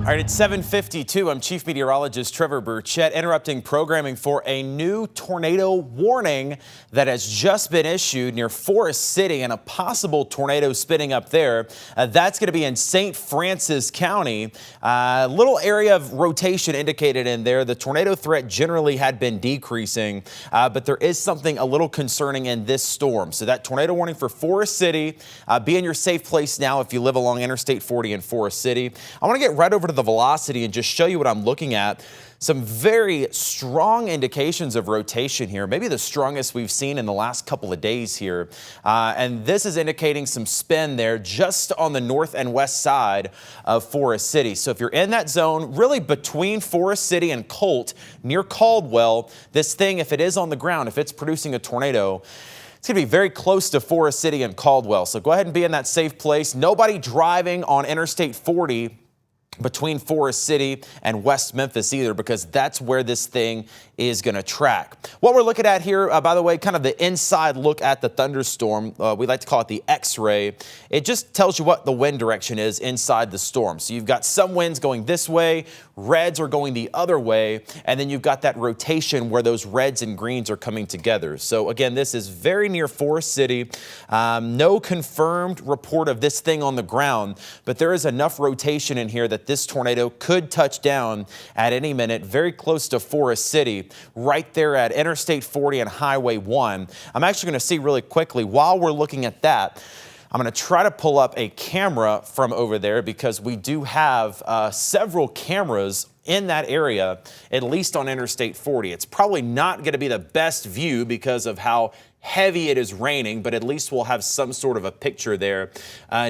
All right, it's 7:52. I'm Chief Meteorologist Trevor Burchett, interrupting programming for a new tornado warning that has just been issued near Forest City, and a possible tornado spinning up there. That's going to be in St. Francis County. Little area of rotation indicated in there. The tornado threat generally had been decreasing, but there is something a little concerning in this storm. So that tornado warning for Forest City, be in your safe place now if you live along Interstate 40 in Forest City. I want to get right over to the velocity and just show you what I'm looking at. Some very strong indications of rotation here, maybe the strongest we've seen in the last couple of days here. And this is indicating some spin there just on the north and west side of Forest City. So if you're in that zone, really between Forest City and Colt, near Caldwell, this thing, if it is on the ground, if it's producing a tornado, it's going to be very close to Forest City and Caldwell. So go ahead and be in that safe place. Nobody driving on Interstate 40 between Forest City and West Memphis either, because that's where this thing is going to track. What we're looking at here, by the way, kind of the inside look at the thunderstorm. We like to call it the X-ray. It just tells you what the wind direction is inside the storm. So you've got some winds going this way, reds are going the other way, and then you've got that rotation where those reds and greens are coming together. So again, this is very near Forest City. No confirmed report of this thing on the ground, but there is enough rotation in here that this tornado could touch down at any minute, very close to Forest City, right there at Interstate 40 and Highway 1. I'm actually going to see really quickly, while we're looking at that, I'm going to try to pull up a camera from over there, because we do have several cameras in that area, at least on Interstate 40. It's probably not going to be the best view because of how heavy it is raining, but at least we'll have some sort of a picture there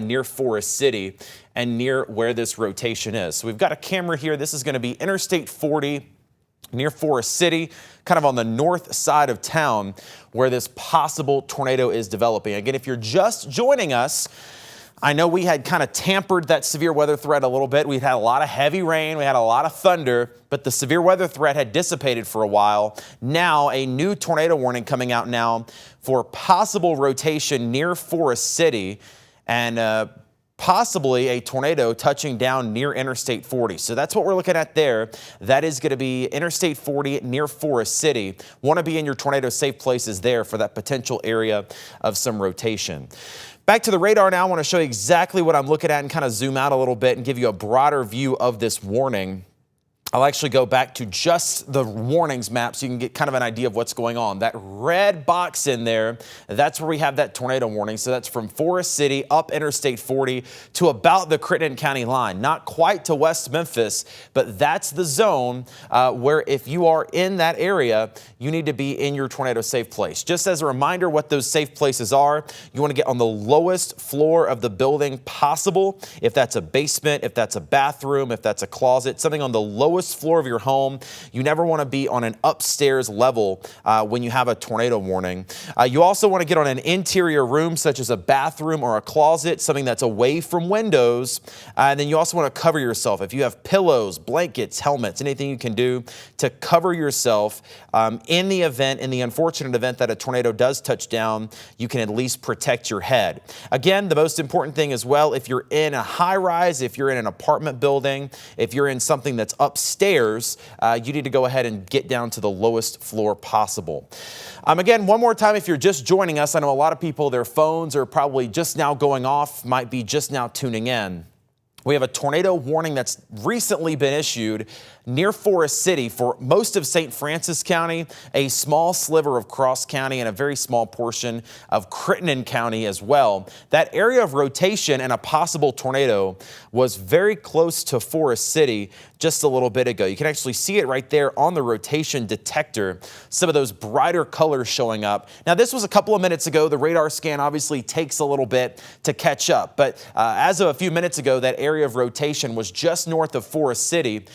near Forest City and near where this rotation is. So we've got a camera here. This is going to be Interstate 40 near Forest City, kind of on the north side of town where this possible tornado is developing. Again, if you're just joining us, I know we had kind of tampered that severe weather threat a little bit. We'd had a lot of heavy rain, we had a lot of thunder, but the severe weather threat had dissipated for a while. Now a new tornado warning coming out now for possible rotation near Forest City, and possibly a tornado touching down near Interstate 40. So that's what we're looking at there. That is going to be Interstate 40 near Forest City. Want to be in your tornado safe places there for that potential area of some rotation. Back to the radar now. I want to show you exactly what I'm looking at and kind of zoom out a little bit and give you a broader view of this warning. I'll actually go back to just the warnings map so you can get kind of an idea of what's going on. That red box in there, that's where we have that tornado warning. So that's from Forest City up Interstate 40 to about the Crittenden County line. Not quite to West Memphis, but that's the zone where if you are in that area, you need to be in your tornado safe place. Just as a reminder what those safe places are, you want to get on the lowest floor of the building possible. If that's a basement, if that's a bathroom, if that's a closet, something on the lowest floor of your home. You never want to be on an upstairs level when you have a tornado warning. You also want to get on an interior room such as a bathroom or a closet, something that's away from windows. And then you also want to cover yourself. If you have pillows, blankets, helmets, anything you can do to cover yourself in the unfortunate event that a tornado does touch down, you can at least protect your head. Again, the most important thing as well, if you're in a high rise, if you're in an apartment building, if you're in something that's upstairs, you need to go ahead and get down to the lowest floor possible. Again, one more time, if you're just joining us, I know a lot of people, their phones are probably just now going off, might be just now tuning in. We have a tornado warning that's recently been issued near Forest City for most of St. Francis County, a small sliver of Cross County, and a very small portion of Crittenden County as well. That area of rotation and a possible tornado was very close to Forest City just a little bit ago. You can actually see it right there on the rotation detector, some of those brighter colors showing up. Now, this was a couple of minutes ago. The radar scan obviously takes a little bit to catch up, but as of a few minutes ago, that area of rotation was just north of Forest City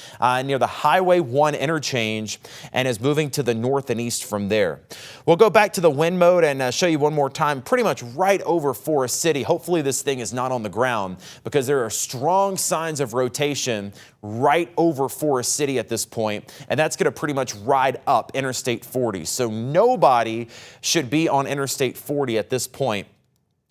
near the Highway 1 interchange and is moving to the north and east from there. We'll go back to the wind mode and show you one more time, pretty much right over Forest City. Hopefully this thing is not on the ground because there are strong signs of rotation right over Forest City at this point, and that's going to pretty much ride up Interstate 40. So nobody should be on Interstate 40 at this point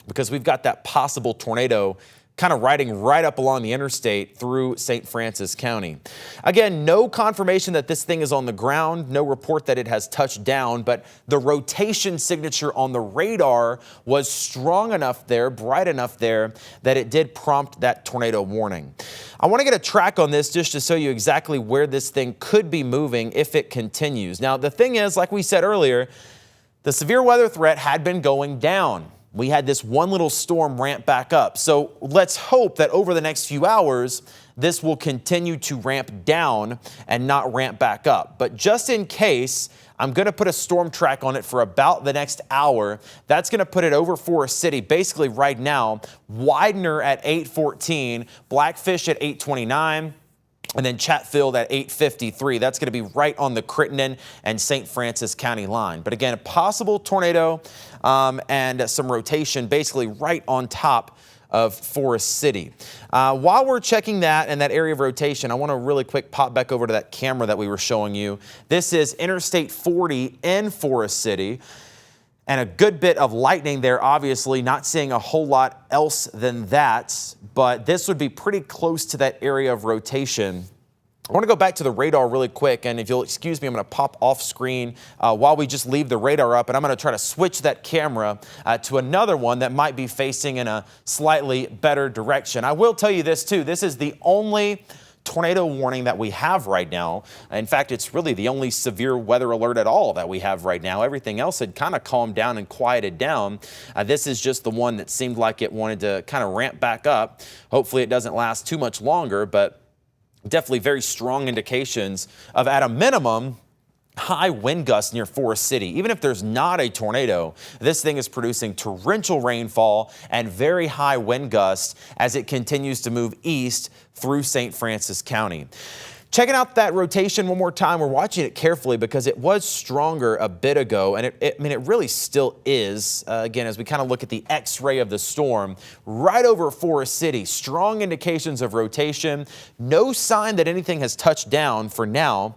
because we've got that possible tornado kind of riding right up along the interstate through St. Francis County. Again, no confirmation that this thing is on the ground, no report that it has touched down, but the rotation signature on the radar was strong enough there, bright enough there, that it did prompt that tornado warning. I want to get a track on this just to show you exactly where this thing could be moving if it continues. Now, the thing is, like we said earlier, the severe weather threat had been going down. We had this one little storm ramp back up. So let's hope that over the next few hours, this will continue to ramp down and not ramp back up. But just in case, I'm going to put a storm track on it for about the next hour. That's going to put it over Forest City basically right now. Widener at 8:14, Blackfish at 8:29. And then Chatfield at 8:53. That's going to be right on the Crittenden and St. Francis County line. But again, a possible tornado and some rotation basically right on top of Forest City. While we're checking that and that area of rotation, I want to really quick pop back over to that camera that we were showing you. This is Interstate 40 in Forest City. And a good bit of lightning there, obviously, not seeing a whole lot else than that, but this would be pretty close to that area of rotation. I want to go back to the radar really quick, and if you'll excuse me, I'm going to pop off screen while we just leave the radar up, and I'm going to try to switch that camera to another one that might be facing in a slightly better direction. I will tell you this too, this is the only tornado warning that we have right now. In fact, it's really the only severe weather alert at all that we have right now. Everything else had kind of calmed down and quieted down. This is just the one that seemed like it wanted to kind of ramp back up. Hopefully it doesn't last too much longer, but definitely very strong indications of, at a minimum, high wind gusts near Forest City. Even if there's not a tornado, this thing is producing torrential rainfall and very high wind gusts as it continues to move east through St. Francis County. Checking out that rotation one more time. We're watching it carefully because it was stronger a bit ago, and it really still is. Again, as we kind of look at the X-ray of the storm, right over Forest City, strong indications of rotation. No sign that anything has touched down for now.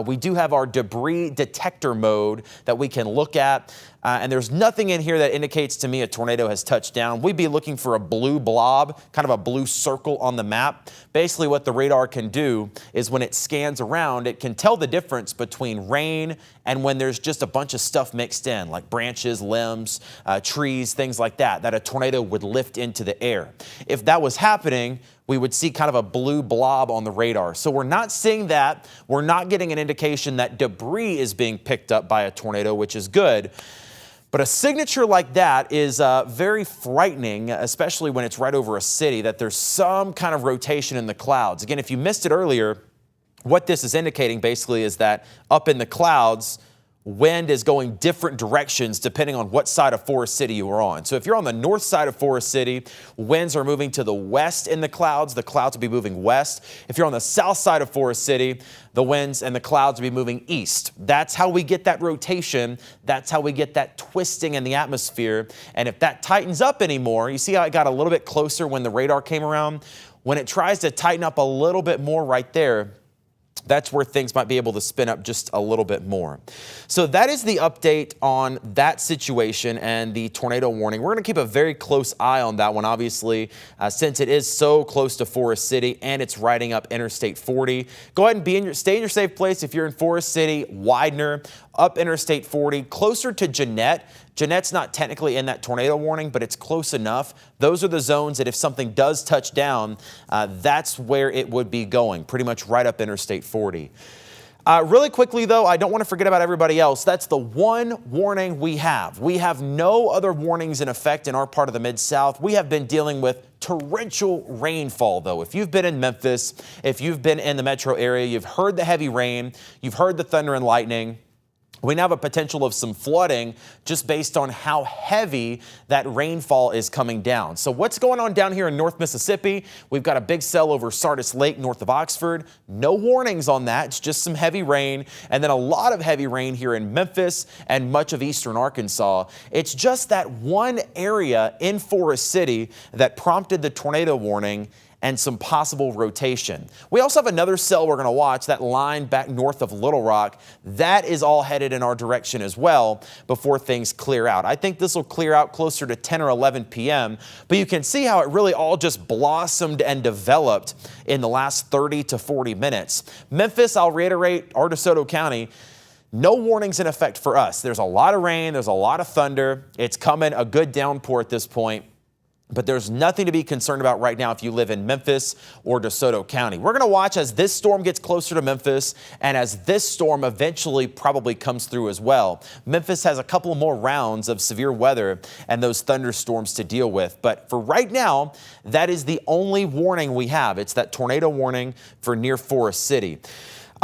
We do have our debris detector mode that we can look at. And there's nothing in here that indicates to me a tornado has touched down. We'd be looking for a blue blob, kind of a blue circle on the map. Basically what the radar can do is when it scans around, it can tell the difference between rain and when there's just a bunch of stuff mixed in, like branches, limbs, trees, things like that, that a tornado would lift into the air. If that was happening, we would see kind of a blue blob on the radar. So we're not seeing that. We're not getting an indication that debris is being picked up by a tornado, which is good. But a signature like that is very frightening, especially when it's right over a city, that there's some kind of rotation in the clouds. Again, if you missed it earlier, what this is indicating basically is that up in the clouds, wind is going different directions depending on what side of Forest City you are on. So if you're on the north side of Forest City, winds are moving to the west in the clouds will be moving west. If you're on the south side of Forest City, the winds and the clouds will be moving east. That's how we get that rotation. That's how we get that twisting in the atmosphere. And if that tightens up anymore, you see how it got a little bit closer when the radar came around? When it tries to tighten up a little bit more right there, that's where things might be able to spin up just a little bit more. So that is the update on that situation and the tornado warning. We're going to keep a very close eye on that one, obviously, since it is so close to Forest City and it's riding up Interstate 40. Go ahead and stay in your safe place if you're in Forest City, Widener, up Interstate 40, closer to Jeanette. Jeanette's not technically in that tornado warning, but it's close enough. Those are the zones that if something does touch down, that's where it would be going, pretty much right up Interstate 40. Really quickly, though, I don't want to forget about everybody else. That's the one warning we have. We have no other warnings in effect in our part of the Mid-South. We have been dealing with torrential rainfall, though. If you've been in Memphis, if you've been in the metro area, you've heard the heavy rain, you've heard the thunder and lightning. We now have a potential of some flooding just based on how heavy that rainfall is coming down. So what's going on down here in North Mississippi? We've got a big cell over Sardis Lake north of Oxford. No warnings on that. It's just some heavy rain. And then a lot of heavy rain here in Memphis and much of eastern Arkansas. It's just that one area in Forest City that prompted the tornado warning. and some possible rotation. We also have another cell we're going to watch, that line back north of Little Rock. That is all headed in our direction as well before things clear out. I think this will clear out closer to 10 or 11 p.m., but you can see how it really all just blossomed and developed in the last 30 to 40 minutes. Memphis, I'll reiterate, our DeSoto County, no warnings in effect for us. There's a lot of rain, there's a lot of thunder. It's coming, a good downpour at this point. But there's nothing to be concerned about right now if you live in Memphis or DeSoto County. We're going to watch as this storm gets closer to Memphis and as this storm eventually probably comes through as well. Memphis has a couple more rounds of severe weather and those thunderstorms to deal with. But for right now, that is the only warning we have. It's that tornado warning for near Forest City.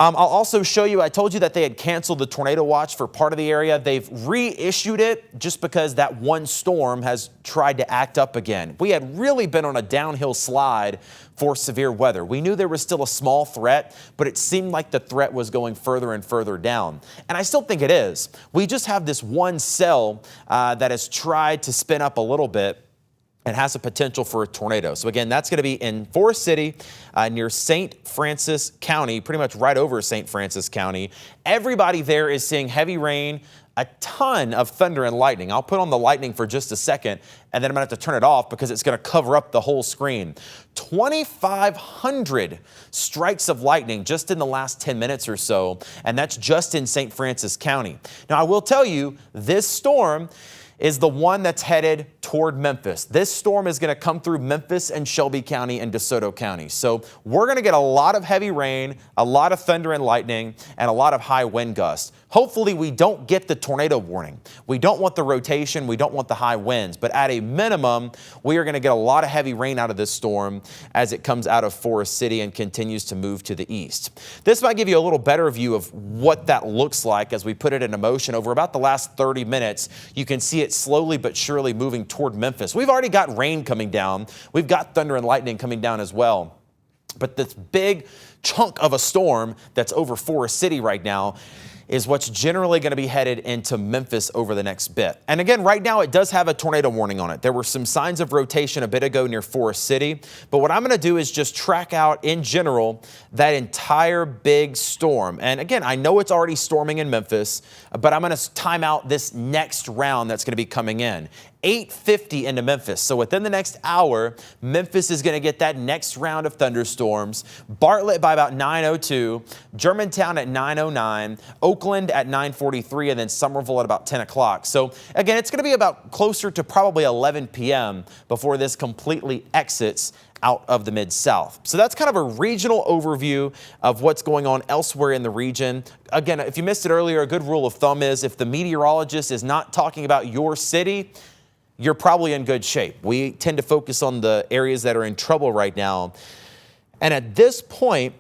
I'll also show you, I told you that they had canceled the tornado watch for part of the area. They've reissued it just because that one storm has tried to act up again. We had really been on a downhill slide for severe weather. We knew there was still a small threat, but it seemed like the threat was going further and further down. And I still think it is. We just have this one cell that has tried to spin up a little bit and has a potential for a tornado. So again, that's going to be in Forest City near St. Francis County, pretty much right over St. Francis County. Everybody there is seeing heavy rain, a ton of thunder and lightning. I'll put on the lightning for just a second, and then I'm going to have to turn it off because it's going to cover up the whole screen. 2,500 strikes of lightning just in the last 10 minutes or so, and that's just in St. Francis County. Now, I will tell you, this storm is the one that's headed toward Memphis. This storm is going to come through Memphis and Shelby County and DeSoto County. So we're going to get a lot of heavy rain, a lot of thunder and lightning, and a lot of high wind gusts. Hopefully we don't get the tornado warning. We don't want the rotation. We don't want the high winds. But at a minimum, we are going to get a lot of heavy rain out of this storm as it comes out of Forest City and continues to move to the east. This might give you a little better view of what that looks like as we put it into motion. Over about the last 30 minutes, you can see it slowly but surely moving toward Memphis. We've already got rain coming down. We've got thunder and lightning coming down as well. But this big chunk of a storm that's over Forest City right now is what's generally going to be headed into Memphis over the next bit. And again, right now it does have a tornado warning on it. There were some signs of rotation a bit ago near Forest City, but what I'm going to do is just track out in general that entire big storm. And again, I know it's already storming in Memphis, but I'm going to time out this next round that's going to be coming in. 8:50 into Memphis. So within the next hour, Memphis is going to get that next round of thunderstorms. Bartlett by about 9:02, Germantown at 9:09, Oakland at 9:43, and then Somerville at about 10 o'clock. So again, it's going to be about closer to probably 11 p.m. before this completely exits out of the Mid-South. So that's kind of a regional overview of what's going on elsewhere in the region. Again, if you missed it earlier, a good rule of thumb is if the meteorologist is not talking about your city, you're probably in good shape. We tend to focus on the areas that are in trouble right now. And at this point,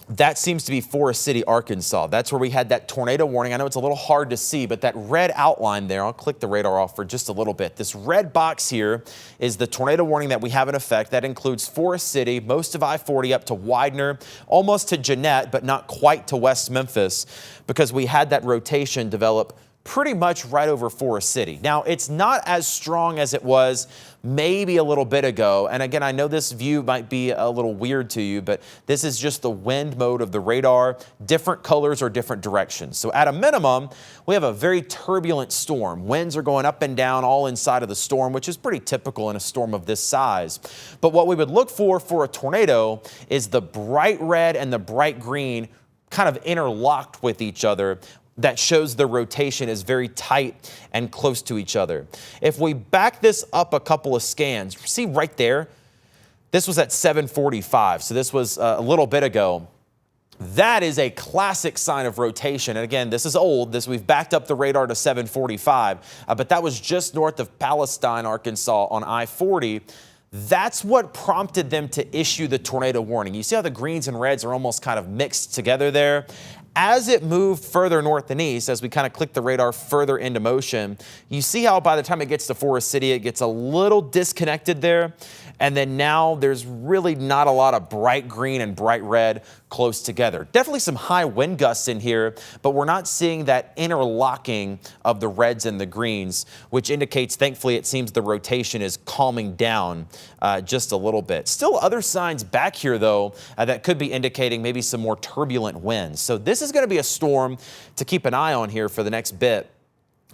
that seems to be Forest City, Arkansas. That's where we had that tornado warning. I know it's a little hard to see, but that red outline there, I'll click the radar off for just a little bit. This red box here is the tornado warning that we have in effect. That includes Forest City, most of I-40 up to Widener, almost to Jeanette, but not quite to West Memphis, because we had that rotation develop pretty much right over Forest City. Now, it's not as strong as it was maybe a little bit ago. And again, I know this view might be a little weird to you, but this is just the wind mode of the radar, different colors or different directions. So at a minimum, we have a very turbulent storm. Winds are going up and down all inside of the storm, which is pretty typical in a storm of this size. But what we would look for a tornado is the bright red and the bright green kind of interlocked with each other. That shows the rotation is very tight and close to each other. If we back this up a couple of scans, see right there, this was at 7:45, so this was a little bit ago. That is a classic sign of rotation. And again, this is old. We've backed up the radar to 7:45, but that was just north of Palestine, Arkansas on I-40. That's what prompted them to issue the tornado warning. You see how the greens and reds are almost kind of mixed together there? As it moved further north and east, as we kind of click the radar further into motion, you see how by the time it gets to Forest City, it gets a little disconnected there. And then now there's really not a lot of bright green and bright red close together. Definitely some high wind gusts in here, but we're not seeing that interlocking of the reds and the greens, which indicates, thankfully, it seems the rotation is calming down just a little bit. Still other signs back here, though, that could be indicating maybe some more turbulent winds. So this is going to be a storm to keep an eye on here for the next bit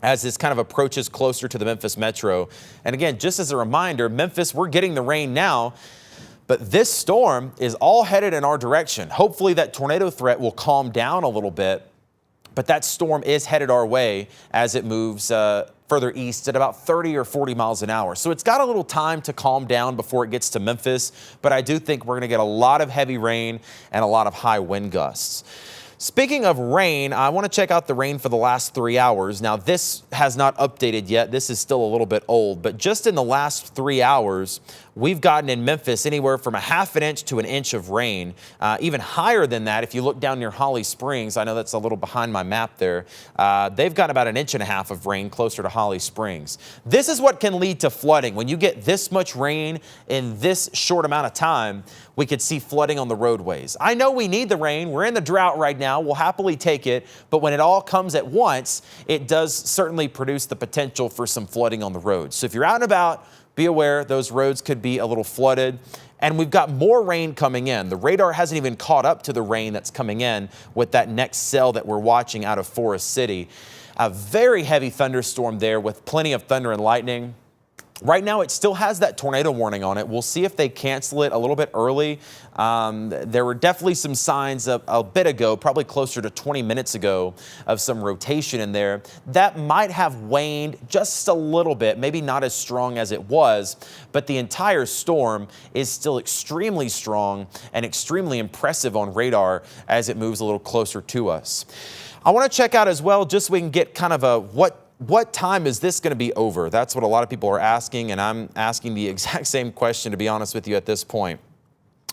as this kind of approaches closer to the Memphis metro. And again, just as a reminder, Memphis, we're getting the rain now, but this storm is all headed in our direction. Hopefully that tornado threat will calm down a little bit, but that storm is headed our way as it moves further east at about 30 or 40 miles an hour. So it's got a little time to calm down before it gets to Memphis, but I do think we're going to get a lot of heavy rain and a lot of high wind gusts. Speaking of rain, I want to check out the rain for the last 3 hours. Now, this has not updated yet. This is still a little bit old, but just in the last 3 hours, we've gotten in Memphis anywhere from a half an inch to an inch of rain. Even higher than that, if you look down near Holly Springs, I know that's a little behind my map there, they've got about 1.5 inches of rain closer to Holly Springs. This is what can lead to flooding. When you get this much rain in this short amount of time, we could see flooding on the roadways. I know we need the rain. We're in the drought right now. We'll happily take it. But when it all comes at once, it does certainly produce the potential for some flooding on the roads. So if you're out and about, be aware those roads could be a little flooded. And we've got more rain coming in. The radar hasn't even caught up to the rain that's coming in with that next cell that we're watching out of Forest City. A very heavy thunderstorm there with plenty of thunder and lightning. Right now, it still has that tornado warning on it. We'll see if they cancel it a little bit early. There were definitely some signs a bit ago, probably closer to 20 minutes ago, of some rotation in there. That might have waned just a little bit, maybe not as strong as it was, but the entire storm is still extremely strong and extremely impressive on radar as it moves a little closer to us. I want to check out as well, just so we can get kind of a what time is this going to be over? That's what a lot of people are asking, and I'm asking the exact same question, to be honest with you, at this point.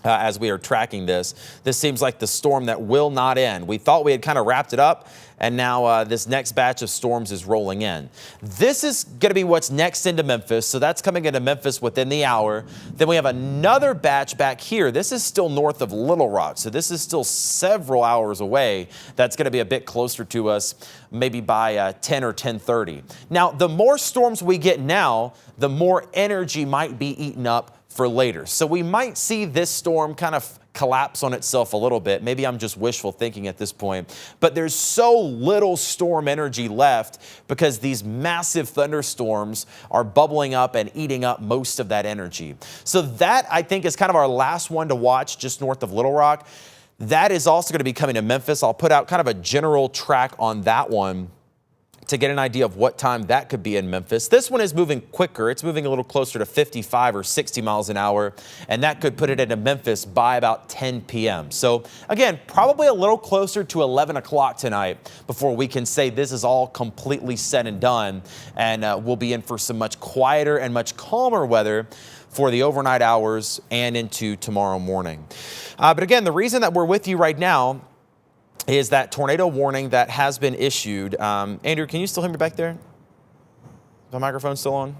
As we are tracking this seems like the storm that will not end. We thought we had kind of wrapped it up, and now this next batch of storms is rolling in. This is going to be what's next into Memphis, so that's coming into Memphis within the hour. Then we have another batch back here. This is still north of Little Rock, so this is still several hours away. That's going to be a bit closer to us, maybe by 10 or 10:30. Now, the more storms we get now, the more energy might be eaten up for later. So we might see this storm kind of collapse on itself a little bit. Maybe I'm just wishful thinking at this point, but there's so little storm energy left because these massive thunderstorms are bubbling up and eating up most of that energy. So that, I think, is kind of our last one to watch just north of Little Rock. That is also going to be coming to Memphis. I'll put out kind of a general track on that one to get an idea of what time that could be in Memphis. This one is moving quicker. It's moving a little closer to 55 or 60 miles an hour, and that could put it into Memphis by about 10 p.m. So again, probably a little closer to 11 o'clock tonight before we can say this is all completely said and done, and we'll be in for some much quieter and much calmer weather for the overnight hours and into tomorrow morning. But again, the reason that we're with you right now is that tornado warning that has been issued. Andrew, can you still hear me back there? Is my microphone still on?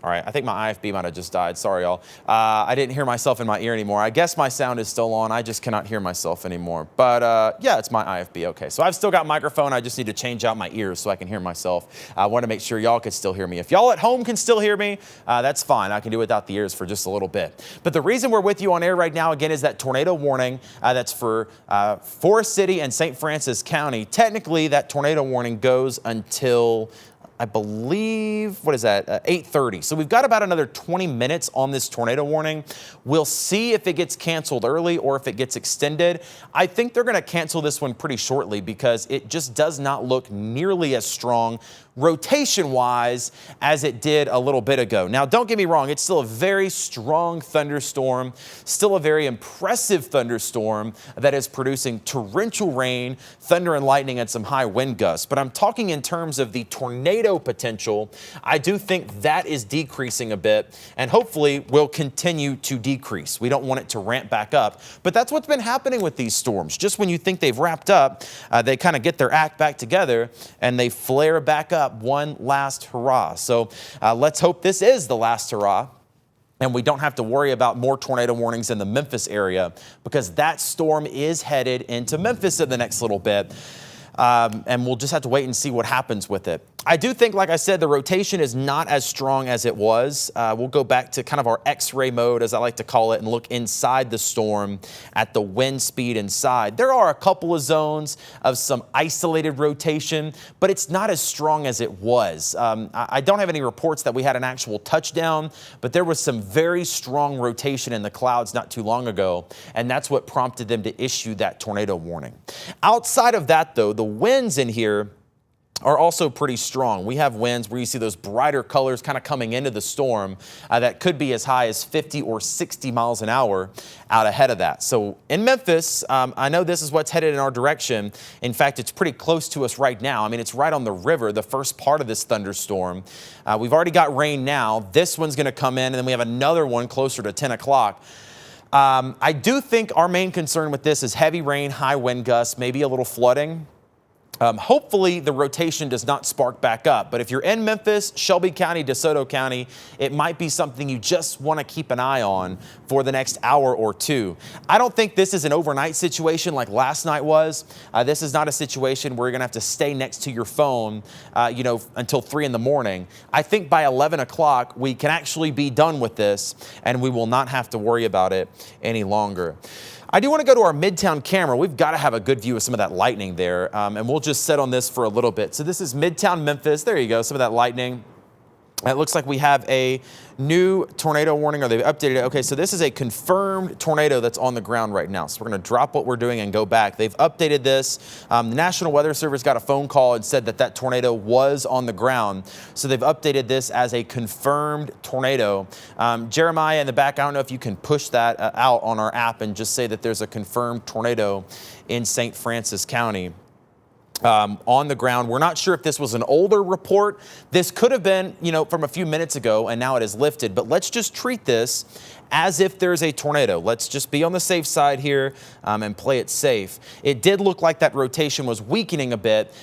All right, I think my IFB might have just died. Sorry, y'all. I didn't hear myself in my ear anymore. I guess my sound is still on. I just cannot hear myself anymore. But yeah, it's my IFB. Okay, so I've still got microphone. I just need to change out my ears so I can hear myself. I want to make sure y'all can still hear me. If y'all at home can still hear me, that's fine. I can do without the ears for just a little bit. But the reason we're with you on air right now, again, is that tornado warning that's for Forest City and St. Francis County. Technically, that tornado warning goes until, I believe, what is that, 8:30. So we've got about another 20 minutes on this tornado warning. We'll see if it gets canceled early or if it gets extended. I think they're going to cancel this one pretty shortly because it just does not look nearly as strong rotation-wise as it did a little bit ago. Now, don't get me wrong, it's still a very strong thunderstorm, still a very impressive thunderstorm that is producing torrential rain, thunder and lightning, and some high wind gusts. But I'm talking in terms of the tornado potential. I do think that is decreasing a bit and hopefully will continue to decrease. We don't want it to ramp back up, but that's what's been happening with these storms. Just when you think they've wrapped up, they kind of get their act back together and they flare back up one last hurrah. So let's hope this is the last hurrah. And we don't have to worry about more tornado warnings in the Memphis area because that storm is headed into Memphis in the next little bit. And we'll just have to wait and see what happens with it. I do think, like I said, the rotation is not as strong as it was. We'll go back to kind of our X-ray mode, as I like to call it, and look inside the storm at the wind speed inside. There are a couple of zones of some isolated rotation, but it's not as strong as it was. I don't have any reports that we had an actual touchdown, but there was some very strong rotation in the clouds not too long ago, and that's what prompted them to issue that tornado warning. Outside of that, though, the winds in here are also pretty strong. We have winds where you see those brighter colors kind of coming into the storm that could be as high as 50 or 60 miles an hour out ahead of that. So in Memphis, I know this is what's headed in our direction. In fact, it's pretty close to us right now. I mean, it's right on the river, the first part of this thunderstorm. We've already got rain now. This one's going to come in, and then we have another one closer to 10 o'clock. I do think our main concern with this is heavy rain, high wind gusts, maybe a little flooding. Hopefully the rotation does not spark back up, but if you're in Memphis, Shelby County, Desoto County, it might be something you just want to keep an eye on for the next hour or two. I don't think this is an overnight situation like last night was. This is not a situation where you're going to have to stay next to your phone, until 3 in the morning. I think by 11 o'clock, we can actually be done with this and we will not have to worry about it any longer. I do want to go to our Midtown camera. We've got to have a good view of some of that lightning there, and we'll just sit on this for a little bit. So this is Midtown Memphis. There you go, some of that lightning. It looks like we have a new tornado warning, or they've updated it. Okay, so this is a confirmed tornado that's on the ground right now. So we're going to drop what we're doing and go back. They've updated this. The National Weather Service got a phone call and said that that tornado was on the ground. So they've updated this as a confirmed tornado. Jeremiah in the back, I don't know if you can push that out on our app and just say that there's a confirmed tornado in St. Francis County. On the ground. We're not sure if this was an older report. This could have been, from a few minutes ago, and now it is lifted. But let's just treat this as if there's a tornado. Let's just be on the safe side here and play it safe. It did look like that rotation was weakening a bit.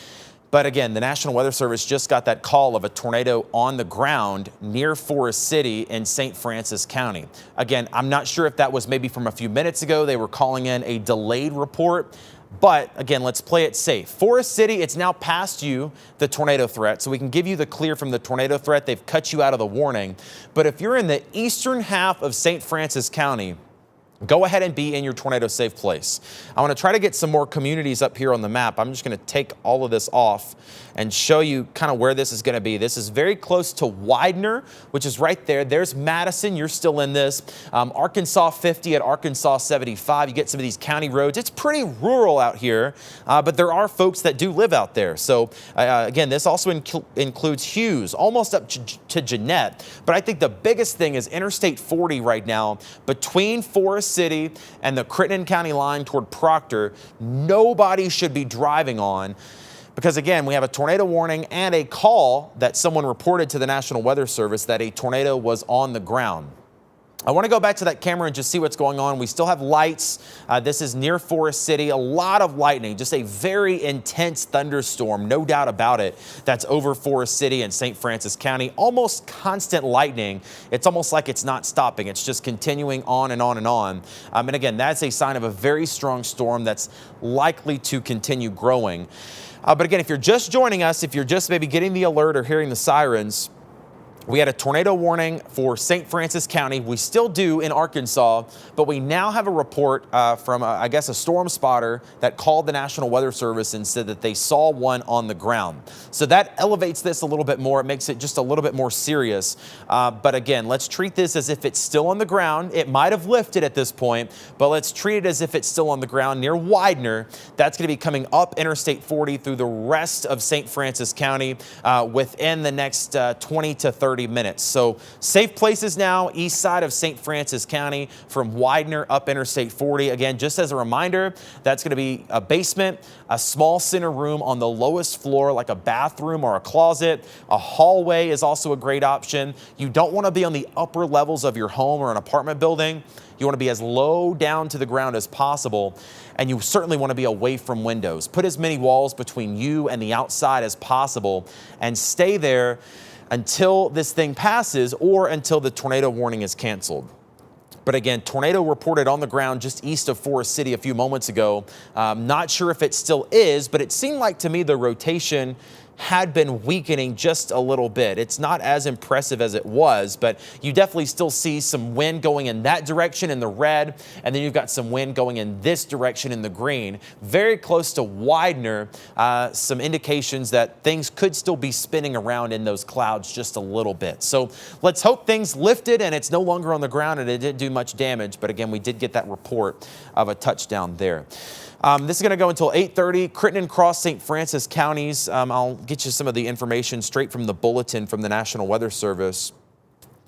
But again, the National Weather Service just got that call of a tornado on the ground near Forest City in St. Francis County. Again, I'm not sure if that was maybe from a few minutes ago. They were calling in a delayed report. But again, let's play it safe. Forest City, it's now past you, the tornado threat, so we can give you the clear from the tornado threat. They've cut you out of the warning. But if you're in the eastern half of St. Francis County, go ahead and be in your tornado safe place. I want to try to get some more communities up here on the map. I'm just going to take all of this off and show you kind of where this is going to be. This is very close to Widener, which is right there. There's Madison. You're still in this. Arkansas 50 at Arkansas 75. You get some of these county roads. It's pretty rural out here, but there are folks that do live out there. So again, this also includes Hughes, almost up to Jeanette. But I think the biggest thing is Interstate 40 right now between Forest City and the Crittenden County line toward Proctor. Nobody should be driving on, because again, we have a tornado warning and a call that someone reported to the National Weather Service that a tornado was on the ground. I want to go back to that camera and just see what's going on. We still have lights. This is near Forest City. A lot of lightning, just a very intense thunderstorm, no doubt about it. That's over Forest City and St. Francis County. Almost constant lightning. It's almost like it's not stopping. It's just continuing on and on and on. And again, that's a sign of a very strong storm that's likely to continue growing. But again, if you're just joining us, if you're just maybe getting the alert or hearing the sirens, we had a tornado warning for St. Francis County. We still do in Arkansas, but we now have a report from, I guess, a storm spotter that called the National Weather Service and said that they saw one on the ground. So that elevates this a little bit more. It makes it just a little bit more serious. But again, let's treat this as if it's still on the ground. It might have lifted at this point, but let's treat it as if it's still on the ground near Widener. That's going to be coming up Interstate 40 through the rest of St. Francis County within the next 20 to 30 minutes. So safe places now, east side of St. Francis County from Widener up Interstate 40. Again, just as a reminder, that's going to be a basement, a small center room on the lowest floor, like a bathroom or a closet. A hallway is also a great option. You don't want to be on the upper levels of your home or an apartment building. You want to be as low down to the ground as possible, and you certainly want to be away from windows. Put as many walls between you and the outside as possible and stay there. until this thing passes or until the tornado warning is canceled. But again, tornado reported on the ground just east of Forest City a few moments ago. Not sure if it still is, but it seemed like to me the rotation had been weakening just a little bit. It's not as impressive as it was, but you definitely still see some wind going in that direction in the red, and then you've got some wind going in this direction in the green. Very close to Widener, some indications that things could still be spinning around in those clouds just a little bit. So let's hope things lifted and it's no longer on the ground and it didn't do much damage, but again, we did get that report of a touchdown there. This is going to go until 8:30. Crittenden, Cross, St. Francis counties. I'll get you some of the information straight from the bulletin from the National Weather Service.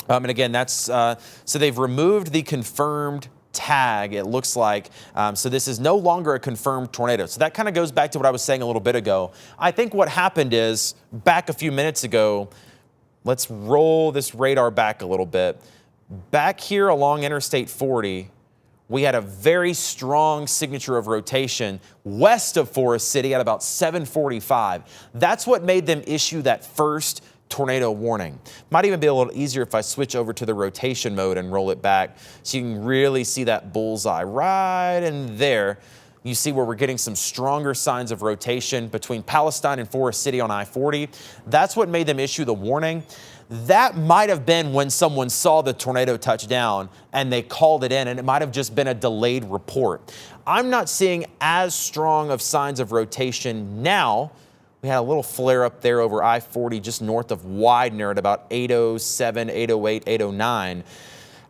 And again, that's so they've removed the confirmed tag, it looks like. So this is no longer a confirmed tornado. So that kind of goes back to what I was saying a little bit ago. I think what happened is back a few minutes ago, let's roll this radar back a little bit. Back here along Interstate 40, we had a very strong signature of rotation west of Forest City at about 7:45. That's what made them issue that first tornado warning. Might even be a little easier if I switch over to the rotation mode and roll it back so you can really see that bullseye right in there. You see where we're getting some stronger signs of rotation between Palestine and Forest City on I-40. That's what made them issue the warning. That might have been when someone saw the tornado touch down and they called it in, and it might have just been a delayed report. I'm not seeing as strong of signs of rotation now. We had a little flare up there over I-40 just north of Widener at about 807, 808, 809.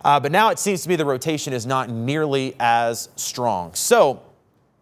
But now it seems to me the rotation is not nearly as strong. So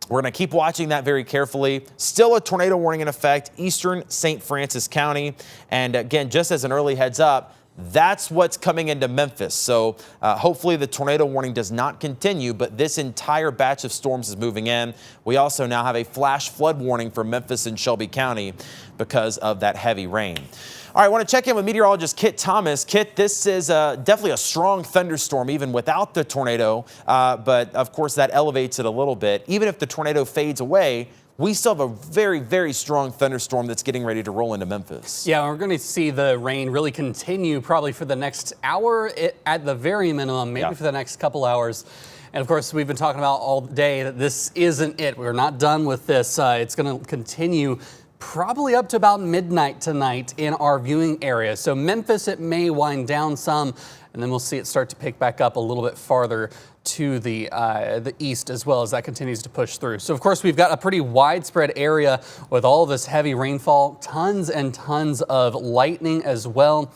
we're going to keep watching that very carefully. Still a tornado warning in effect, eastern St. Francis County. And again, just as an early heads up, that's what's coming into Memphis. So hopefully the tornado warning does not continue, but this entire batch of storms is moving in. We also now have a flash flood warning for Memphis and Shelby County because of that heavy rain. All right, I want to check in with meteorologist Kit Thomas. Kit, this is definitely a strong thunderstorm even without the tornado, but of course that elevates it a little bit. Even if the tornado fades away, we still have a very, very strong thunderstorm that's getting ready to roll into Memphis. Yeah, we're going to see the rain really continue probably for the next hour at the very minimum, maybe for the next couple hours. And of course, we've been talking about all day that this isn't it. We're not done with this. It's going to continue probably up to about midnight tonight in our viewing area. So Memphis, it may wind down some, and then we'll see it start to pick back up a little bit farther to the east as well as that continues to push through. So of course we've got a pretty widespread area with all this heavy rainfall, tons and tons of lightning as well.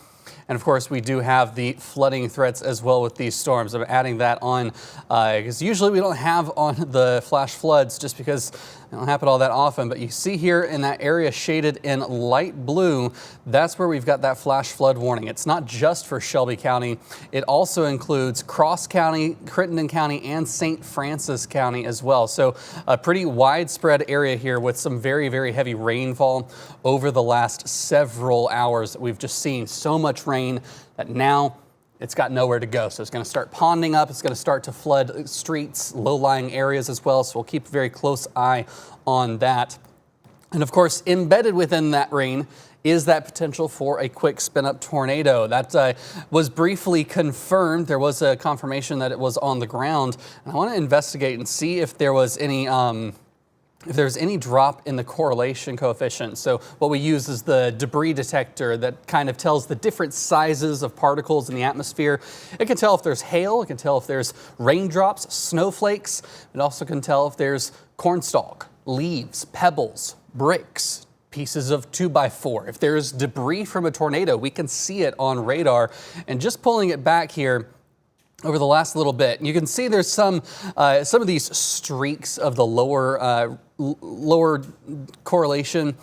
And of course, we do have the flooding threats as well with these storms. I'm adding that on because usually we don't have on the flash floods just because they don't happen all that often. But you see here in that area shaded in light blue, that's where we've got that flash flood warning. It's not just for Shelby County. It also includes Cross County, Crittenden County, and St. Francis County as well. So a pretty widespread area here with some very, very heavy rainfall over the last several hours that we've just seen. So much rain that now it's got nowhere to go. So it's going to start ponding up. It's going to start to flood streets, low-lying areas as well. So we'll keep a very close eye on that. And of course, embedded within that rain is that potential for a quick spin-up tornado. That was briefly confirmed. There was a confirmation that it was on the ground. And I want to investigate and see if there was any if there's any drop in the correlation coefficient. So what we use is the debris detector that kind of tells the different sizes of particles in the atmosphere. It can tell if there's hail, it can tell if there's raindrops, snowflakes. It also can tell if there's cornstalk, leaves, pebbles, bricks, pieces of 2x4. If there's debris from a tornado, we can see it on radar. And just pulling it back here, over the last little bit, you can see there's some of these streaks of the lower correlation.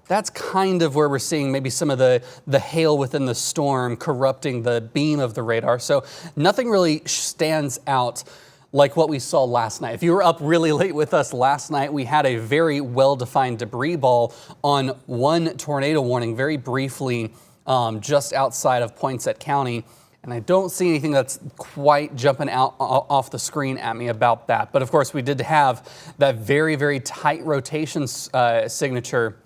That's kind of where we're seeing maybe some of the hail within the storm corrupting the beam of the radar. So nothing really stands out like what we saw last night. If you were up really late with us last night, we had a very well-defined debris ball on one tornado warning very briefly just outside of Poinsett County. And I don't see anything that's quite jumping out off the screen at me about that. But of course, we did have that very, very tight rotation signature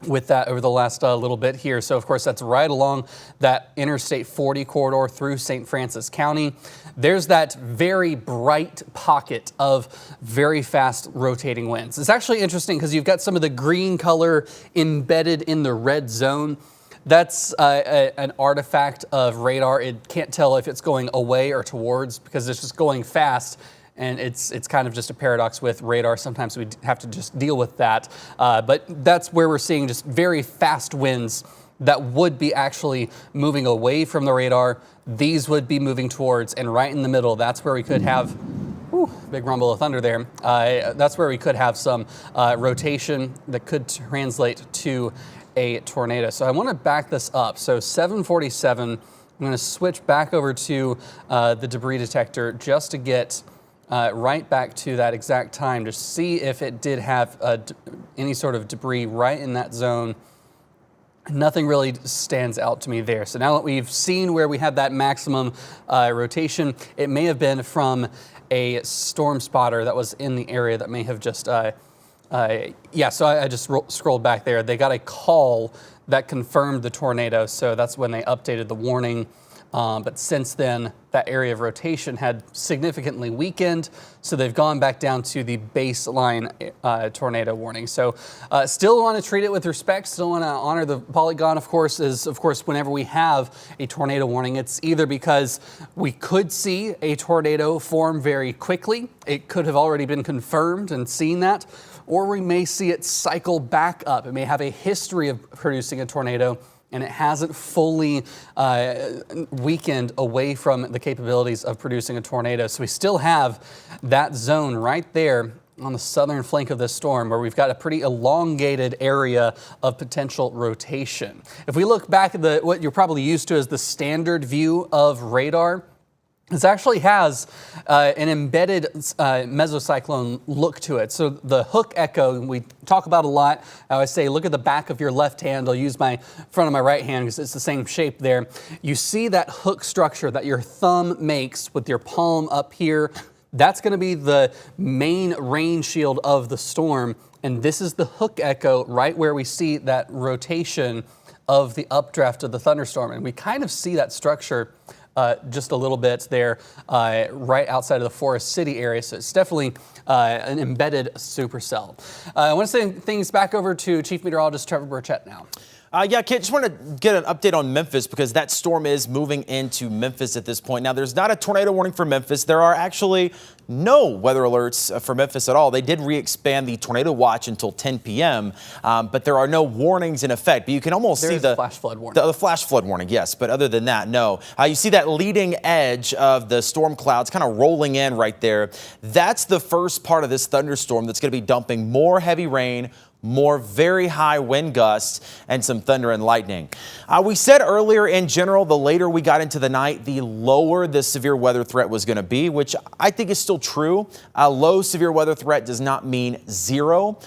with that over the last little bit here. So, of course, that's right along that Interstate 40 corridor through St. Francis County. There's that very bright pocket of very fast rotating winds. It's actually interesting because you've got some of the green color embedded in the red zone. That's an artifact of radar. It can't tell if it's going away or towards because it's just going fast. And it's kind of just a paradox with radar. Sometimes we have to just deal with that. But that's where we're seeing just very fast winds that would be actually moving away from the radar. These would be moving towards, and right in the middle, that's where we could have, big rumble of thunder there. That's where we could have some rotation that could translate to a tornado. So I want to back this up. So 747, I'm going to switch back over to the debris detector just to get right back to that exact time to see if it did have any sort of debris right in that zone. Nothing really stands out to me there. So now that we've seen where we had that maximum rotation, it may have been from a storm spotter that was in the area that may have just, so I just scrolled back there. They got a call that confirmed the tornado, so that's when they updated the warning. But since then, that area of rotation had significantly weakened, so they've gone back down to the baseline tornado warning. So still want to treat it with respect, still want to honor the polygon, of course, whenever we have a tornado warning, it's either because we could see a tornado form very quickly, it could have already been confirmed and seen that, or we may see it cycle back up. It may have a history of producing a tornado, and it hasn't fully weakened away from the capabilities of producing a tornado. So we still have that zone right there on the southern flank of this storm where we've got a pretty elongated area of potential rotation. If we look back at what you're probably used to as the standard view of radar, this actually has an embedded mesocyclone look to it. So the hook echo we talk about a lot. I always say, look at the back of your left hand. I'll use my front of my right hand because it's the same shape there. You see that hook structure that your thumb makes with your palm up here. That's going to be the main rain shield of the storm. And this is the hook echo right where we see that rotation of the updraft of the thunderstorm. And we kind of see that structure just a little bit there right outside of the Forest City area. So it's definitely an embedded supercell. I want to send things back over to Chief Meteorologist Trevor Burchett now. Kit, just want to get an update on Memphis because that storm is moving into Memphis at this point. Now, there's not a tornado warning for Memphis. There are actually no weather alerts for Memphis at all. They did re-expand the tornado watch until 10 p.m., but there are no warnings in effect. But you can almost see the flash flood warning. The flash flood warning, yes. But other than that, no. You see that leading edge of the storm clouds kind of rolling in right there. That's the first part of this thunderstorm that's going to be dumping more heavy rain, more very high wind gusts, and some thunder and lightning. We said earlier, in general, the later we got into the night, the lower the severe weather threat was going to be, which I think is still true. A low severe weather threat does not mean zero.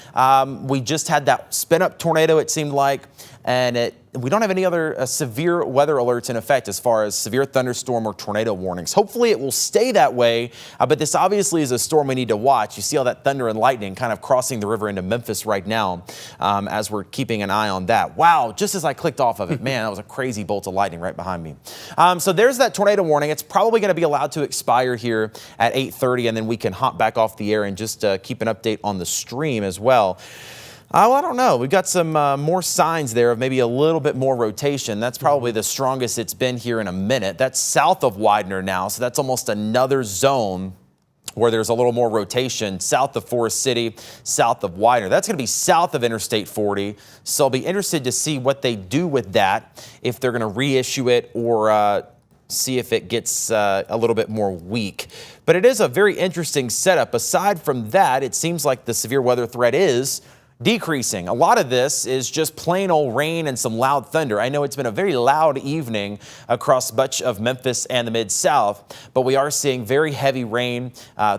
We just had that spin-up tornado, it seemed like, and we don't have any other severe weather alerts in effect as far as severe thunderstorm or tornado warnings. Hopefully it will stay that way, but this obviously is a storm we need to watch. You see all that thunder and lightning kind of crossing the river into Memphis right now as we're keeping an eye on that. Wow, just as I clicked off of it, man, that was a crazy bolt of lightning right behind me. So there's that tornado warning. It's probably going to be allowed to expire here at 8:30, and then we can hop back off the air and just keep an update on the stream as well. Well, I don't know. We've got some more signs there of maybe a little bit more rotation. That's probably the strongest it's been here in a minute. That's south of Widener now, so that's almost another zone where there's a little more rotation south of Forest City, south of Widener. That's going to be south of Interstate 40, so I'll be interested to see what they do with that, if they're going to reissue it or see if it gets a little bit more weak. But it is a very interesting setup. Aside from that, it seems like the severe weather threat is decreasing. A lot of this is just plain old rain and some loud thunder. I know it's been a very loud evening across much of Memphis and the Mid-South, but we are seeing very heavy rain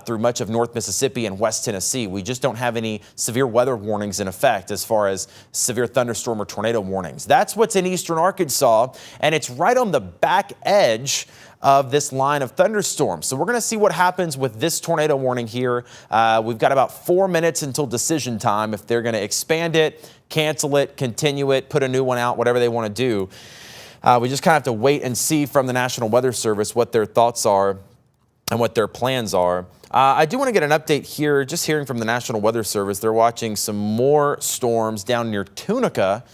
through much of North Mississippi and West Tennessee. We just don't have any severe weather warnings in effect as far as severe thunderstorm or tornado warnings. That's what's in eastern Arkansas, and it's right on the back edge of this line of thunderstorms. So we're going to see what happens with this tornado warning here. We've got about 4 minutes until decision time if they're going to expand it, cancel it, continue it, put a new one out, whatever they want to do. We just kind of have to wait and see from the National Weather Service what their thoughts are and what their plans are. I do want to get an update here, just hearing from the National Weather Service. They're watching some more storms down near Tunica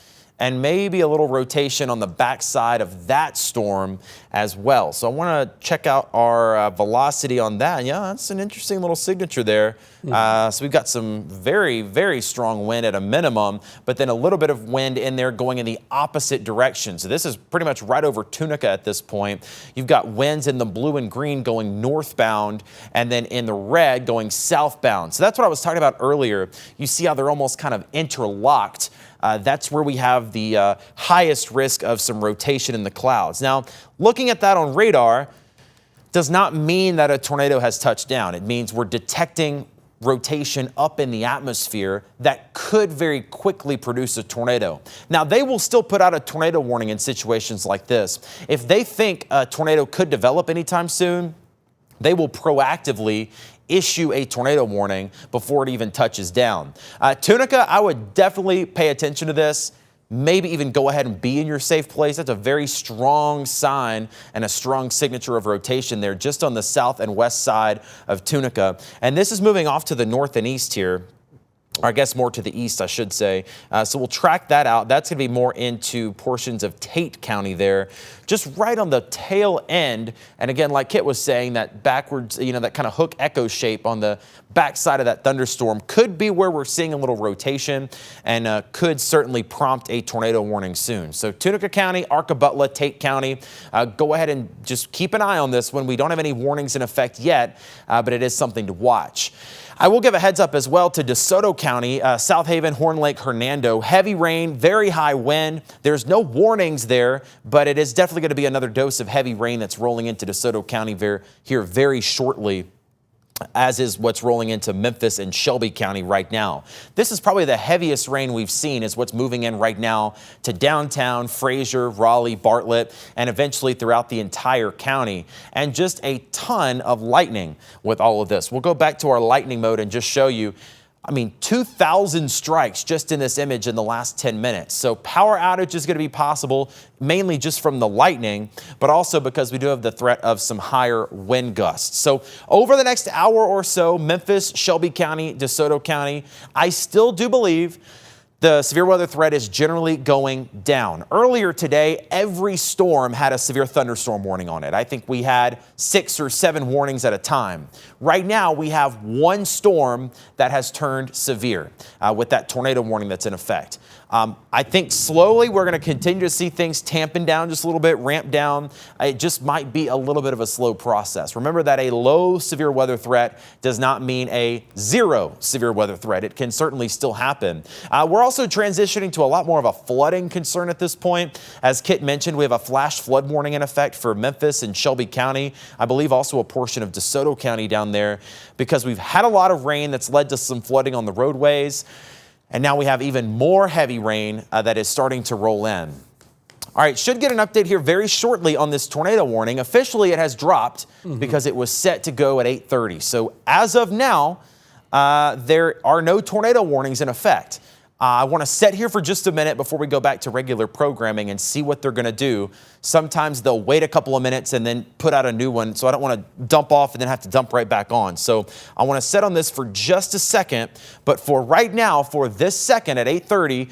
and maybe a little rotation on the backside of that storm as well. So I want to check out our velocity on that. Yeah, that's an interesting little signature there. So we've got some very, very strong wind at a minimum, but then a little bit of wind in there going in the opposite direction. So this is pretty much right over Tunica at this point. You've got winds in the blue and green going northbound, and then in the red going southbound. So that's what I was talking about earlier. You see how they're almost kind of interlocked. That's where we have the highest risk of some rotation in the clouds. Now, looking at that on radar does not mean that a tornado has touched down. It means we're detecting rotation up in the atmosphere that could very quickly produce a tornado. Now, they will still put out a tornado warning in situations like this. If they think a tornado could develop anytime soon, they will proactively issue a tornado warning before it even touches down. Tunica, I would definitely pay attention to this. Maybe even go ahead and be in your safe place. That's a very strong sign and a strong signature of rotation there just on the south and west side of Tunica. And this is moving off to the north and east here. Or I guess more to the east, I should say. So we'll track that out. That's going to be more into portions of Tate County there, just right on the tail end. And again, like Kit was saying, that backwards, that kind of hook echo shape on the backside of that thunderstorm could be where we're seeing a little rotation and could certainly prompt a tornado warning soon. So Tunica County, Arkabutla, Tate County, go ahead and just keep an eye on this one. We don't have any warnings in effect yet, but it is something to watch. I will give a heads up as well to DeSoto County, South Haven, Horn Lake, Hernando. Heavy rain, very high wind. There's no warnings there, but it is definitely going to be another dose of heavy rain that's rolling into DeSoto County here very shortly, as is what's rolling into Memphis and Shelby County right now. This is probably the heaviest rain we've seen, is what's moving in right now to downtown, Fraser, Raleigh, Bartlett, and eventually throughout the entire county. And just a ton of lightning with all of this. We'll go back to our lightning mode and just show you, 2,000 strikes just in this image in the last 10 minutes. So power outage is going to be possible, mainly just from the lightning, but also because we do have the threat of some higher wind gusts. So over the next hour or so, Memphis, Shelby County, DeSoto County, I still do believe the severe weather threat is generally going down. Earlier today, every storm had a severe thunderstorm warning on it. I think we had 6 or 7 warnings at a time. Right now, we have one storm that has turned severe with that tornado warning that's in effect. I think slowly we're going to continue to see things tamping down just a little bit, ramp down. It just might be a little bit of a slow process. Remember that a low severe weather threat does not mean a zero severe weather threat. It can certainly still happen. We're also transitioning to a lot more of a flooding concern at this point. As Kit mentioned, we have a flash flood warning in effect for Memphis and Shelby County. I believe also a portion of DeSoto County down there, because we've had a lot of rain that's led to some flooding on the roadways. And now we have even more heavy rain that is starting to roll in. All right, should get an update here very shortly on this tornado warning. Officially, it has dropped because it was set to go at 8:30. So as of now, there are no tornado warnings in effect. I want to sit here for just a minute before we go back to regular programming and see what they're going to do. Sometimes they'll wait a couple of minutes and then put out a new one, so I don't want to dump off and then have to dump right back on. So I want to sit on this for just a second, but for right now, for this second at 8:30,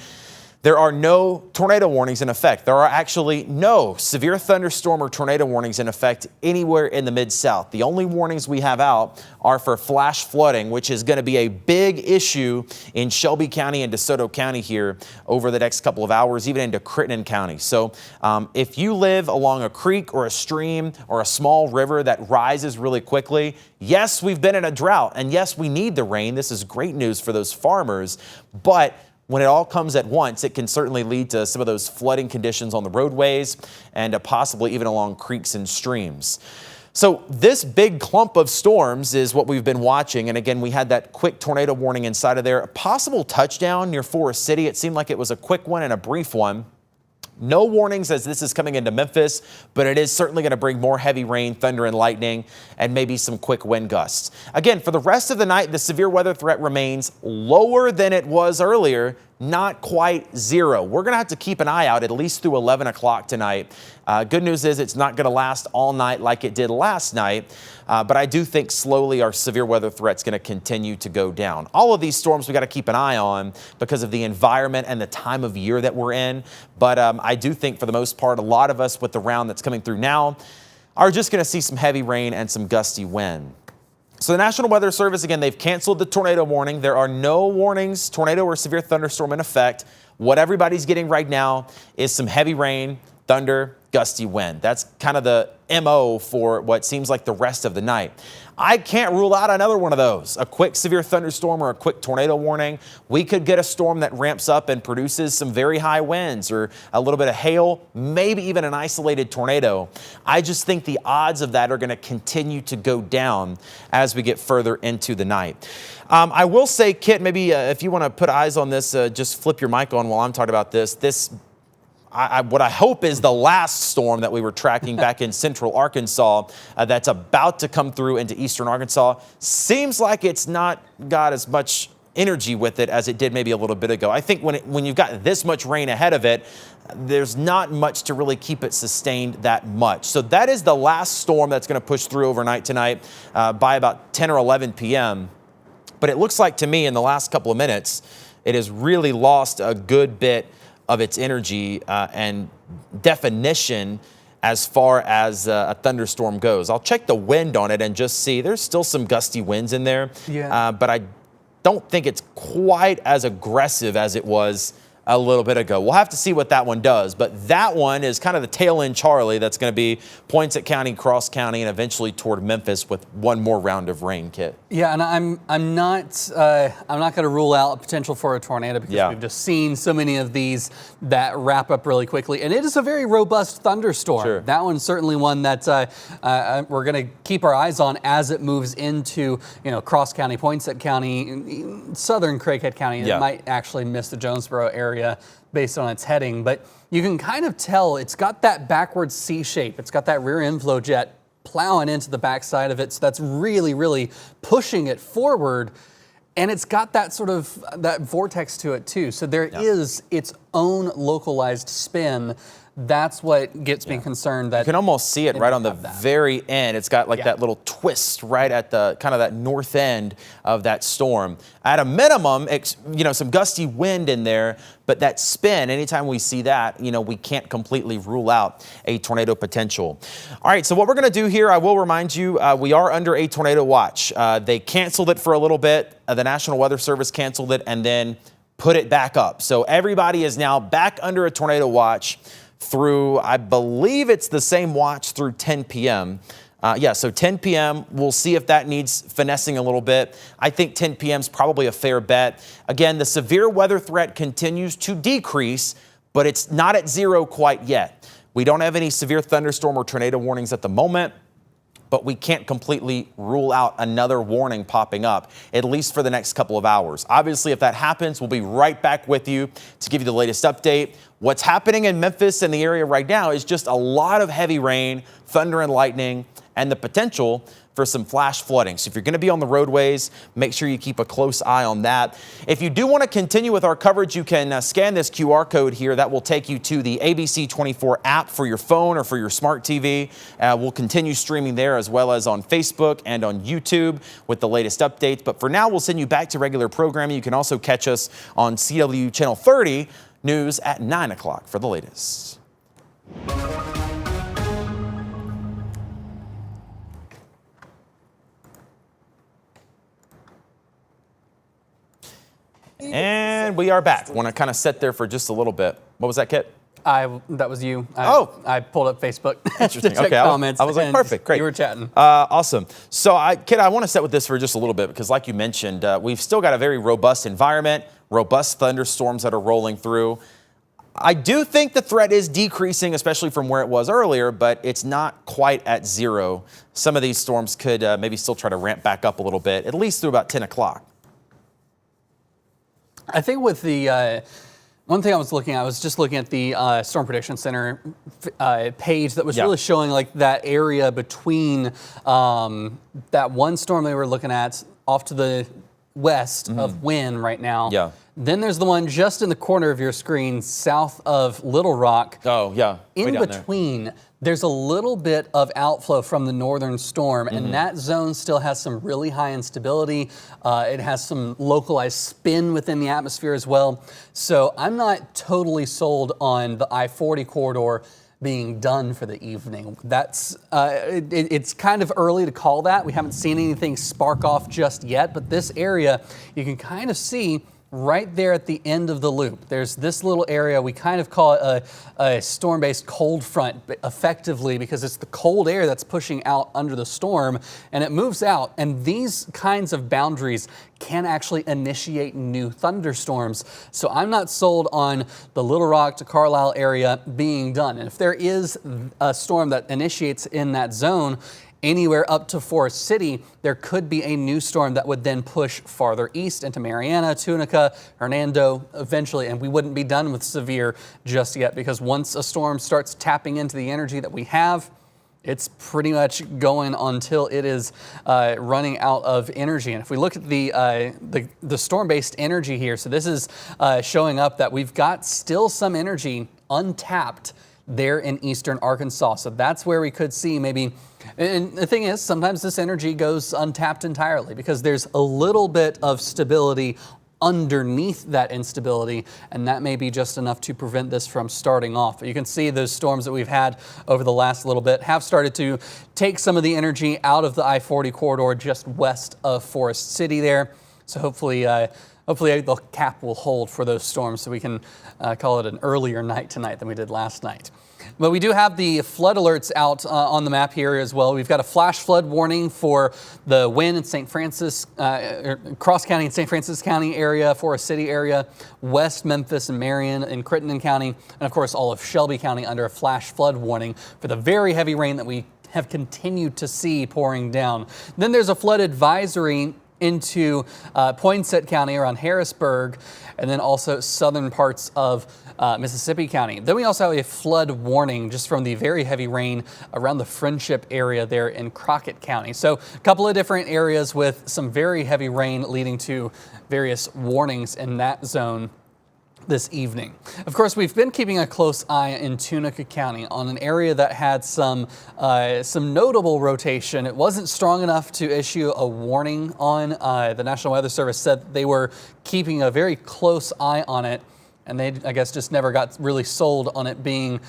there are no tornado warnings in effect. There are actually no severe thunderstorm or tornado warnings in effect anywhere in the Mid-South. The only warnings we have out are for flash flooding, which is going to be a big issue in Shelby County and DeSoto County here over the next couple of hours, even into Crittenden County. So if you live along a creek or a stream or a small river that rises really quickly, yes, we've been in a drought, and yes, we need the rain. This is great news for those farmers, but when it all comes at once, it can certainly lead to some of those flooding conditions on the roadways and possibly even along creeks and streams. So this big clump of storms is what we've been watching. And again, we had that quick tornado warning inside of there. A possible touchdown near Forest City. It seemed like it was a quick one and a brief one. No warnings as this is coming into Memphis, but it is certainly going to bring more heavy rain, thunder and lightning, and maybe some quick wind gusts. Again, for the rest of the night, the severe weather threat remains lower than it was earlier, not quite zero. We're going to have to keep an eye out at least through 11 o'clock tonight. Good news is it's not going to last all night like it did last night, but I do think slowly our severe weather threat's going to continue to go down. All of these storms we got to keep an eye on because of the environment and the time of year that we're in, but I do think for the most part, a lot of us with the round that's coming through now are just going to see some heavy rain and some gusty wind. So the National Weather Service, again, they've canceled the tornado warning. There are no warnings, tornado or severe thunderstorm in effect. What everybody's getting right now is some heavy rain, thunder, gusty wind. That's kind of the MO for what seems like the rest of the night. I can't rule out another one of those, a quick severe thunderstorm or a quick tornado warning. We could get a storm that ramps up and produces some very high winds or a little bit of hail, maybe even an isolated tornado. I just think the odds of that are going to continue to go down as we get further into the night. I will say, Kit, maybe if you want to put eyes on this, just flip your mic on while I'm talking about this. What I hope is the last storm that we were tracking back in central Arkansas that's about to come through into eastern Arkansas. Seems like it's not got as much energy with it as it did maybe a little bit ago. I think when you've got this much rain ahead of it, there's not much to really keep it sustained that much. So that is the last storm that's going to push through overnight tonight by about 10 or 11 p.m. But it looks like to me in the last couple of minutes, it has really lost a good bit of its energy and definition as far as a thunderstorm goes. I'll check the wind on it and just see. There's still some gusty winds in there, but I don't think it's quite as aggressive as it was a little bit ago. We'll have to see what that one does, but that one is kind of the tail end Charlie that's going to be Poinsett County, Cross County, and eventually toward Memphis with one more round of rain, Kit. Yeah, and I'm not going to rule out potential for a tornado because we've just seen so many of these that wrap up really quickly, and it is a very robust thunderstorm. Sure. That one's certainly one that we're going to keep our eyes on as it moves into Cross County, Poinsett County, southern Craighead County. It might actually miss the Jonesboro area based on its heading, but you can kind of tell it's got that backwards C shape. It's got that rear inflow jet plowing into the backside of it, so that's really, really pushing it forward, and it's got that sort of that vortex to it too. So there is its own localized spin. That's what gets me concerned. That you can almost see it right on the very end. It's got like that little twist right at the kind of that north end of that storm. At a minimum, some gusty wind in there, but that spin, anytime we see that, we can't completely rule out a tornado potential. All right, so what we're going to do here, I will remind you, we are under a tornado watch. They canceled it for a little bit. The National Weather Service canceled it and then put it back up. So everybody is now back under a tornado watch through, I believe it's the same watch through 10 p.m. So 10 p.m., we'll see if that needs finessing a little bit. I think 10 p.m. is probably a fair bet. Again, the severe weather threat continues to decrease, but it's not at zero quite yet. We don't have any severe thunderstorm or tornado warnings at the moment, but we can't completely rule out another warning popping up, at least for the next couple of hours. Obviously, if that happens, we'll be right back with you to give you the latest update. What's happening in Memphis and the area right now is just a lot of heavy rain, thunder and lightning, and the potential for some flash flooding. So if you're going to be on the roadways, make sure you keep a close eye on that. If you do want to continue with our coverage, you can scan this QR code here. That will take you to the ABC 24 app for your phone or for your smart TV. We'll continue streaming there as well as on Facebook and on YouTube with the latest updates. But for now, we'll send you back to regular programming. You can also catch us on CW Channel 30 News at 9 o'clock for the latest. And we are back. Want to kind of sit there for just a little bit. What was that, Kit? That was you. I pulled up Facebook. Interesting. To check comments. I was like, perfect, great. You were chatting. Awesome. So, Kit, I want to sit with this for just a little bit because, like you mentioned, we've still got a very robust environment, robust thunderstorms that are rolling through. I do think the threat is decreasing, especially from where it was earlier, but it's not quite at zero. Some of these storms could maybe still try to ramp back up a little bit, at least through about 10 o'clock. I think with the One thing I was looking at, I was just looking at the Storm Prediction Center page that was Yeah. really showing like that area between that one storm they were looking at off to the west of Wynn right now. Yeah. Then there's the one just in the corner of your screen south of Little Rock. Oh, yeah. Way In down there. between, there's a little bit of outflow from the northern storm, and that zone still has some really high instability. It has some localized spin within the atmosphere as well. So I'm not totally sold on the I-40 corridor being done for the evening. That's it's kind of early to call that. We haven't seen anything spark off just yet, but this area you can kind of see right there at the end of the loop. There's this little area, we kind of call it a storm-based cold front, effectively, because it's the cold air that's pushing out under the storm, and it moves out. And these kinds of boundaries can actually initiate new thunderstorms. So I'm not sold on the Little Rock to Carlisle area being done. And if there is a storm that initiates in that zone, anywhere up to Forest City, there could be a new storm that would then push farther east into Mariana, Tunica, Hernando eventually, and we wouldn't be done with severe just yet, because once a storm starts tapping into the energy that we have, it's pretty much going until it is running out of energy. And if we look at the storm-based energy here, so this is showing up that we've got still some energy untapped there in eastern Arkansas. So that's where we could see maybe, and the thing is, sometimes this energy goes untapped entirely because there's a little bit of stability underneath that instability, and that may be just enough to prevent this from starting off. But you can see those storms that we've had over the last little bit have started to take some of the energy out of the I-40 corridor just west of Forest City there. So hopefully the cap will hold for those storms, so we can call it an earlier night tonight than we did last night. But we do have the flood alerts out on the map here as well. We've got a flash flood warning for the Wynn and St. Francis, Cross County and St. Francis County area, Forest City area, West Memphis and Marion and Crittenden County, and of course all of Shelby County under a flash flood warning for the very heavy rain that we have continued to see pouring down. Then there's a flood advisory into Poinsett County around Harrisburg, and then also southern parts of Mississippi County. Then we also have a flood warning just from the very heavy rain around the Friendship area there in Crockett County. So a couple of different areas with some very heavy rain leading to various warnings in that zone this evening. Of course, we've been keeping a close eye in Tunica County on an area that had some notable rotation. It wasn't strong enough to issue a warning on. The National Weather Service said they were keeping a very close eye on it, and they, I guess, just never got really sold on it being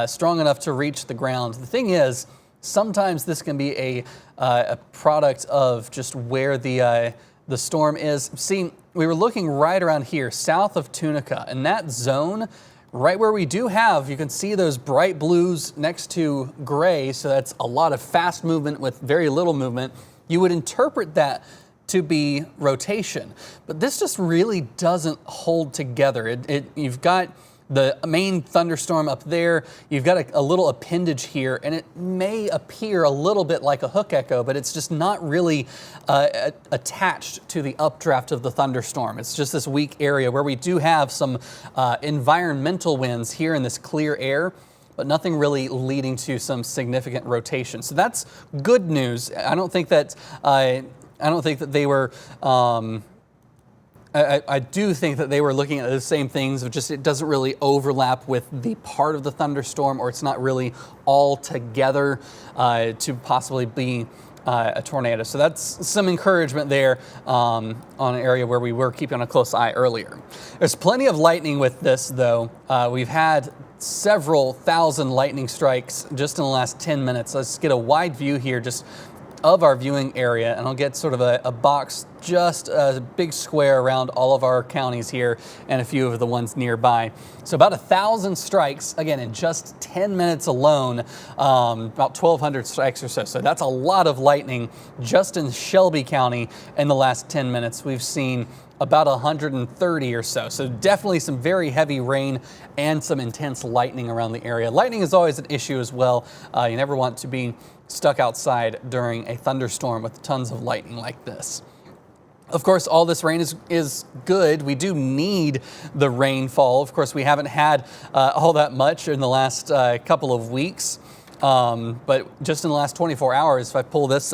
strong enough to reach the ground. The thing is, sometimes this can be a product of just where the storm is. See, we were looking right around here, south of Tunica, and that zone, right where we do have, you can see those bright blues next to gray, so that's a lot of fast movement with very little movement. You would interpret that to be rotation, but this just really doesn't hold together. You've got the main thunderstorm up there, you've got a little appendage here, and it may appear a little bit like a hook echo, but it's just not really attached to the updraft of the thunderstorm. It's just this weak area where we do have some environmental winds here in this clear air, but nothing really leading to some significant rotation. So that's good news. I don't think that they were. I do think that they were looking at the same things, just it doesn't really overlap with the part of the thunderstorm, or it's not really all together to possibly be a tornado. So that's some encouragement there on an area where we were keeping a close eye earlier. There's plenty of lightning with this, though. We've had several thousand lightning strikes just in the last 10 minutes. Let's get a wide view here just of our viewing area, and I'll get sort of a box, just a big square around all of our counties here and a few of the ones nearby. So about 1,000 strikes, again, in just 10 minutes alone, about 1,200 strikes or so. So that's a lot of lightning just in Shelby County in the last 10 minutes. We've seen about 130 or so. So definitely some very heavy rain and some intense lightning around the area. Lightning is always an issue as well. You never want to be stuck outside during a thunderstorm with tons of lightning like this. Of course, all this rain is good. We do need the rainfall. Of course, we haven't had all that much in the last couple of weeks. But just in the last 24 hours, if I pull this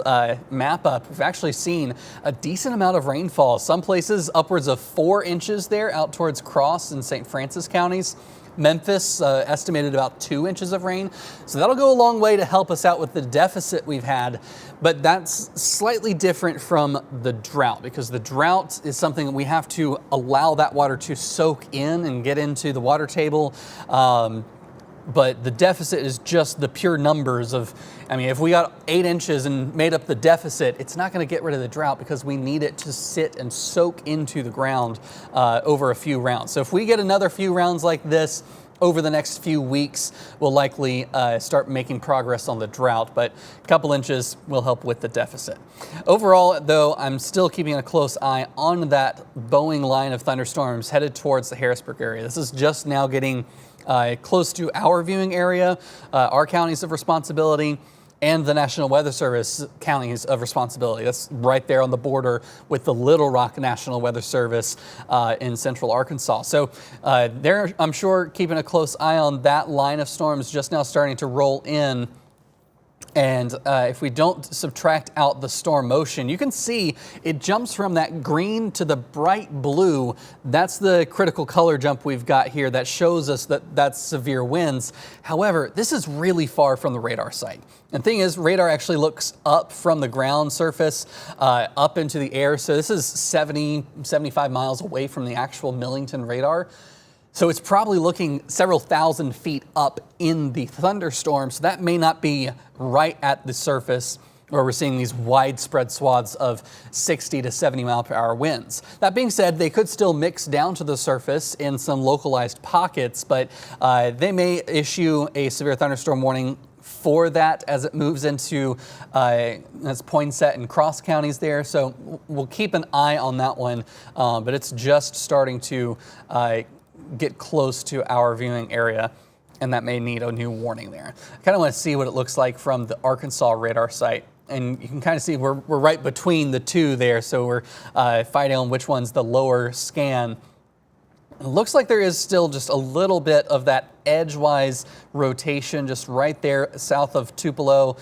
map up, we've actually seen a decent amount of rainfall. Some places upwards of 4 inches there out towards Cross and St. Francis counties. Memphis estimated about 2 inches of rain. So that'll go a long way to help us out with the deficit we've had. But that's slightly different from the drought, because the drought is something that we have to allow that water to soak in and get into the water table. But the deficit is just the pure numbers of, I mean, if we got 8 inches and made up the deficit, it's not going to get rid of the drought because we need it to sit and soak into the ground over a few rounds. So if we get another few rounds like this over the next few weeks, we'll likely start making progress on the drought, but a couple inches will help with the deficit. Overall, though, I'm still keeping a close eye on that Boeing line of thunderstorms headed towards the Harrisburg area. This is just now getting close to our viewing area, our counties of responsibility, and the National Weather Service counties of responsibility. That's right there on the border with the Little Rock National Weather Service in central Arkansas. So they're, I'm sure, keeping a close eye on that line of storms just now starting to roll in. And if we don't subtract out the storm motion, you can see it jumps from that green to the bright blue. That's the critical color jump we've got here that shows us that that's severe winds. However, this is really far from the radar site. And the thing is, radar actually looks up from the ground surface up into the air. So this is 75 miles away from the actual Millington radar. So it's probably looking several thousand feet up in the thunderstorm. So that may not be right at the surface where we're seeing these widespread swaths of 60 to 70 mile per hour winds. That being said, they could still mix down to the surface in some localized pockets, but they may issue a severe thunderstorm warning for that as it moves into that's Poinsett and Cross counties there. So we'll keep an eye on that one, but it's just starting to get close to our viewing area, and that may need a new warning there. I kind of want to see what it looks like from the Arkansas radar site, and you can kind of see we're right between the two there, so we're fighting on which one's the lower scan. It looks like there is still just a little bit of that edgewise rotation just right there south of Tupelo,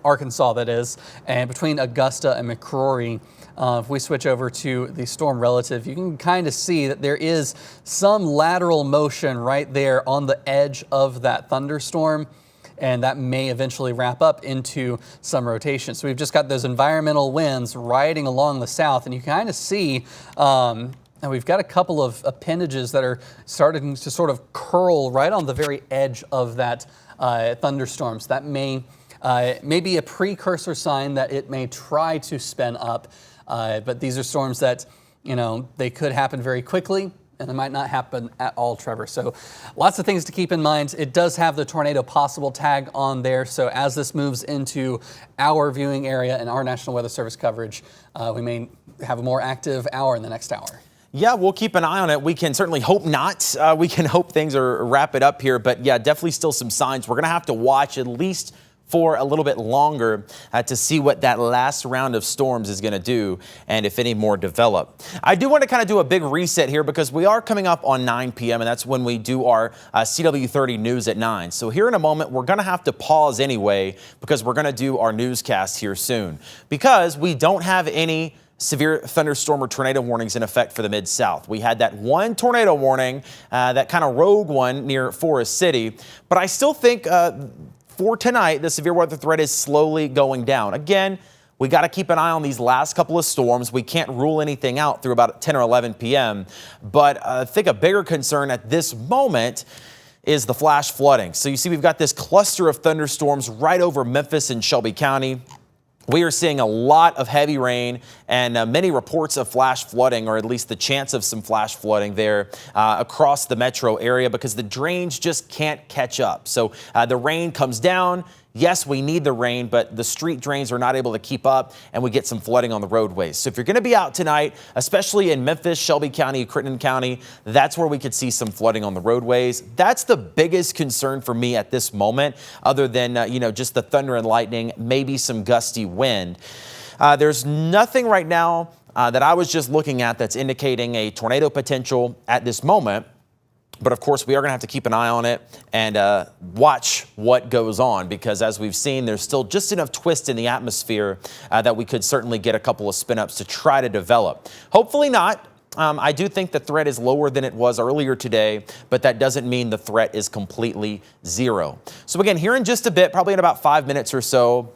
Arkansas that is, and between Augusta and McCrory. If we switch over to the storm relative, you can kind of see that there is some lateral motion right there on the edge of that thunderstorm, and that may eventually wrap up into some rotation. So we've just got those environmental winds riding along the south, and you can kind of see and we've got a couple of appendages that are starting to sort of curl right on the very edge of that thunderstorm. So that may be a precursor sign that it may try to spin up. But these are storms that, you know, they could happen very quickly, and they might not happen at all, Trevor. So lots of things to keep in mind. It does have the tornado possible tag on there. So as this moves into our viewing area and our National Weather Service coverage, we may have a more active hour in the next hour. Yeah, we'll keep an eye on it. We can certainly hope not. We can hope things are wrap it up here. But yeah, definitely still some signs. We're going to have to watch at least for a little bit longer to see what that last round of storms is going to do and if any more develop. I do want to kind of do a big reset here because we are coming up on 9 p.m. and that's when we do our CW30 news at 9. So here in a moment, we're going to have to pause anyway because we're going to do our newscast here soon because we don't have any severe thunderstorm or tornado warnings in effect for the Mid-South. We had that one tornado warning, that kind of rogue one near Forest City, but I still think for tonight, the severe weather threat is slowly going down. Again, we got to keep an eye on these last couple of storms. We can't rule anything out through about 10 or 11 p.m. But I think a bigger concern at this moment is the flash flooding. So you see we've got this cluster of thunderstorms right over Memphis and Shelby County. We are seeing a lot of heavy rain and many reports of flash flooding, or at least the chance of some flash flooding there across the metro area because the drains just can't catch up. So the rain comes down. Yes, we need the rain, but the street drains are not able to keep up, and we get some flooding on the roadways. So if you're going to be out tonight, especially in Memphis, Shelby County, Crittenden County, that's where we could see some flooding on the roadways. That's the biggest concern for me at this moment, other than, just the thunder and lightning, maybe some gusty wind. There's nothing right now that I was just looking at that's indicating a tornado potential at this moment. But of course, we are going to have to keep an eye on it and watch what goes on, because as we've seen, there's still just enough twist in the atmosphere that we could certainly get a couple of spin-ups to try to develop. Hopefully not. I do think the threat is lower than it was earlier today, but that doesn't mean the threat is completely zero. So again, here in just a bit, probably in about 5 minutes or so,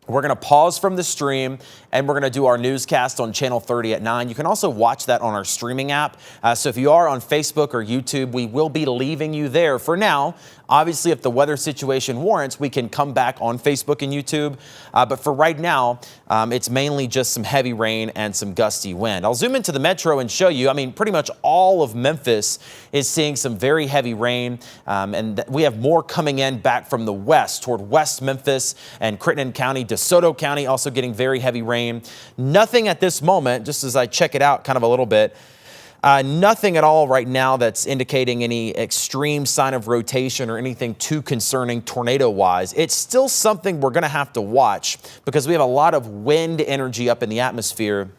we're going to pause from the stream and we're going to do our newscast on Channel 30 at 9. You can also watch that on our streaming app. So if you are on Facebook or YouTube, we will be leaving you there for now. Obviously, if the weather situation warrants, we can come back on Facebook and YouTube. But for right now, it's mainly just some heavy rain and some gusty wind. I'll zoom into the metro and show you. I mean, pretty much all of Memphis is seeing some very heavy rain. And we have more coming in back from the west toward West Memphis and Crittenden County. Desoto County also getting very heavy rain. Nothing at this moment, just as I check it out kind of a little bit, nothing at all right now that's indicating any extreme sign of rotation or anything too concerning tornado-wise. It's still something we're going to have to watch because we have a lot of wind energy up in the atmosphere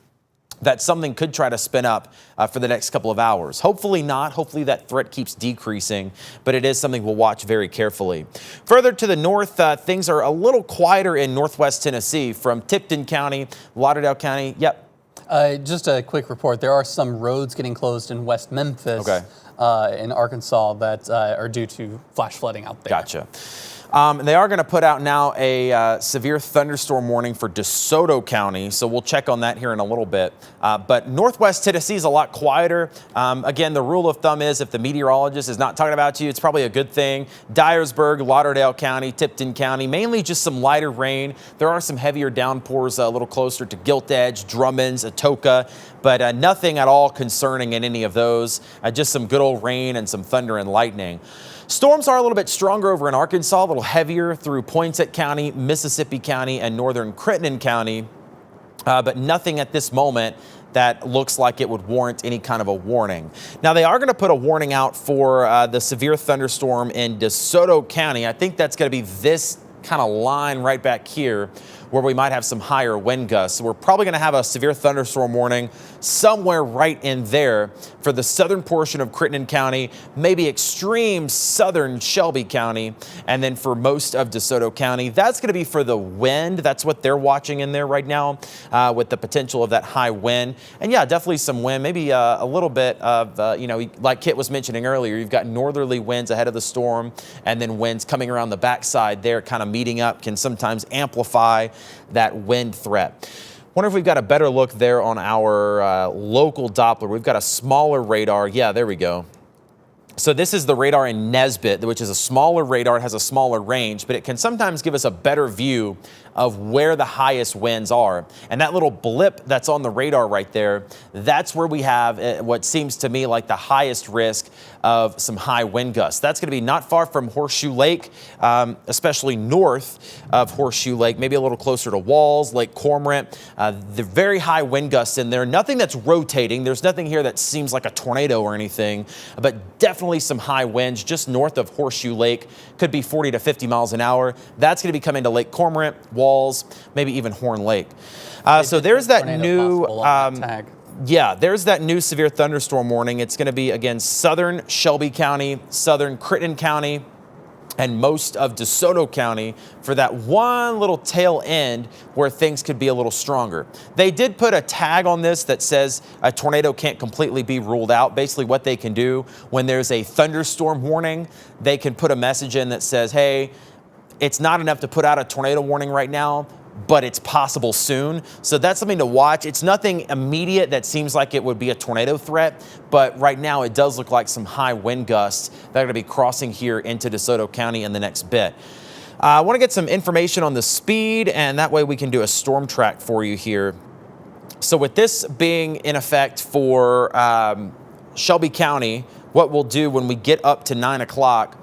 that something could try to spin up for the next couple of hours. Hopefully not. Hopefully that threat keeps decreasing, but it is something we'll watch very carefully. Further to the north, things are a little quieter in northwest Tennessee from Tipton County, Lauderdale County. Yep. Just a quick report. There are some roads getting closed in West Memphis, in Arkansas, that are due to flash flooding out there. Gotcha. They are going to put out now a severe thunderstorm warning for DeSoto County, so we'll check on that here in a little bit. But northwest Tennessee is a lot quieter. Again, the rule of thumb is if the meteorologist is not talking about you, it's probably a good thing. Dyersburg, Lauderdale County, Tipton County, mainly just some lighter rain. There are some heavier downpours a little closer to Gilt Edge, Drummonds, Atoka, but nothing at all concerning in any of those. Just some good old rain and some thunder and lightning. Storms are a little bit stronger over in Arkansas, a little heavier through Poinsett County, Mississippi County, and northern Crittenden County, but nothing at this moment that looks like it would warrant any kind of a warning. Now, they are going to put a warning out for the severe thunderstorm in DeSoto County. I think that's going to be this kind of line right back here where we might have some higher wind gusts. So we're probably going to have a severe thunderstorm warning somewhere right in there for the southern portion of Crittenden County, maybe extreme southern Shelby County, and then for most of DeSoto County. That's going to be for the wind. That's what they're watching in there right now with the potential of that high wind. And yeah, definitely some wind, maybe a little bit of, like Kit was mentioning earlier, you've got northerly winds ahead of the storm, and then winds coming around the backside there kind of meeting up can sometimes amplify that wind threat. Wonder if we've got a better look there on our local Doppler. We've got a smaller radar. Yeah, there we go. So this is the radar in Nesbitt, which is a smaller radar. It has a smaller range, but it can sometimes give us a better view of where the highest winds are. And that little blip that's on the radar right there, that's where we have what seems to me like the highest risk of some high wind gusts. That's going to be not far from Horseshoe Lake, especially north of Horseshoe Lake, maybe a little closer to Walls, Lake Cormorant. The very high wind gusts in there. Nothing that's rotating. There's nothing here that seems like a tornado or anything, but definitely some high winds just north of Horseshoe Lake. Could be 40 to 50 miles an hour. That's going to be coming to Lake Cormorant, Walls, maybe even Horn Lake. So there's that new... Yeah, there's that new severe thunderstorm warning. It's going to be, again, southern Shelby County, southern Crittenden County, and most of DeSoto County for that one little tail end where things could be a little stronger. They did put a tag on this that says a tornado can't completely be ruled out. Basically what they can do when there's a thunderstorm warning, they can put a message in that says, hey, it's not enough to put out a tornado warning right now, but it's possible soon. So that's something to watch. It's nothing immediate that seems like it would be a tornado threat, but right now it does look like some high wind gusts that are going to be crossing here into DeSoto County in the next bit. I want to get some information on the speed, and that way we can do a storm track for you here. So with this being in effect for Shelby County, what we'll do when we get up to 9 o'clock,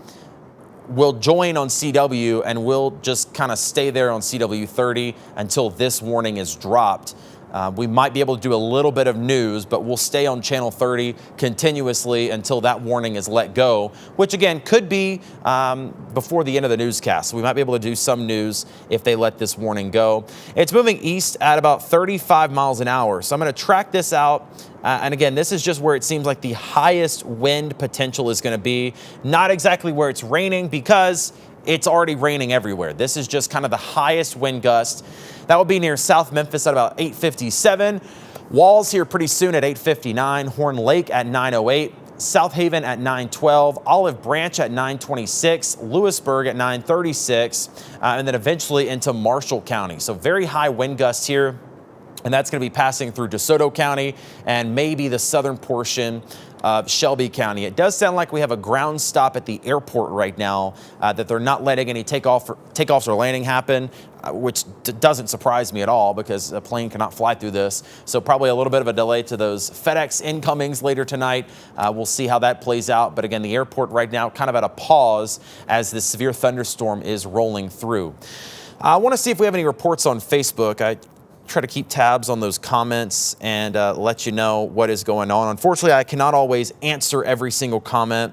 we'll join on CW and we'll just kind of stay there on CW 30 until this warning is dropped. We might be able to do a little bit of news, but we'll stay on Channel 30 continuously until that warning is let go, which again could be before the end of the newscast. We might be able to do some news if they let this warning go. It's moving east at about 35 miles an hour. So I'm going to track this out. And again, this is just where it seems like the highest wind potential is going to be. Not exactly where it's raining because it's already raining everywhere. This is just kind of the highest wind gust. That will be near South Memphis at about 8:57. Walls here pretty soon at 8:59. Horn Lake at 9:08. South Haven at 9:12. Olive Branch at 9:26. Lewisburg at 9:36. And then eventually into Marshall County. So very high wind gusts here. And that's going to be passing through Desoto County and maybe the southern portion of Shelby County. It does sound like we have a ground stop at the airport right now, that they're not letting any takeoffs or landing happen, which doesn't surprise me at all because a plane cannot fly through this. So probably a little bit of a delay to those FedEx incomings later tonight. We'll see how that plays out. But again, the airport right now kind of at a pause as this severe thunderstorm is rolling through. I want to see if we have any reports on Facebook. I try to keep tabs on those comments and let you know what is going on. Unfortunately, I cannot always answer every single comment,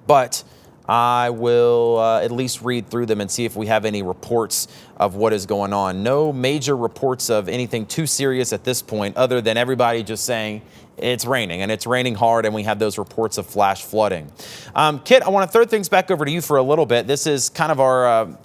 but I will at least read through them and see if we have any reports of what is going on. No major reports of anything too serious at this point, other than everybody just saying it's raining, and it's raining hard, and we have those reports of flash flooding. Kit, I want to throw things back over to you for a little bit. This is kind of our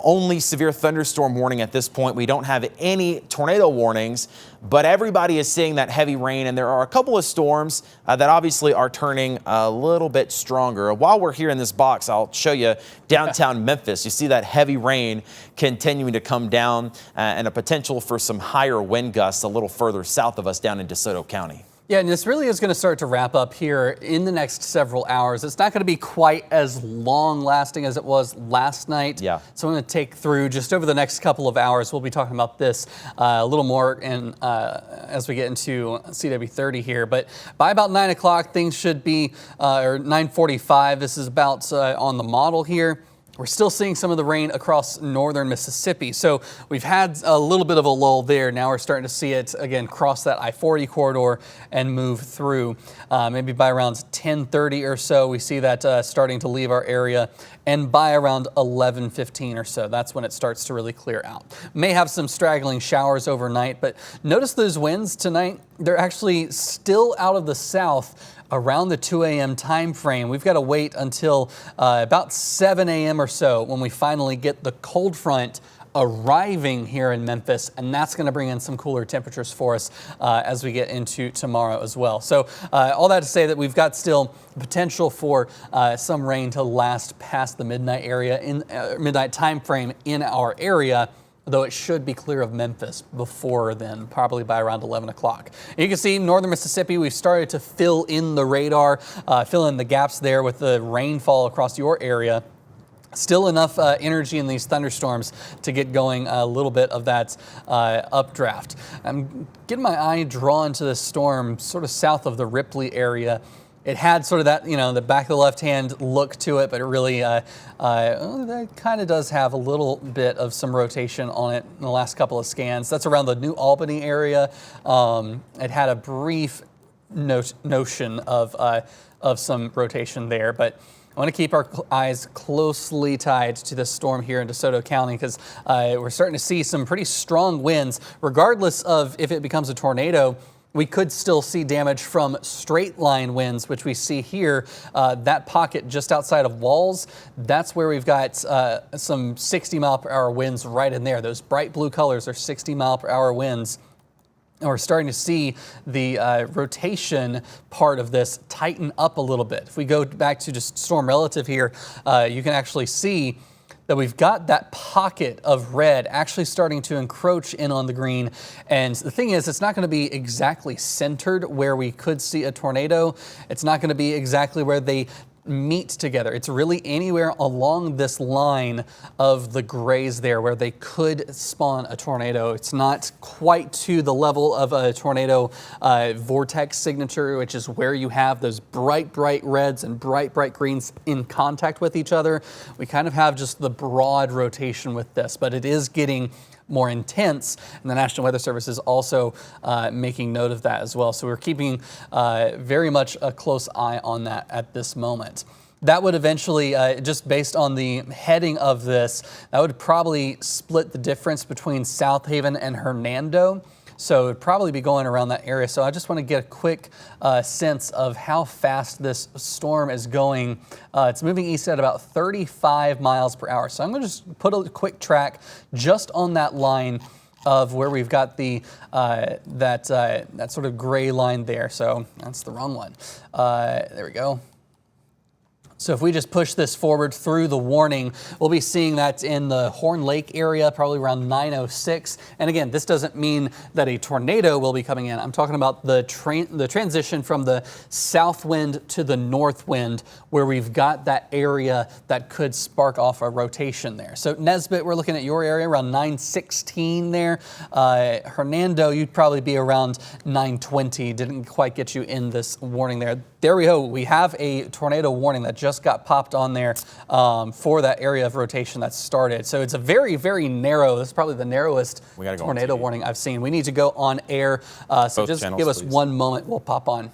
only severe thunderstorm warning at this point. We don't have any tornado warnings, but everybody is seeing that heavy rain, and there are a couple of storms that obviously are turning a little bit stronger. While we're here in this box, I'll show you downtown Memphis. You see that heavy rain continuing to come down and a potential for some higher wind gusts a little further south of us down in Desoto County. Yeah, and this really is going to start to wrap up here in the next several hours. It's not going to be quite as long lasting as it was last night. Yeah. So I'm going to take through just over the next couple of hours. We'll be talking about this a little more as we get into CW30 here. But by about 9 o'clock, things should be, or 9:45, this is about on the model here. We're still seeing some of the rain across northern Mississippi. So we've had a little bit of a lull there. Now we're starting to see it again cross that I-40 corridor and move through. Maybe by around 10:30 or so, we see that starting to leave our area. And by around 11:15 or so, that's when it starts to really clear out. May have some straggling showers overnight, but notice those winds tonight. They're actually still out of the south around the 2 a.m. time frame. We've got to wait until about 7 a.m. or so when we finally get the cold front arriving here in Memphis, and that's going to bring in some cooler temperatures for us as we get into tomorrow as well. So all that to say that we've got still potential for some rain to last past the midnight area in midnight time frame in our area, though it should be clear of Memphis before then, probably by around 11 o'clock. You can see northern Mississippi, we've started to fill in the radar, fill in the gaps there with the rainfall across your area. Still enough energy in these thunderstorms to get going a little bit of that updraft. I'm getting my eye drawn to this storm sort of south of the Ripley area. It had sort of that, the back of the left hand look to it, but it really that kind of does have a little bit of some rotation on it in the last couple of scans. That's around the New Albany area. It had a brief notion of some rotation there, but I want to keep our eyes closely tied to this storm here in Desoto County because we're starting to see some pretty strong winds. Regardless of if it becomes a tornado, we could still see damage from straight line winds, which we see here. That pocket just outside of Walls, that's where we've got some 60 mile per hour winds right in there. Those bright blue colors are 60 mile per hour winds. And we're starting to see the rotation part of this tighten up a little bit. If we go back to just storm relative here, you can actually see that we've got that pocket of red actually starting to encroach in on the green. And the thing is, it's not going to be exactly centered where we could see a tornado. It's not going to be exactly where they meet together. It's really anywhere along this line of the grays there where they could spawn a tornado. It's not quite to the level of a tornado vortex signature, which is where you have those bright reds and bright greens in contact with each other. We kind of have just the broad rotation with this, but it is getting more intense, and the National Weather Service is also making note of that as well. So we're keeping very much a close eye on that at this moment. That would eventually, just based on the heading of this, that would probably split the difference between South Haven and Hernando. So it would probably be going around that area. So I just want to get a quick sense of how fast this storm is going. It's moving east at about 35 miles per hour. So I'm going to just put a quick track just on that line of where we've got the that sort of gray line there. So that's the wrong one. There we go. So if we just push this forward through the warning, we'll be seeing that in the Horn Lake area, probably around 9:06. And again, this doesn't mean that a tornado will be coming in. I'm talking about the transition from the south wind to the north wind, where we've got that area that could spark off a rotation there. So Nesbitt, we're looking at your area around 9:16 there. Hernando, you'd probably be around 9:20. Didn't quite get you in this warning there. There we go. We have a tornado warning that just got popped on there for that area of rotation that started. So it's a very, very narrow, this is probably the narrowest tornado warning I've seen. We need to go on air. So just give us 1 moment. We'll pop on.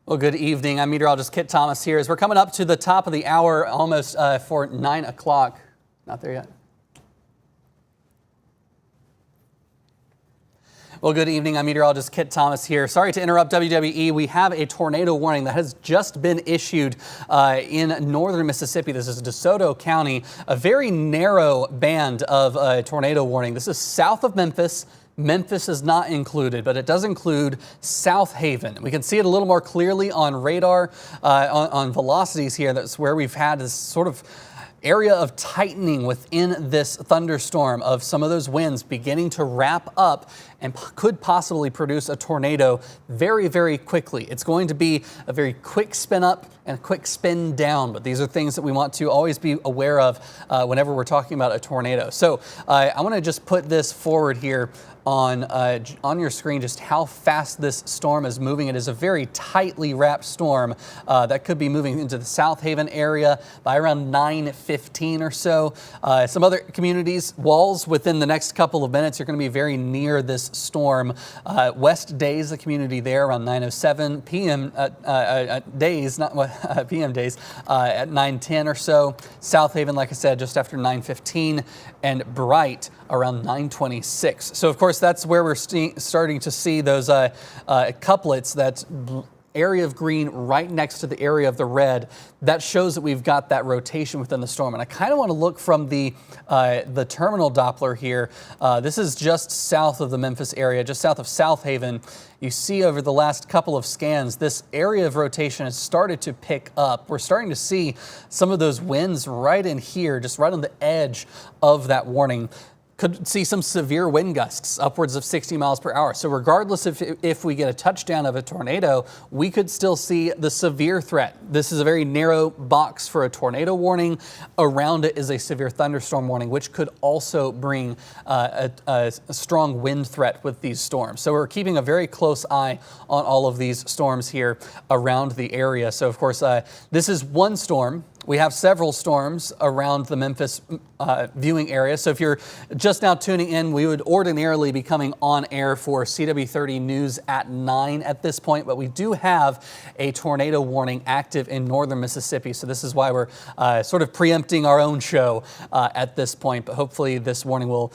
Well, good evening. I'm meteorologist Kit Thomas here. As we're coming up to the top of the hour, almost for 9 o'clock. Not there yet. Well, good evening. I'm meteorologist Kit Thomas here. Sorry to interrupt WWE. We have a tornado warning that has just been issued in northern Mississippi. This is DeSoto County, a very narrow band of tornado warning. This is south of Memphis. Memphis is not included, but it does include South Haven. We can see it a little more clearly on radar, on velocities here. That's where we've had this sort of area of tightening within this thunderstorm of some of those winds beginning to wrap up and could possibly produce a tornado very, very quickly. It's going to be a very quick spin up and a quick spin down, but these are things that we want to always be aware of whenever we're talking about a tornado. So I want to just put this forward here on your screen, just how fast this storm is moving. It is a very tightly wrapped storm that could be moving into the South Haven area by around 9:15 or so. Some other communities, Walls, within the next couple of minutes, are going to be very near this storm. West Days, the community there, around 9:07 p.m. Days, not p.m. days, at 9:10 or so. South Haven, like I said, just after 9:15, and Bright around 9:26. So, of course, that's where we're starting to see those couplets, that area of green right next to the area of the red. That shows that we've got that rotation within the storm. And I kind of want to look from the terminal Doppler here. This is just south of the Memphis area, just south of South Haven. You see over the last couple of scans, this area of rotation has started to pick up. We're starting to see some of those winds right in here, just right on the edge of that warning. Could see some severe wind gusts, upwards of 60 miles per hour. So regardless if we get a touchdown of a tornado, we could still see the severe threat. This is a very narrow box for a tornado warning. Around it is a severe thunderstorm warning, which could also bring a strong wind threat with these storms. So we're keeping a very close eye on all of these storms here around the area. So of course, this is one storm. We have several storms around the Memphis viewing area. So if you're just now tuning in, we would ordinarily be coming on air for CW30 News at 9 at this point, but we do have a tornado warning active in northern Mississippi. So this is why we're sort of preempting our own show at this point, but hopefully this warning will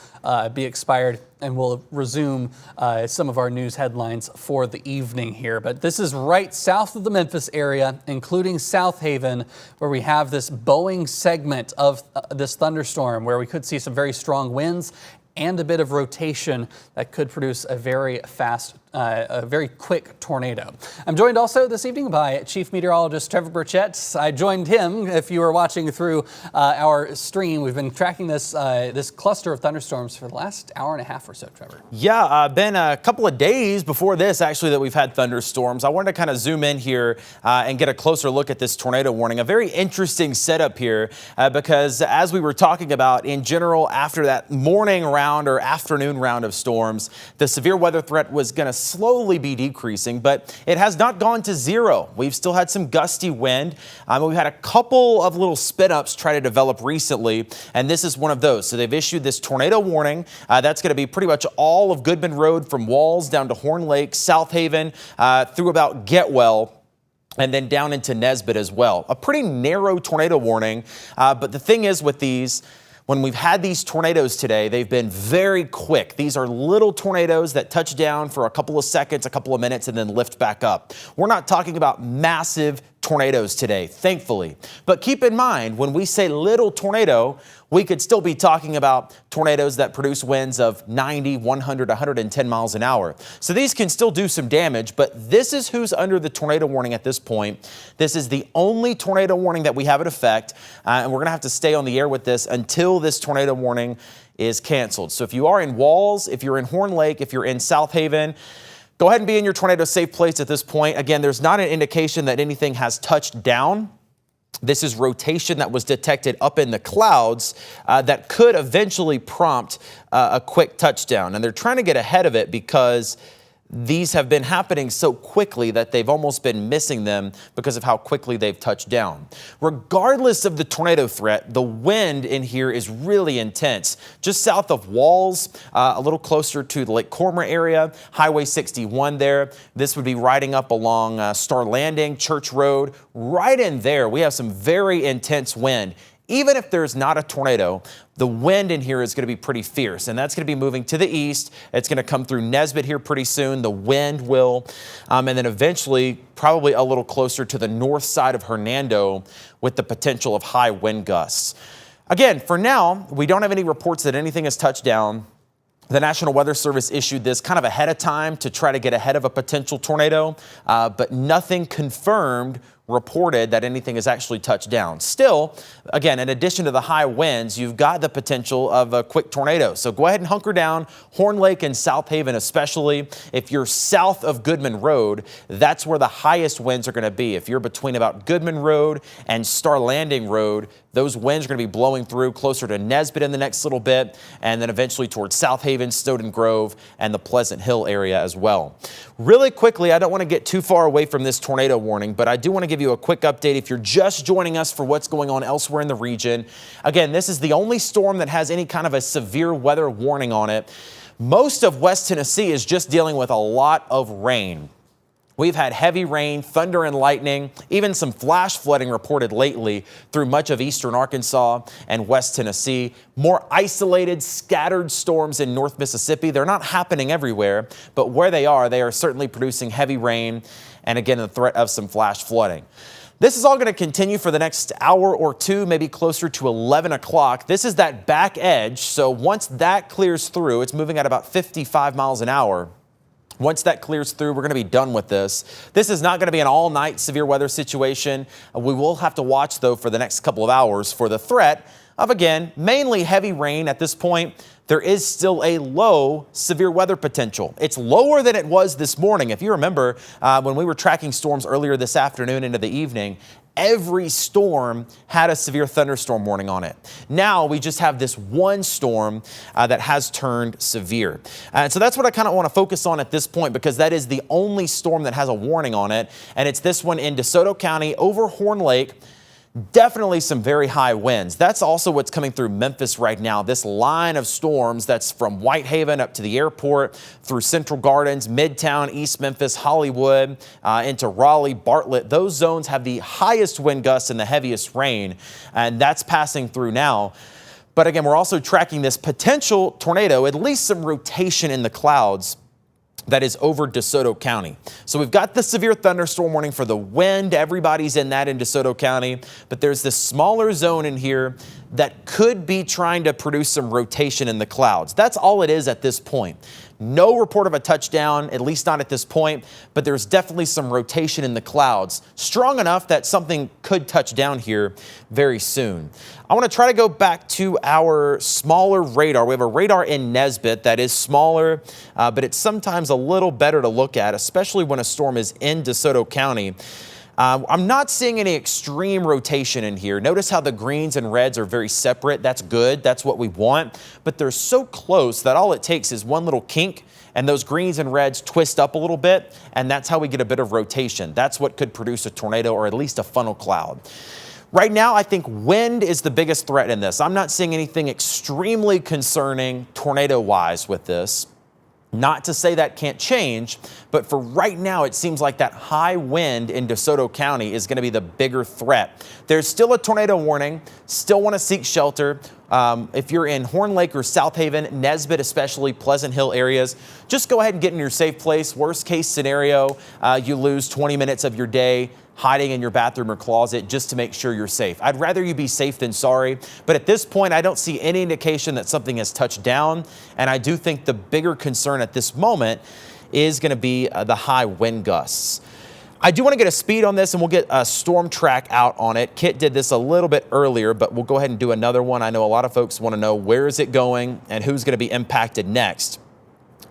be expired and we'll resume some of our news headlines for the evening here. But this is right south of the Memphis area, including South Haven, where we have this bowing segment of this thunderstorm, where we could see some very strong winds and a bit of rotation that could produce a very fast a very quick tornado. I'm joined also this evening by Chief Meteorologist Trevor Burchett. I joined him, if you were watching through our stream. We've been tracking this cluster of thunderstorms for the last hour and a half or so, Trevor. Yeah, been a couple of days before this, actually, that we've had thunderstorms. I wanted to kind of zoom in here and get a closer look at this tornado warning. A very interesting setup here because as we were talking about in general, after that morning round or afternoon round of storms, the severe weather threat was going to slowly be decreasing, but it has not gone to zero. We've still had some gusty wind. We've had a couple of little spin-ups try to develop recently, and this is one of those. So they've issued this tornado warning. That's going to be pretty much all of Goodman Road from Walls down to Horn Lake, South Haven, through about Getwell, and then down into Nesbitt as well. A pretty narrow tornado warning, but the thing is with these, when we've had these tornadoes today, they've been very quick. These are little tornadoes that touch down for a couple of seconds, a couple of minutes, and then lift back up. We're not talking about massive tornadoes today, thankfully. But keep in mind, when we say little tornado, we could still be talking about tornadoes that produce winds of 90, 100, 110 miles an hour. So these can still do some damage, but this is who's under the tornado warning at this point. This is the only tornado warning that we have in effect, and we're going to have to stay on the air with this until this tornado warning is canceled. So if you are in Walls, if you're in Horn Lake, if you're in South Haven, go ahead and be in your tornado safe place at this point. Again, there's not an indication that anything has touched down. This is rotation that was detected up in the clouds that could eventually prompt a quick touchdown. And they're trying to get ahead of it because these have been happening so quickly that they've almost been missing them because of how quickly they've touched down. Regardless of the tornado threat, the wind in here is really intense. Just south of Walls, a little closer to the Lake Cormer area, Highway 61 there. This would be riding up along Star Landing, Church Road. Right in there, we have some very intense wind. Even if there's not a tornado, the wind in here is going to be pretty fierce, and that's going to be moving to the east. It's going to come through Nesbitt here pretty soon. The wind will, and then eventually probably a little closer to the north side of Hernando with the potential of high wind gusts. Again, for now, we don't have any reports that anything has touched down. The National Weather Service issued this kind of ahead of time to try to get ahead of a potential tornado, but nothing confirmed reported that anything has actually touched down. Still, again, in addition to the high winds, you've got the potential of a quick tornado. So go ahead and hunker down. Horn Lake and South Haven especially. If you're south of Goodman Road, that's where the highest winds are going to be. If you're between about Goodman Road and Star Landing Road, those winds are going to be blowing through closer to Nesbitt in the next little bit, and then eventually towards South Haven, Stoughton Grove, and the Pleasant Hill area as well. Really quickly, I don't want to get too far away from this tornado warning, but I do want to give you a quick update if you're just joining us for what's going on elsewhere in the region. Again, this is the only storm that has any kind of a severe weather warning on it. Most of West Tennessee is just dealing with a lot of rain. We've had heavy rain, thunder and lightning, even some flash flooding reported lately through much of eastern Arkansas and West Tennessee. More isolated, scattered storms in North Mississippi. They're not happening everywhere, but where they are certainly producing heavy rain and, again, the threat of some flash flooding. This is all going to continue for the next hour or two, maybe closer to 11 o'clock. This is that back edge, so once that clears through, it's moving at about 55 miles an hour. Once that clears through, we're going to be done with this. This is not going to be an all-night severe weather situation. We will have to watch, though, for the next couple of hours for the threat of, again, mainly heavy rain at this point. There is still a low severe weather potential. It's lower than it was this morning. If you remember, when we were tracking storms earlier this afternoon into the evening, every storm had a severe thunderstorm warning on it. Now we just have this one storm that has turned severe. And so that's what I kind of want to focus on at this point, because that is the only storm that has a warning on it. And it's this one in Desoto County over Horn Lake. Definitely some very high winds. That's also what's coming through Memphis right now. This line of storms that's from Whitehaven up to the airport, through Central Gardens, Midtown, East Memphis, Hollywood, into Raleigh, Bartlett. Those zones have the highest wind gusts and the heaviest rain, and that's passing through now. But again, we're also tracking this potential tornado, at least some rotation in the clouds that is over Desoto County. So we've got the severe thunderstorm warning for the wind. Everybody's in that in Desoto County, but there's this smaller zone in here that could be trying to produce some rotation in the clouds. That's all it is at this point. No report of a touchdown, at least not at this point, but there's definitely some rotation in the clouds, strong enough that something could touch down here very soon. I want to try to go back to our smaller radar. We have a radar in Nesbitt that is smaller, but it's sometimes a little better to look at, especially when a storm is in DeSoto County. I'm not seeing any extreme rotation in here. Notice how the greens and reds are very separate. That's good. That's what we want. But they're so close that all it takes is one little kink and those greens and reds twist up a little bit, and that's how we get a bit of rotation. That's what could produce a tornado or at least a funnel cloud. Right now, I think wind is the biggest threat in this. I'm not seeing anything extremely concerning tornado-wise with this. Not to say that can't change, but for right now, it seems like that high wind in DeSoto County is going to be the bigger threat. There's still a tornado warning, still want to seek shelter. If you're in Horn Lake or South Haven, Nesbitt especially, Pleasant Hill areas, just go ahead and get in your safe place. Worst case scenario, you lose 20 minutes of your day hiding in your bathroom or closet just to make sure you're safe. I'd rather you be safe than sorry, but at this point, I don't see any indication that something has touched down, and I do think the bigger concern at this moment is going to be the high wind gusts. I do want to get a speed on this, and we'll get a storm track out on it. Kit did this a little bit earlier, but we'll go ahead and do another one. I know a lot of folks want to know where is it going and who's going to be impacted next.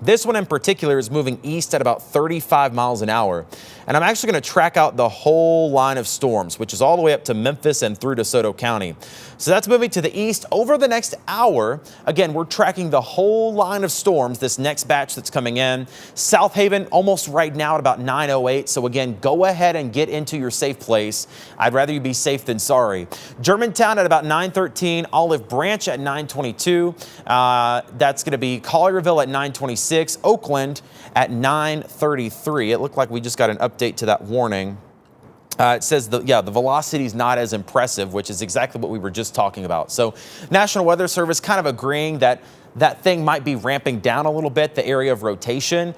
This one in particular is moving east at about 35 miles an hour. And I'm actually going to track out the whole line of storms, which is all the way up to Memphis and through DeSoto County. So that's moving to the east over the next hour. Again, we're tracking the whole line of storms, this next batch that's coming in. South Haven almost right now at about 9:08. So again, go ahead and get into your safe place. I'd rather you be safe than sorry. Germantown at about 9:13. Olive Branch at 9:22. That's going to be Collierville at 9:26. Oakland at 9:33. It looked like we just got an update to that warning. It says the velocity is not as impressive, which is exactly what we were just talking about. So National Weather Service kind of agreeing that that thing might be ramping down a little bit, the area of rotation.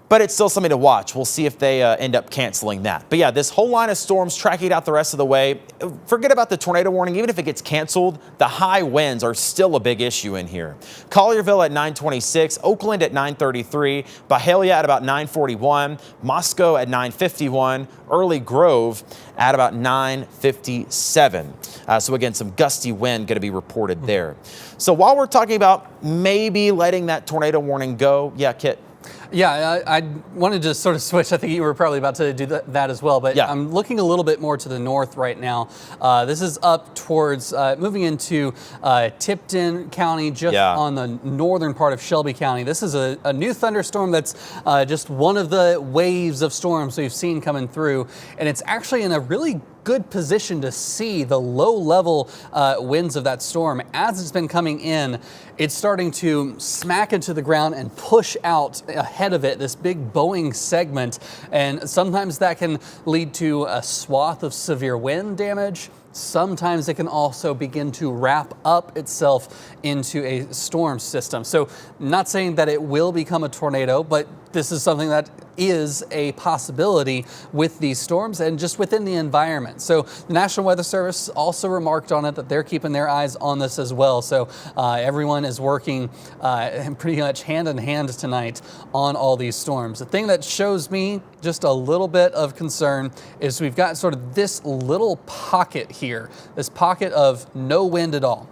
But it's still something to watch. We'll see if they end up canceling that. But yeah, this whole line of storms tracking out the rest of the way. Forget about the tornado warning. Even if it gets canceled, the high winds are still a big issue in here. Collierville at 9:26, Oakland at 9:33, Byhalia at about 9:41, Moscow at 9:51, Early Grove at about 9:57. So again, some gusty wind going to be reported there. So while we're talking about maybe letting that tornado warning go, yeah, Kit. Yeah, I wanted to sort of switch. I think you were probably about to do that as well, but yeah. I'm looking a little bit more to the north right now. This is up towards moving into Tipton County, just on the northern part of Shelby County. This is a new thunderstorm that's just one of the waves of storms we've seen coming through, and it's actually in a really good position to see the low level winds of that storm. As it's been coming in, it's starting to smack into the ground and push out ahead of it this big bowing segment, and sometimes that can lead to a swath of severe wind damage. Sometimes it can also begin to wrap up itself into a storm system. So not saying that it will become a tornado, but this is something that is a possibility with these storms and just within the environment. So the National Weather Service also remarked on it that they're keeping their eyes on this as well. So everyone is working pretty much hand in hand tonight on all these storms. The thing that shows me just a little bit of concern is we've got sort of this little pocket here, this pocket of no wind at all.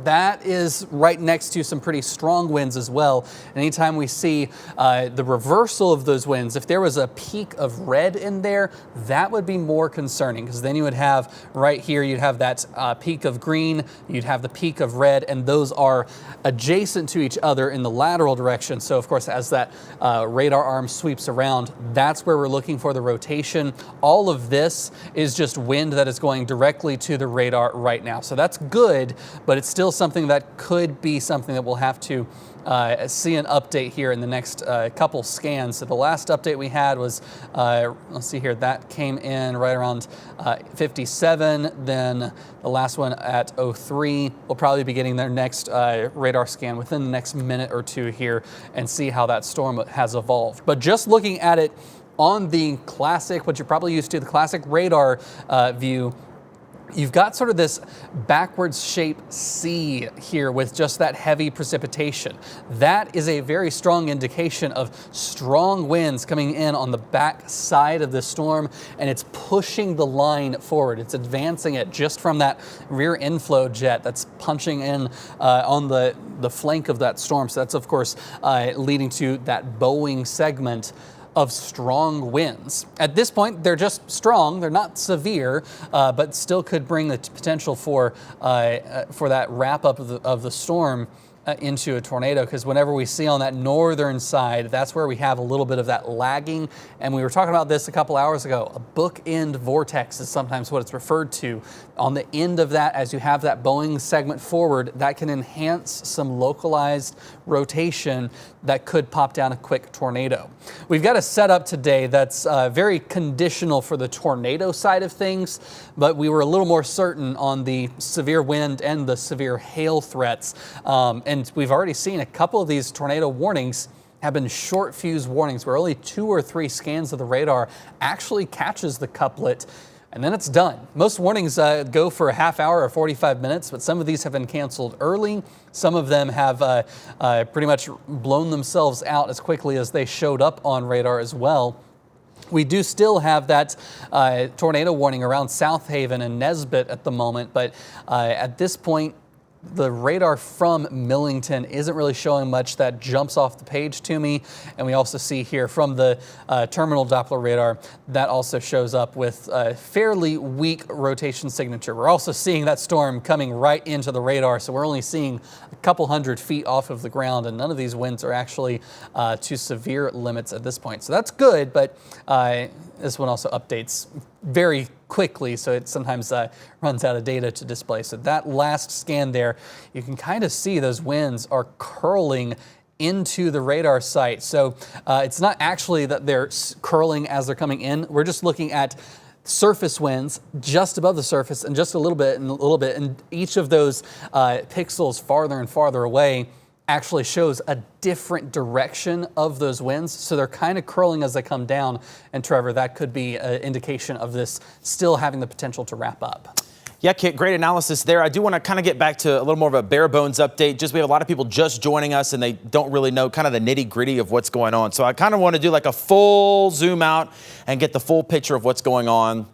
That is right next to some pretty strong winds as well. Anytime we see the reversal of those winds, if there was a peak of red in there, that would be more concerning, because then you would have right here, you'd have that peak of green, you'd have the peak of red, and those are adjacent to each other in the lateral direction. So of course, as that radar arm sweeps around, that's where we're looking for the rotation. All of this is just wind that is going directly to the radar right now. So that's good, but it's still something that could be something that we'll have to see an update here in the next couple scans. So the last update we had was, let's see here, that came in right around 57. Then the last one at 03. We'll probably be getting their next radar scan within the next minute or two here and see how that storm has evolved. But just looking at it on the classic, what you're probably used to, the classic radar view, You've got sort of this backwards shaped C here with just that heavy precipitation. That is a very strong indication of strong winds coming in on the back side of the storm, and it's pushing the line forward. It's advancing it just from that rear inflow jet that's punching in on the flank of that storm. So that's, of course, leading to that bowing segment of strong winds. At this point, they're just strong. They're not severe, but still could bring the potential for that wrap up of the storm into a tornado, because whenever we see on that northern side, that's where we have a little bit of that lagging. And we were talking about this a couple hours ago. A bookend vortex is sometimes what it's referred to. On the end of that, as you have that bowing segment forward, that can enhance some localized rotation that could pop down a quick tornado. We've got a setup today that's very conditional for the tornado side of things, but we were a little more certain on the severe wind and the severe hail threats. And we've already seen a couple of these tornado warnings have been short fuse warnings where only 2 or 3 scans of the radar actually catches the couplet, and then it's done. Most warnings go for a half hour or 45 minutes, but some of these have been canceled early. Some of them have pretty much blown themselves out as quickly as they showed up on radar as well. We do still have that tornado warning around South Haven and Nesbitt at the moment, but at this point, the radar from Millington isn't really showing much that jumps off the page to me. And we also see here from the terminal Doppler radar, that also shows up with a fairly weak rotation signature. We're also seeing that storm coming right into the radar, so we're only seeing a couple hundred feet off of the ground, and none of these winds are actually to severe limits at this point. So that's good, but this one also updates very quickly, so it sometimes runs out of data to display. So that last scan there, you can kind of see those winds are curling into the radar site. So it's not actually that they're curling as they're coming in. We're just looking at surface winds just above the surface and just a little bit and a little bit. And each of those pixels farther and farther away actually shows a different direction of those winds. So they're kind of curling as they come down. And Trevor, that could be an indication of this still having the potential to wrap up. Yeah, Kit, great analysis there. I do want to kind of get back to a little more of a bare bones update. Just we have a lot of people just joining us and they don't really know kind of the nitty gritty of what's going on. So I kind of want to do like a full zoom out and get the full picture of what's going on.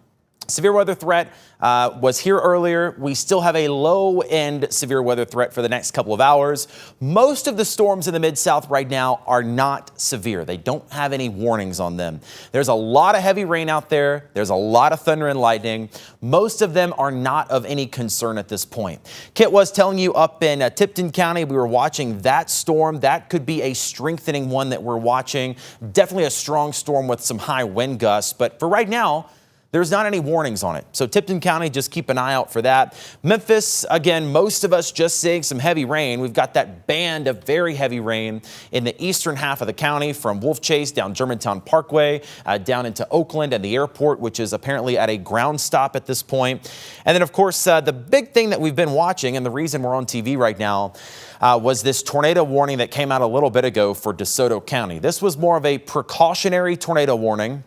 Severe weather threat was here earlier. We still have a low-end severe weather threat for the next couple of hours. Most of the storms in the Mid-South right now are not severe. They don't have any warnings on them. There's a lot of heavy rain out there. There's a lot of thunder and lightning. Most of them are not of any concern at this point. Kit was telling you up in Tipton County, we were watching that storm. That could be a strengthening one that we're watching. Definitely a strong storm with some high wind gusts. But for right now, there's not any warnings on it. So Tipton County, just keep an eye out for that. Memphis, again, most of us just seeing some heavy rain. We've got that band of very heavy rain in the eastern half of the county from Wolf Chase down Germantown Parkway, down into Oakland and the airport, which is apparently at a ground stop at this point. And then, of course, the big thing that we've been watching and the reason we're on TV right now was this tornado warning that came out a little bit ago for DeSoto County. This was more of a precautionary tornado warning,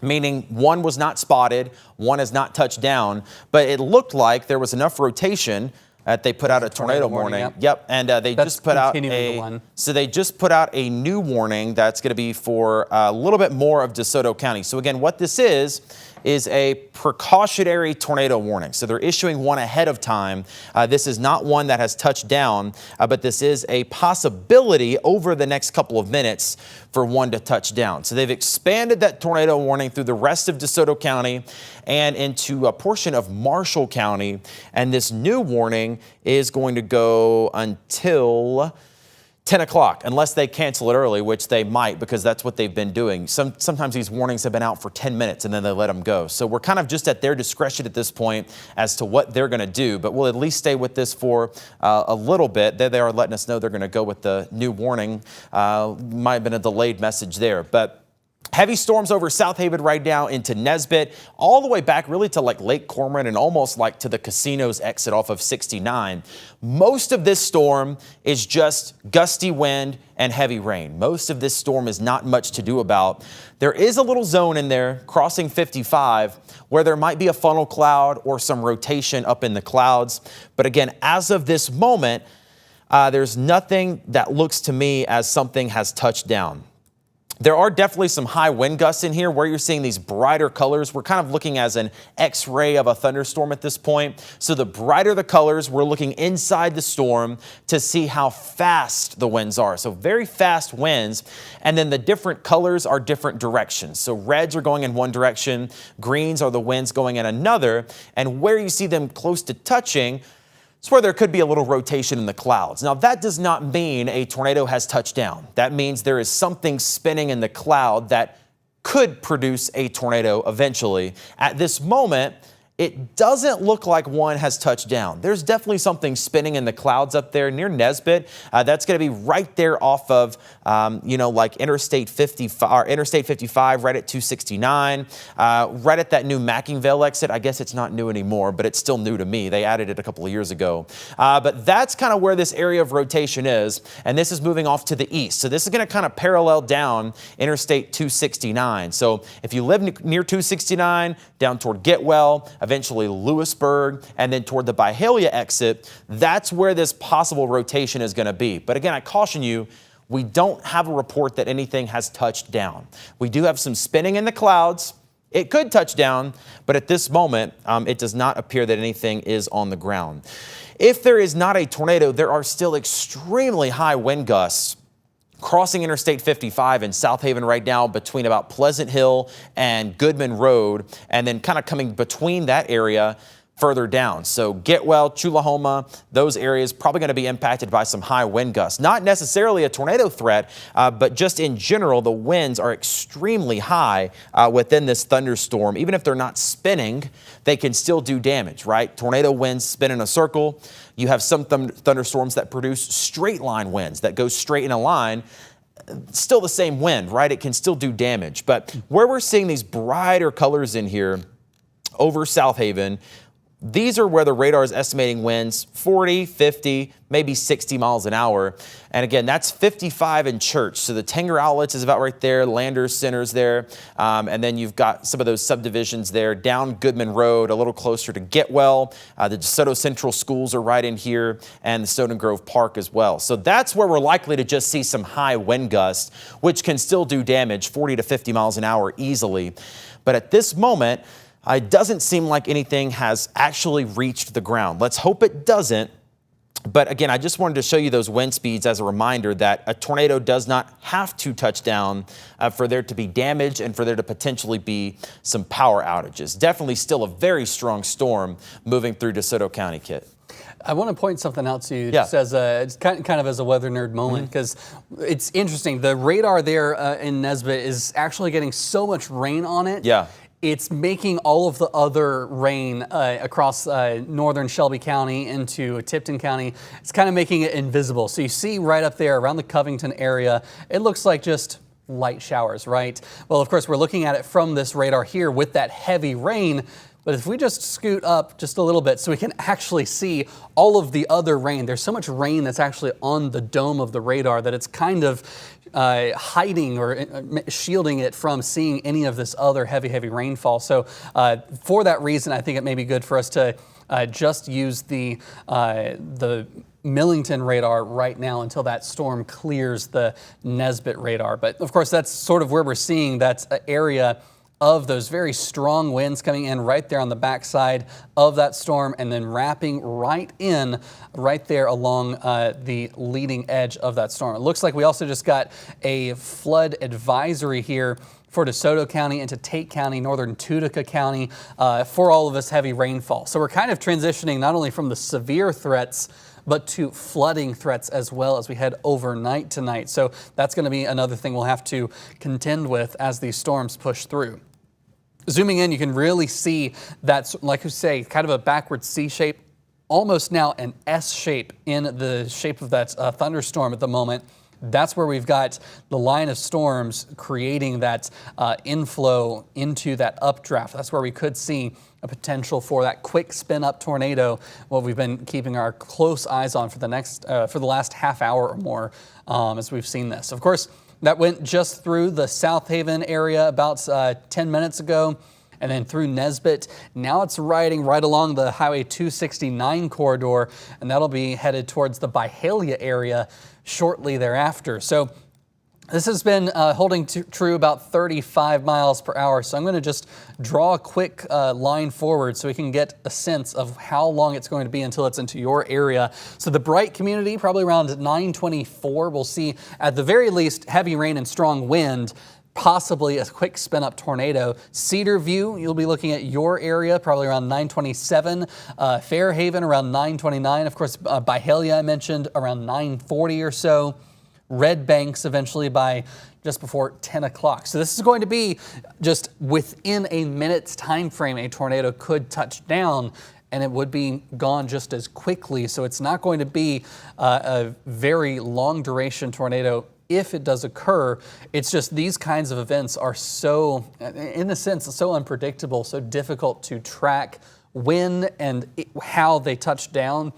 meaning one was not spotted, one has not touched down, but it looked like there was enough rotation that they put out a tornado warning. Yep, and they just put out they just put out a new warning that's going to be for a little bit more of DeSoto County. So again, what this is a precautionary tornado warning. So they're issuing one ahead of time. This is not one that has touched down, but this is a possibility over the next couple of minutes for one to touch down. So they've expanded that tornado warning through the rest of DeSoto County and into a portion of Marshall County. And this new warning is going to go until 10 o'clock, unless they cancel it early, which they might, because that's what they've been doing. Sometimes these warnings have been out for 10 minutes and then they let them go. So we're kind of just at their discretion at this point as to what they're going to do. But we'll at least stay with this for a little bit. They are letting us know they're going to go with the new warning. Might have been a delayed message there. But Heavy storms over South Haven right now into Nesbit, all the way back really to like Lake Cormorant and almost like to the casino's exit off of 69. Most of this storm is just gusty wind and heavy rain. Most of this storm is not much to do about. There is a little zone in there crossing 55 where there might be a funnel cloud or some rotation up in the clouds. But again, as of this moment, there's nothing that looks to me as something has touched down. There are definitely some high wind gusts in here where you're seeing these brighter colors. We're kind of looking as an X-ray of a thunderstorm at this point. So the brighter the colors, we're looking inside the storm to see how fast the winds are. So very fast winds. And then the different colors are different directions. So reds are going in one direction, greens are the winds going in another. And where you see them close to touching, it's where there could be a little rotation in the clouds. Now, that does not mean a tornado has touched down. That means there is something spinning in the cloud that could produce a tornado eventually. At this moment, it doesn't look like one has touched down. There's definitely something spinning in the clouds up there near Nesbit. That's going to be right there off of, like Interstate 55, right at 269, right at that new Mackingvale exit. I guess it's not new anymore, but it's still new to me. They added it a couple of years ago. But that's kind of where this area of rotation is, and this is moving off to the east. So this is going to kind of parallel down Interstate 269. So if you live near 269, down toward Getwell, eventually Lewisburg, and then toward the Byhalia exit, that's where this possible rotation is going to be. But again, I caution you, we don't have a report that anything has touched down. We do have some spinning in the clouds. It could touch down, but at this moment, it does not appear that anything is on the ground. If there is not a tornado, there are still extremely high wind gusts crossing Interstate 55 in South Haven right now between about Pleasant Hill and Goodman Road, and then kind of coming between that area further down. So Getwell, Chulahoma, those areas probably going to be impacted by some high wind gusts. Not necessarily a tornado threat, but just in general, the winds are extremely high within this thunderstorm. Even if they're not spinning, they can still do damage, right? Tornado winds spin in a circle. You have some thunderstorms that produce straight line winds that go straight in a line. Still the same wind, right? It can still do damage. But where we're seeing these brighter colors in here over South Haven, these are where the radar is estimating winds 40, 50, maybe 60 miles an hour. And again, that's 55 in Church. So the Tanger Outlets is about right there. Landers Center's there. And then you've got some of those subdivisions there down Goodman Road, a little closer to Getwell. The DeSoto Central schools are right in here, and the Stone Grove Park as well. So that's where we're likely to just see some high wind gusts, which can still do damage 40 to 50 miles an hour easily. But at this moment, it doesn't seem like anything has actually reached the ground. Let's hope it doesn't. But again, I just wanted to show you those wind speeds as a reminder that a tornado does not have to touch down for there to be damage and for there to potentially be some power outages. Definitely still a very strong storm moving through DeSoto County, Kit. I want to point something out to you just as it's kind of as a weather nerd moment, because it's interesting. The radar there in Nesbit is actually getting so much rain on it. Yeah. It's making all of the other rain across northern Shelby County into Tipton County, it's kind of making it invisible. So you see right up there around the Covington area, it looks like just light showers, right? Well, of course, we're looking at it from this radar here with that heavy rain. But if we just scoot up just a little bit so we can actually see all of the other rain, there's so much rain that's actually on the dome of the radar that it's kind of hiding or shielding it from seeing any of this other heavy rainfall. So for that reason, I think it may be good for us to just use the Millington radar right now until that storm clears the Nesbit radar. But of course, that's sort of where we're seeing that area of those very strong winds coming in right there on the backside of that storm and then wrapping right there along the leading edge of that storm. It looks like we also just got a flood advisory here for DeSoto County into Tate County, northern Tunica County, for all of this heavy rainfall. So we're kind of transitioning not only from the severe threats but to flooding threats as well as we head overnight tonight. So that's going to be another thing we'll have to contend with as these storms push through. Zooming in, you can really see that's, like you say, kind of a backward C shape, almost now an S shape in the shape of that thunderstorm at the moment. That's where we've got the line of storms creating that inflow into that updraft. That's where we could see a potential for that quick spin up tornado, what we've been keeping our close eyes on for the last half hour or more as we've seen this. Of course, that went just through the South Haven area about 10 minutes ago, and then through Nesbitt. Now it's riding right along the Highway 269 corridor, and that'll be headed towards the Byhalia area shortly thereafter. So this has been holding true about 35 miles per hour. So I'm going to just draw a quick line forward so we can get a sense of how long it's going to be until it's into your area. So the Bright community, probably around 9:24, we'll see at the very least heavy rain and strong wind, possibly a quick spin up tornado. Cedar View, you'll be looking at your area probably around 9:27. Fairhaven around 9:29. Of course, Byhalia I mentioned around 9:40 or so. Red Banks eventually by just before 10 o'clock. So this is going to be just within a minute's time frame, a tornado could touch down and it would be gone just as quickly. So it's not going to be a very long duration tornado if it does occur. It's just these kinds of events are so, in a sense, so unpredictable, so difficult to track when and how they touch down.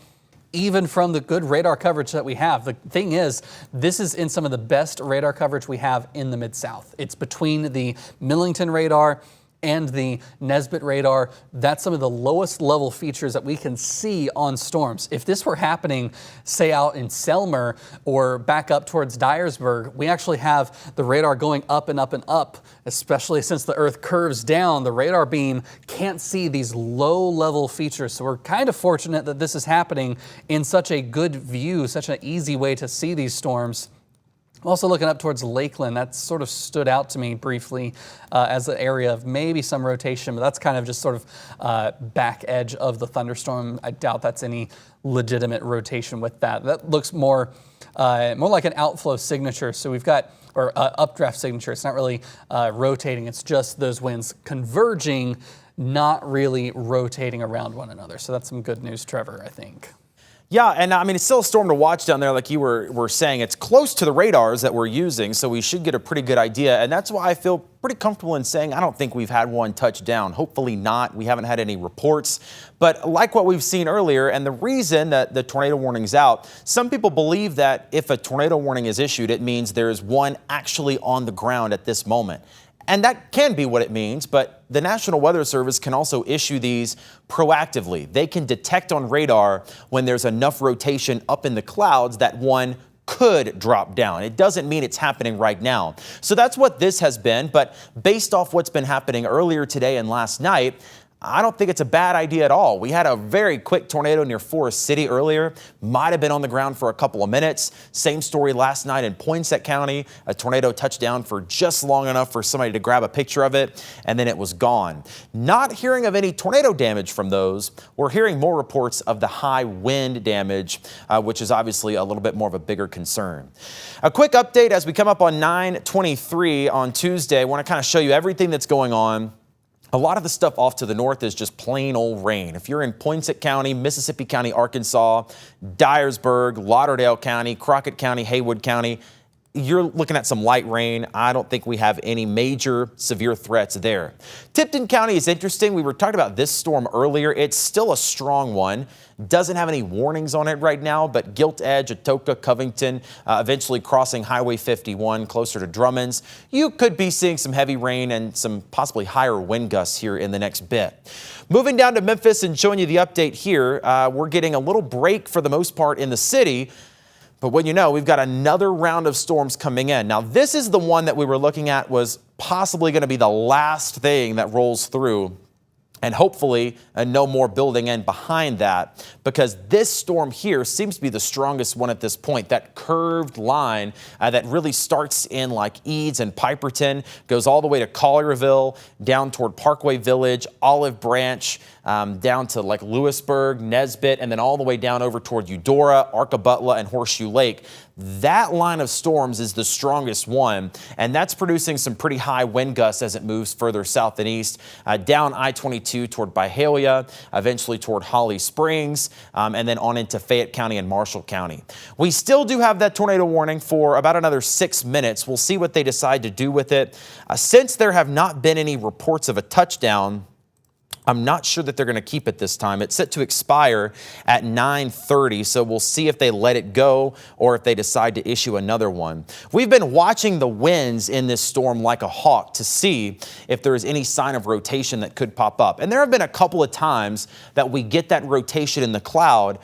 Even from the good radar coverage that we have. The thing is, this is in some of the best radar coverage we have in the Mid-South. It's between the Millington radar and the Nesbitt radar. That's some of the lowest level features that we can see on storms. If this were happening, say out in Selmer or back up towards Dyersburg, we actually have the radar going up and up and up, especially since the Earth curves down. The radar beam can't see these low level features. So we're kind of fortunate that this is happening in such a good view, such an easy way to see these storms. Also looking up towards Lakeland, that sort of stood out to me briefly as an area of maybe some rotation, but that's kind of just sort of back edge of the thunderstorm. I doubt that's any legitimate rotation with that. That looks more like an outflow signature. So we've got, or updraft signature. It's not really rotating. It's just those winds converging, not really rotating around one another. So that's some good news, Trevor, I think. Yeah, and I mean, it's still a storm to watch down there, like you were saying. It's close to the radars that we're using, so we should get a pretty good idea. And that's why I feel pretty comfortable in saying I don't think we've had one touch down. Hopefully not. We haven't had any reports. But like what we've seen earlier, and the reason that the tornado warning's out, some people believe that if a tornado warning is issued, it means there's one actually on the ground at this moment. And that can be what it means, but the National Weather Service can also issue these proactively. They can detect on radar when there's enough rotation up in the clouds that one could drop down. It doesn't mean it's happening right now. So that's what this has been, but based off what's been happening earlier today and last night, I don't think it's a bad idea at all. We had a very quick tornado near Forest City earlier. Might have been on the ground for a couple of minutes. Same story last night in Poinsett County. A tornado touched down for just long enough for somebody to grab a picture of it, and then it was gone. Not hearing of any tornado damage from those. We're hearing more reports of the high wind damage, which is obviously a little bit more of a bigger concern. A quick update as we come up on 9/23 on Tuesday. I want to kind of show you everything that's going on. A lot of the stuff off to the north is just plain old rain. If you're in Poinsett County, Mississippi County, Arkansas, Dyersburg, Lauderdale County, Crockett County, Haywood County, you're looking at some light rain. I don't think we have any major severe threats there. Tipton County is interesting. We were talking about this storm earlier. It's still a strong one. Doesn't have any warnings on it right now, but Gilt Edge, Atoka, Covington, eventually crossing Highway 51 closer to Drummond's. You could be seeing some heavy rain and some possibly higher wind gusts here in the next bit. Moving down to Memphis and showing you the update here, we're getting a little break for the most part in the city. But when you know, we've got another round of storms coming in. Now, this is the one that we were looking at was possibly going to be the last thing that rolls through. And hopefully no more building in behind that, because this storm here seems to be the strongest one at this point. That curved line that really starts in like Eads and Piperton, goes all the way to Collierville, down toward Parkway Village, Olive Branch, down to like Lewisburg, Nesbitt, and then all the way down over toward Eudora, Arcabutla, and Horseshoe Lake. That line of storms is the strongest one, and that's producing some pretty high wind gusts as it moves further south and east, down I-22 toward Byhalia, eventually toward Holly Springs, and then on into Fayette County and Marshall County. We still do have that tornado warning for about another 6 minutes. We'll see what they decide to do with it. Since there have not been any reports of a touchdown, I'm not sure that they're going to keep it this time. It's set to expire at 9:30, so we'll see if they let it go or if they decide to issue another one. We've been watching the winds in this storm like a hawk to see if there is any sign of rotation that could pop up. And there have been a couple of times that we get that rotation in the cloud,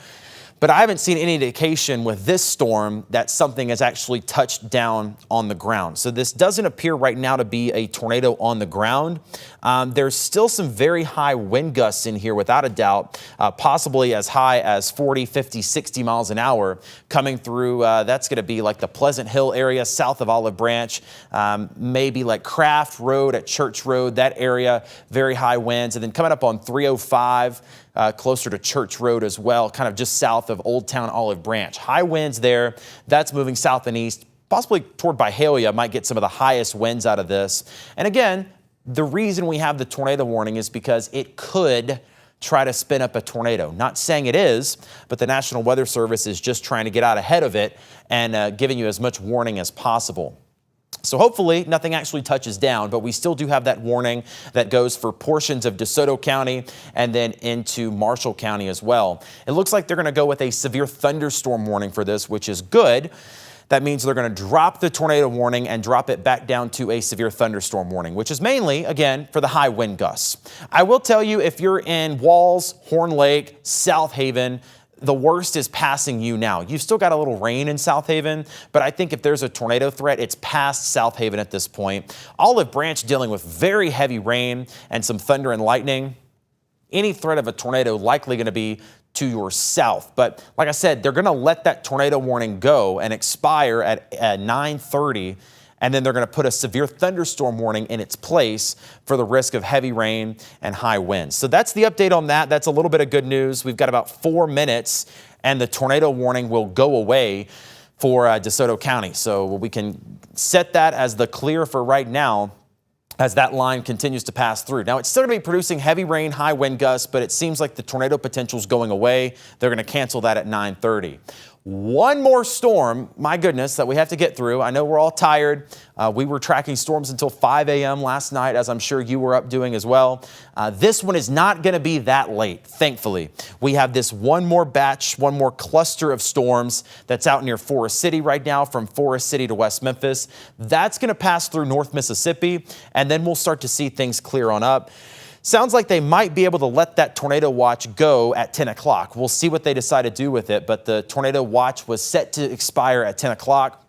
but I haven't seen any indication with this storm that something has actually touched down on the ground. So this doesn't appear right now to be a tornado on the ground. There's still some very high wind gusts in here without a doubt, possibly as high as 40, 50, 60 miles an hour coming through. That's going to be like the Pleasant Hill area south of Olive Branch, maybe like Craft Road at Church Road, that area, very high winds. And then coming up on 305, closer to Church Road as well, kind of just south of Old Town Olive Branch. High winds there. That's moving south and east, possibly toward Byhalia, might get some of the highest winds out of this. And again, the reason we have the tornado warning is because it could try to spin up a tornado. Not saying it is, but the National Weather Service is just trying to get out ahead of it and giving you as much warning as possible. So hopefully nothing actually touches down, but we still do have that warning that goes for portions of DeSoto County and then into Marshall County as well. It looks like they're going to go with a severe thunderstorm warning for this, which is good. That means they're going to drop the tornado warning and drop it back down to a severe thunderstorm warning, which is mainly, again, for the high wind gusts. I will tell you, if you're in Walls, Horn Lake, South Haven, the worst is passing you now. You've still got a little rain in South Haven, but I think if there's a tornado threat, it's past South Haven at this point. Olive Branch dealing with very heavy rain and some thunder and lightning. Any threat of a tornado likely going to be to your south. But like I said, they're going to let that tornado warning go and expire at 9:30. And then they're going to put a severe thunderstorm warning in its place for the risk of heavy rain and high winds. So that's the update on that. That's a little bit of good news. We've got about 4 minutes and the tornado warning will go away for DeSoto County. So we can set that as the clear for right now as that line continues to pass through. Now, it's still going to be producing heavy rain, high wind gusts, but it seems like the tornado potential is going away. They're going to cancel that at 9:30. One more storm, my goodness, that we have to get through. I know we're all tired. We were tracking storms until 5 a.m. last night, as I'm sure you were up doing as well. This one is not going to be that late, thankfully. We have this one more batch, one more cluster of storms that's out near Forest City right now, from Forest City to West Memphis. That's going to pass through North Mississippi, and then we'll start to see things clear on up. Sounds like they might be able to let that tornado watch go at 10 o'clock. We'll see what they decide to do with it, but the tornado watch was set to expire at 10 o'clock.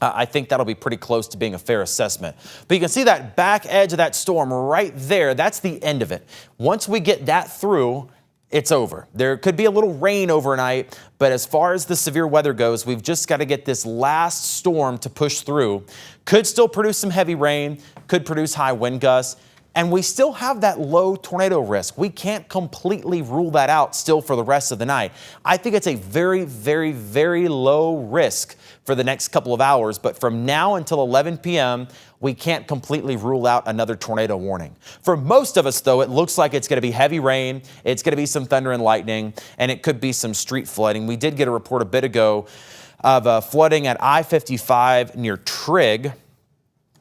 I think that'll be pretty close to being a fair assessment. But you can see that back edge of that storm right there. That's the end of it. Once we get that through, it's over. There could be a little rain overnight, but as far as the severe weather goes, we've just got to get this last storm to push through. Could still produce some heavy rain, could produce high wind gusts. And we still have that low tornado risk. We can't completely rule that out still for the rest of the night. I think it's a very, very, very low risk for the next couple of hours. But from now until 11 p.m., we can't completely rule out another tornado warning. For most of us, though, it looks like it's going to be heavy rain. It's going to be some thunder and lightning, and it could be some street flooding. We did get a report a bit ago of flooding at I-55 near Trigg.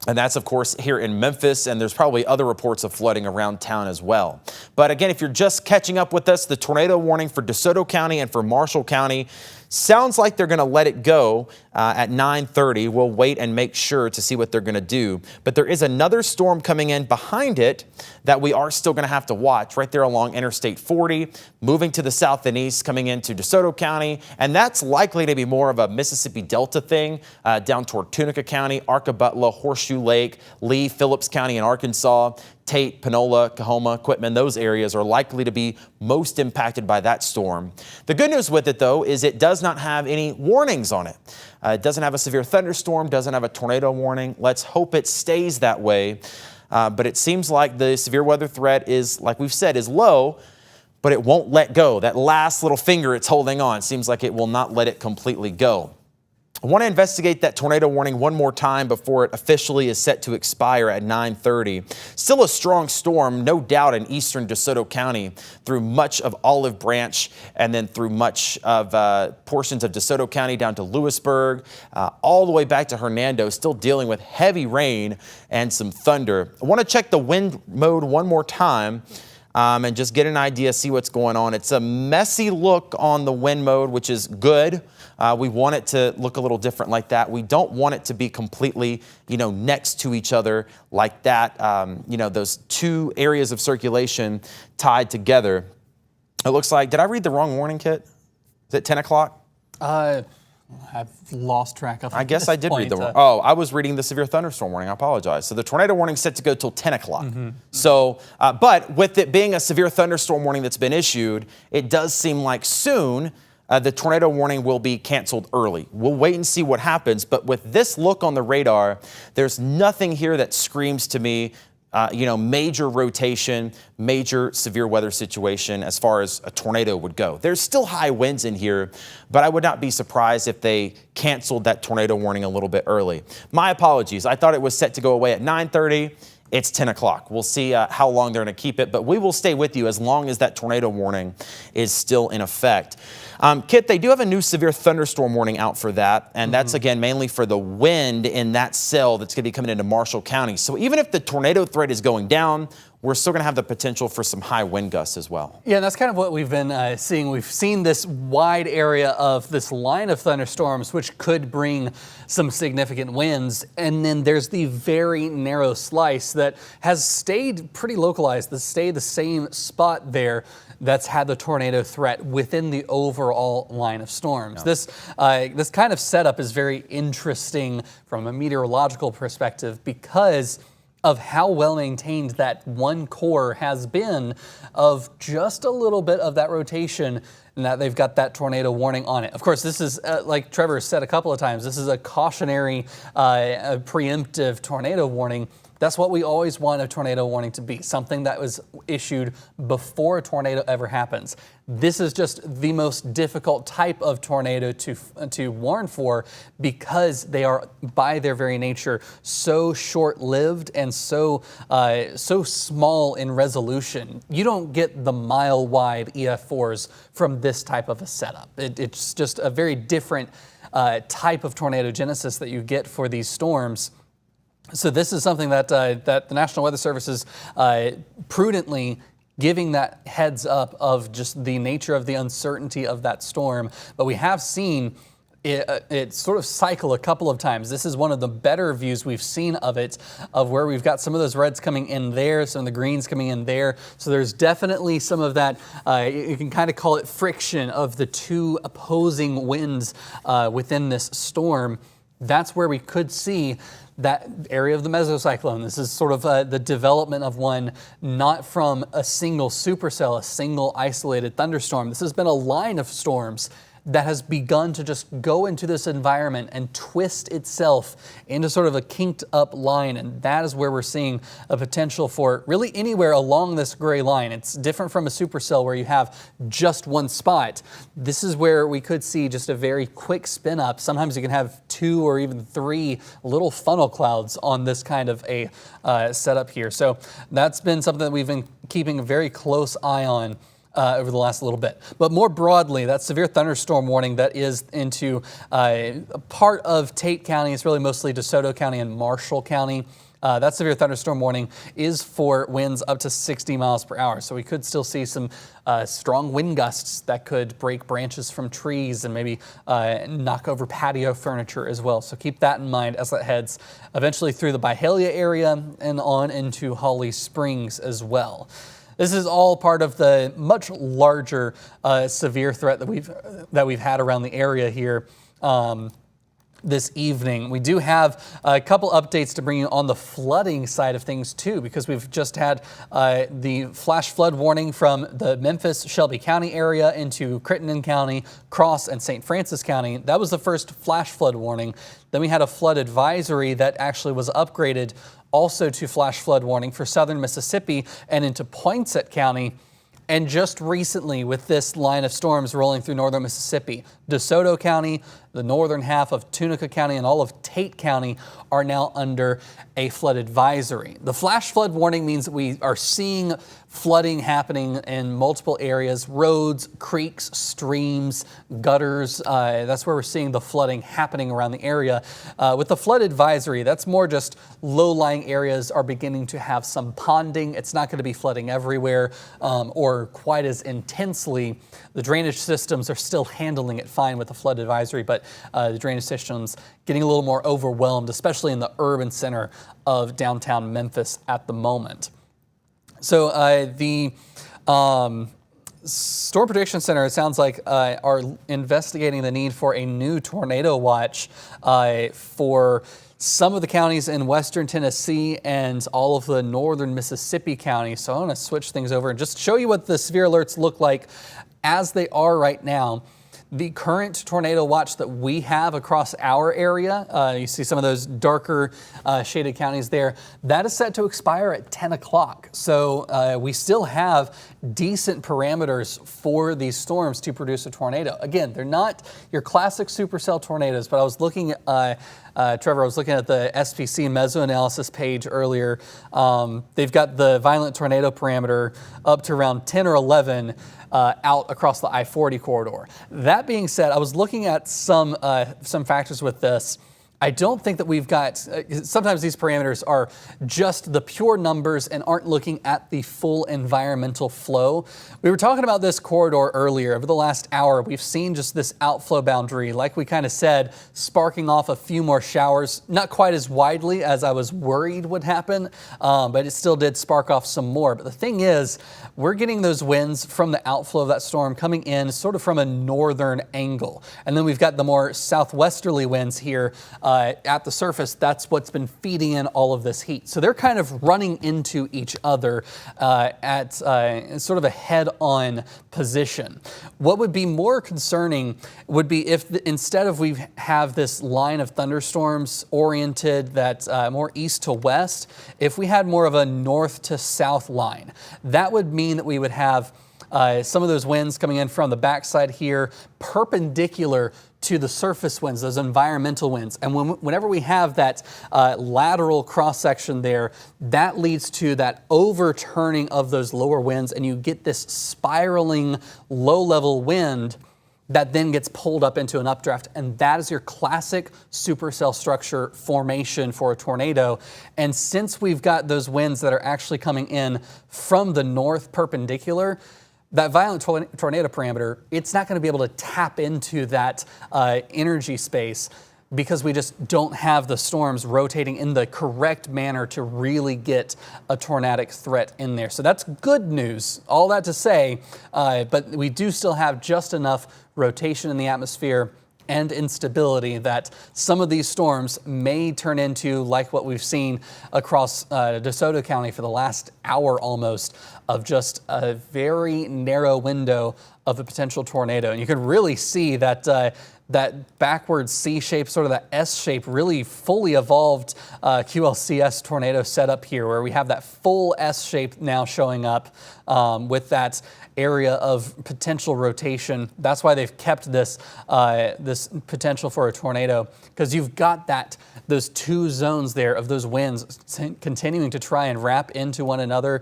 And that's, of course, here in Memphis, and there's probably other reports of flooding around town as well. But again, if you're just catching up with us, the tornado warning for DeSoto County and for Marshall County sounds like they're going to let it go at 9:30. We'll wait and make sure to see what they're going to do. But there is another storm coming in behind it that we are still going to have to watch right there along Interstate 40, moving to the south and east, coming into DeSoto County. And that's likely to be more of a Mississippi Delta thing down toward Tunica County, Arcabutla, Horseshoe Lake, Lee, Phillips County in Arkansas. Tate, Panola, Coahoma, Quitman, those areas are likely to be most impacted by that storm. The good news with it, though, is it does not have any warnings on it. It doesn't have a severe thunderstorm, doesn't have a tornado warning. Let's hope it stays that way. But it seems like the severe weather threat is, like we've said, is low. but it won't let go. That last little finger it's holding on seems like it will not let it completely go. I want to investigate that tornado warning one more time before it officially is set to expire at 9:30. Still a strong storm, no doubt, in eastern Desoto County through much of Olive Branch and then through much of portions of Desoto County down to Lewisburg, all the way back to Hernando, still dealing with heavy rain and some thunder. I want to check the wind mode one more time. And just get an idea, see what's going on. It's a messy look on the wind mode, which is good. We want it to look a little different like that. We don't want it to be completely, next to each other like that. Those two areas of circulation tied together. It looks like, did I read the wrong warning, Kit? Is it 10 o'clock? I've lost track of it. I guess I did read the wrong. Oh, I was reading the severe thunderstorm warning. I apologize. So the tornado warning is set to go till 10 o'clock. So, but with it being a severe thunderstorm warning that's been issued, it does seem like soon the tornado warning will be canceled early. We'll wait and see what happens. But with this look on the radar, there's nothing here that screams to me major rotation, major severe weather situation as far as a tornado would go. There's still high winds in here, but I would not be surprised if they canceled that tornado warning a little bit early. My apologies. I thought it was set to go away at 9:30. It's 10 o'clock. We'll see how long they're going to keep it, but we will stay with you as long as that tornado warning is still in effect. Kit, they do have a new severe thunderstorm warning out for that, and that's, again, mainly for the wind in that cell that's going to be coming into Marshall County. So even if the tornado threat is going down, we're still going to have the potential for some high wind gusts as well. Yeah, and that's kind of what we've been seeing. We've seen this wide area of this line of thunderstorms, which could bring some significant winds. And then there's the very narrow slice that has stayed pretty localized, that stayed the same spot there that's had the tornado threat within the overall line of storms. Yeah. This kind of setup is very interesting from a meteorological perspective because of how well maintained that one core has been of just a little bit of that rotation and that they've got that tornado warning on it. Of course, this is, like Trevor said a couple of times, this is a cautionary, preemptive tornado warning. That's what we always want a tornado warning to be, something that was issued before a tornado ever happens. This is just the most difficult type of tornado to warn for because they are, by their very nature, so short-lived and so small in resolution. You don't get the mile-wide EF4s from this type of a setup. It's just a very different type of tornado genesis that you get for these storms. So this is something that that the National Weather Service is prudently giving that heads up of just the nature of the uncertainty of that storm. But we have seen it sort of cycle a couple of times. This is one of the better views we've seen of it, of where we've got some of those reds coming in there, some of the greens coming in there. So there's definitely some of that, you can kind of call it friction of the two opposing winds within this storm. That's where we could see that area of the mesocyclone. This is sort of the development of one, not from a single supercell, a single isolated thunderstorm. This has been a line of storms that has begun to just go into this environment and twist itself into sort of a kinked up line. And that is where we're seeing a potential for really anywhere along this gray line. It's different from a supercell where you have just one spot. This is where we could see just a very quick spin up. Sometimes you can have 2 or even 3 little funnel clouds on this kind of a setup here. So that's been something that we've been keeping a very close eye on over the last little bit. But more broadly, that severe thunderstorm warning that is into a part of Tate County, it's really mostly DeSoto County and Marshall County. That severe thunderstorm warning is for winds up to 60 miles per hour. So we could still see some strong wind gusts that could break branches from trees and maybe knock over patio furniture as well. So keep that in mind as that heads eventually through the Byhalia area and on into Holly Springs as well. This is all part of the much larger severe threat that we've had around the area here this evening. We do have a couple updates to bring you on the flooding side of things too, because we've just had the flash flood warning from the Memphis, Shelby County area into Crittenden County, Cross, and St. Francis County. That was the first flash flood warning. Then we had a flood advisory that actually was upgraded also to flash flood warning for southern Mississippi and into Poinsett County. And just recently, with this line of storms rolling through northern Mississippi, DeSoto County, the northern half of Tunica County, and all of Tate County are now under a flood advisory. The flash flood warning means that we are seeing flooding happening in multiple areas: roads, creeks, streams, gutters. That's where we're seeing the flooding happening around the area. With the flood advisory, that's more just low-lying areas are beginning to have some ponding. It's not going to be flooding everywhere or quite as intensely. The drainage systems are still handling it fine with the flood advisory, but the drainage systems getting a little more overwhelmed, especially in the urban center of downtown Memphis at the moment. So the Storm Prediction Center, it sounds like, are investigating the need for a new tornado watch for some of the counties in western Tennessee and all of the northern Mississippi counties. So I want to switch things over and just show you what the severe alerts look like as they are right now. The current tornado watch that we have across our area, you see some of those darker shaded counties there, that is set to expire at 10 o'clock. So we still have decent parameters for these storms to produce a tornado. Again, they're not your classic supercell tornadoes, but I was looking at Trevor, I was looking at the SPC mesoanalysis page earlier. They've got the violent tornado parameter up to around 10 or 11 out across the I-40 corridor. That being said, I was looking at some factors with this. I don't think that we've got, sometimes these parameters are just the pure numbers and aren't looking at the full environmental flow. We were talking about this corridor earlier. Over the last hour, we've seen just this outflow boundary, like we kind of said, sparking off a few more showers, not quite as widely as I was worried would happen, but it still did spark off some more. But the thing is, we're getting those winds from the outflow of that storm coming in sort of from a northern angle. And then we've got the more southwesterly winds here at the surface. That's what's been feeding in all of this heat. So they're kind of running into each other at sort of a head-on position. What would be more concerning would be if instead of we have this line of thunderstorms oriented that more east to west, if we had more of a north to south line, that would mean that we would have some of those winds coming in from the backside here, perpendicular to the surface winds, those environmental winds. And whenever we have that lateral cross-section there, that leads to that overturning of those lower winds, and you get this spiraling low-level wind that then gets pulled up into an updraft, and that is your classic supercell structure formation for a tornado. And since we've got those winds that are actually coming in from the north perpendicular, that violent tornado parameter, it's not going to be able to tap into that energy space because we just don't have the storms rotating in the correct manner to really get a tornadic threat in there. So that's good news, all that to say, but we do still have just enough rotation in the atmosphere and instability that some of these storms may turn into like what we've seen across DeSoto County for the last hour almost, of just a very narrow window of a potential tornado. And you can really see that that backward C shape, sort of that S shape, really fully evolved QLCS tornado setup here, where we have that full S shape now showing up with that area of potential rotation. That's why they've kept this this potential for a tornado, because you've got those two zones there of those winds continuing to try and wrap into one another.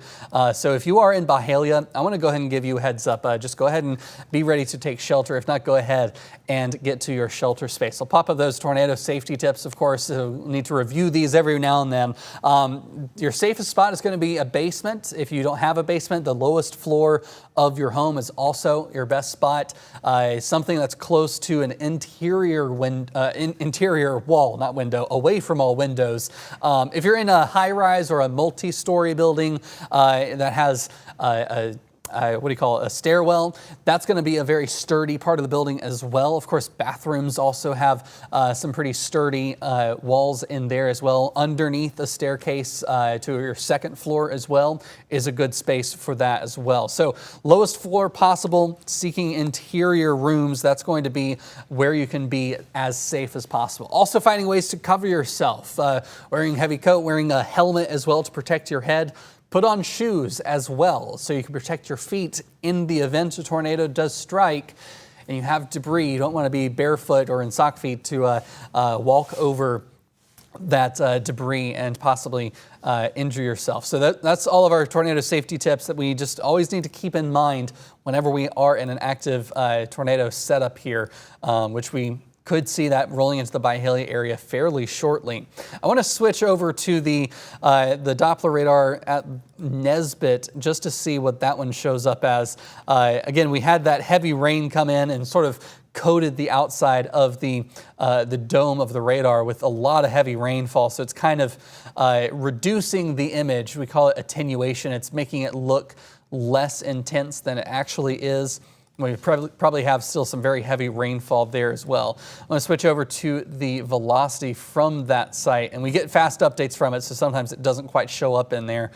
So if you are in Byhalia, I want to go ahead and give you a heads up. Just go ahead and be ready to take shelter. If not, go ahead and get to your shelter space. I'll pop up those tornado safety tips, of course. You'll need to review these every now and then. Your safest spot is going to be a basement. If you don't have a basement, the lowest floor of your home is also your best spot. Something that's close to an interior wall, not window, away from all windows. If you're in a high-rise or a multi-story building that has a stairwell, that's going to be a very sturdy part of the building as well. Of course, bathrooms also have some pretty sturdy walls in there as well. Underneath the staircase to your second floor as well is a good space for that as well. So lowest floor possible, seeking interior rooms, that's going to be where you can be as safe as possible. Also finding ways to cover yourself, wearing a heavy coat, wearing a helmet as well to protect your head. Put on shoes as well so you can protect your feet in the event a tornado does strike and you have debris. You don't want to be barefoot or in sock feet to walk over that debris and possibly injure yourself. So that's all of our tornado safety tips that we just always need to keep in mind whenever we are in an active tornado setup here, which we could see that rolling into the Byhalia area fairly shortly. I want to switch over to the Doppler radar at Nesbitt just to see what that one shows up as. Again, we had that heavy rain come in and sort of coated the outside of the dome of the radar with a lot of heavy rainfall. So it's kind of reducing the image. We call it attenuation. It's making it look less intense than it actually is. We probably have still some very heavy rainfall there as well. I'm going to switch over to the velocity from that site, and we get fast updates from it, so sometimes it doesn't quite show up in there.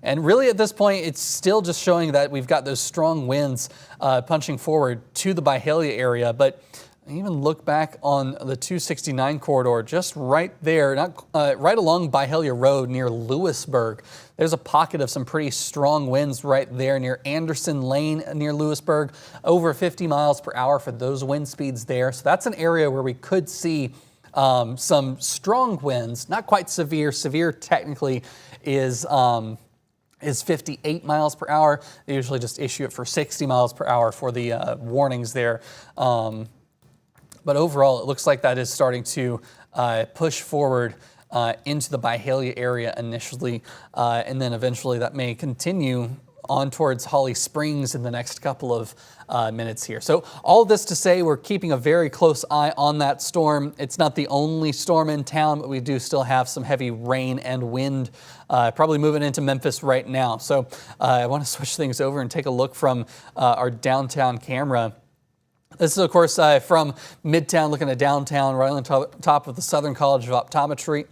And really at this point, it's still just showing that we've got those strong winds punching forward to the Byhalia area, but even look back on the 269 corridor, just right there, right along Byhalia Road near Lewisburg. There's a pocket of some pretty strong winds right there near Anderson Lane near Lewisburg, over 50 miles per hour for those wind speeds there. So that's an area where we could see some strong winds, not quite severe. Severe technically is 58 miles per hour. They usually just issue it for 60 miles per hour for the warnings there. But overall, it looks like that is starting to push forward into the Byhalia area initially, and then eventually that may continue on towards Holly Springs in the next couple of minutes here. So all of this to say, we're keeping a very close eye on that storm. It's not the only storm in town, but we do still have some heavy rain and wind probably moving into Memphis right now. So I want to switch things over and take a look from our downtown camera. This is, of course, from Midtown, looking at downtown, right on top of the Southern College of Optometry.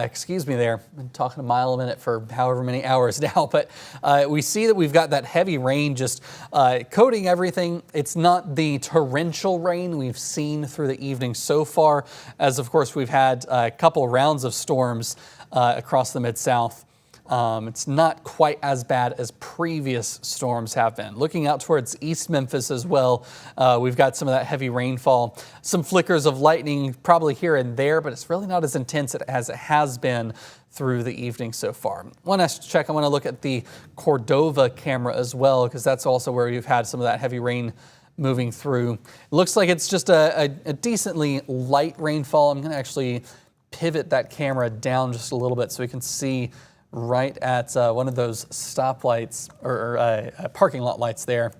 Excuse me there. I've been talking a mile a minute for however many hours now, but we see that we've got that heavy rain just coating everything. It's not the torrential rain we've seen through the evening so far, as, of course, we've had a couple rounds of storms across the Mid-South. It's not quite as bad as previous storms have been. Looking out towards East Memphis as well, we've got some of that heavy rainfall, some flickers of lightning probably here and there, but it's really not as intense as it has been through the evening so far. One last check, I want to look at the Cordova camera as well, because that's also where we've had some of that heavy rain moving through. It looks like it's just a decently light rainfall. I'm going to actually pivot that camera down just a little bit so we can see right at one of those stoplights or parking lot lights there,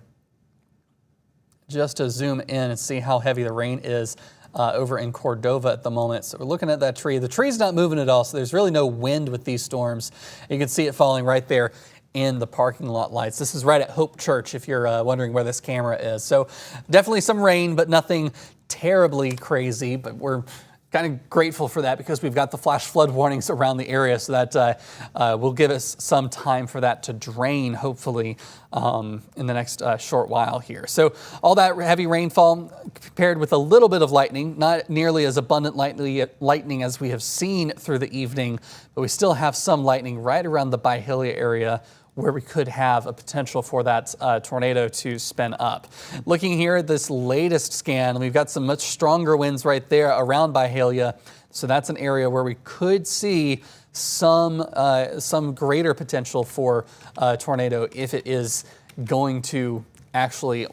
just to zoom in and see how heavy the rain is over in Cordova at the moment. So we're looking at that tree. The tree's not moving at all, so there's really no wind with these storms. You can see it falling right there in the parking lot lights. This is right at Hope Church, if you're wondering where this camera is. So definitely some rain, but nothing terribly crazy, but we're kind of grateful for that because we've got the flash flood warnings around the area, so that will give us some time for that to drain, hopefully, in the next short while here. So all that heavy rainfall paired with a little bit of lightning, not nearly as abundant lightning as we have seen through the evening, but we still have some lightning right around the Byhalia area where we could have a potential for that tornado to spin up. Looking here at this latest scan, we've got some much stronger winds right there around Byhalia. So that's an area where we could see some greater potential for a tornado if it is going to actually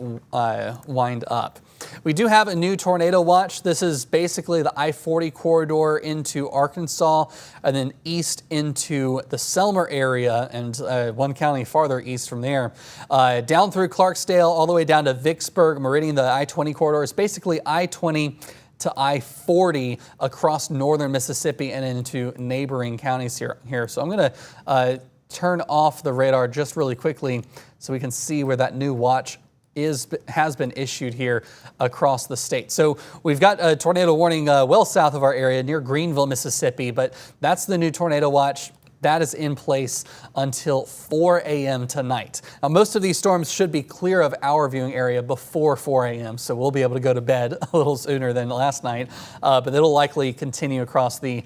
wind up. We do have a new tornado watch. This is basically the I-40 corridor into Arkansas and then east into the Selmer area and one county farther east from there. Down through Clarksdale all the way down to Vicksburg, Meridian, the I-20 corridor. It's basically I-20 to I-40 across northern Mississippi and into neighboring counties here. So I'm going to turn off the radar just really quickly so we can see where that new watch has been issued here across the state. So we've got a tornado warning well south of our area near Greenville, Mississippi, but that's the new tornado watch. That is in place until 4 a.m. tonight. Now, most of these storms should be clear of our viewing area before 4 a.m., so we'll be able to go to bed a little sooner than last night, but it'll likely continue across the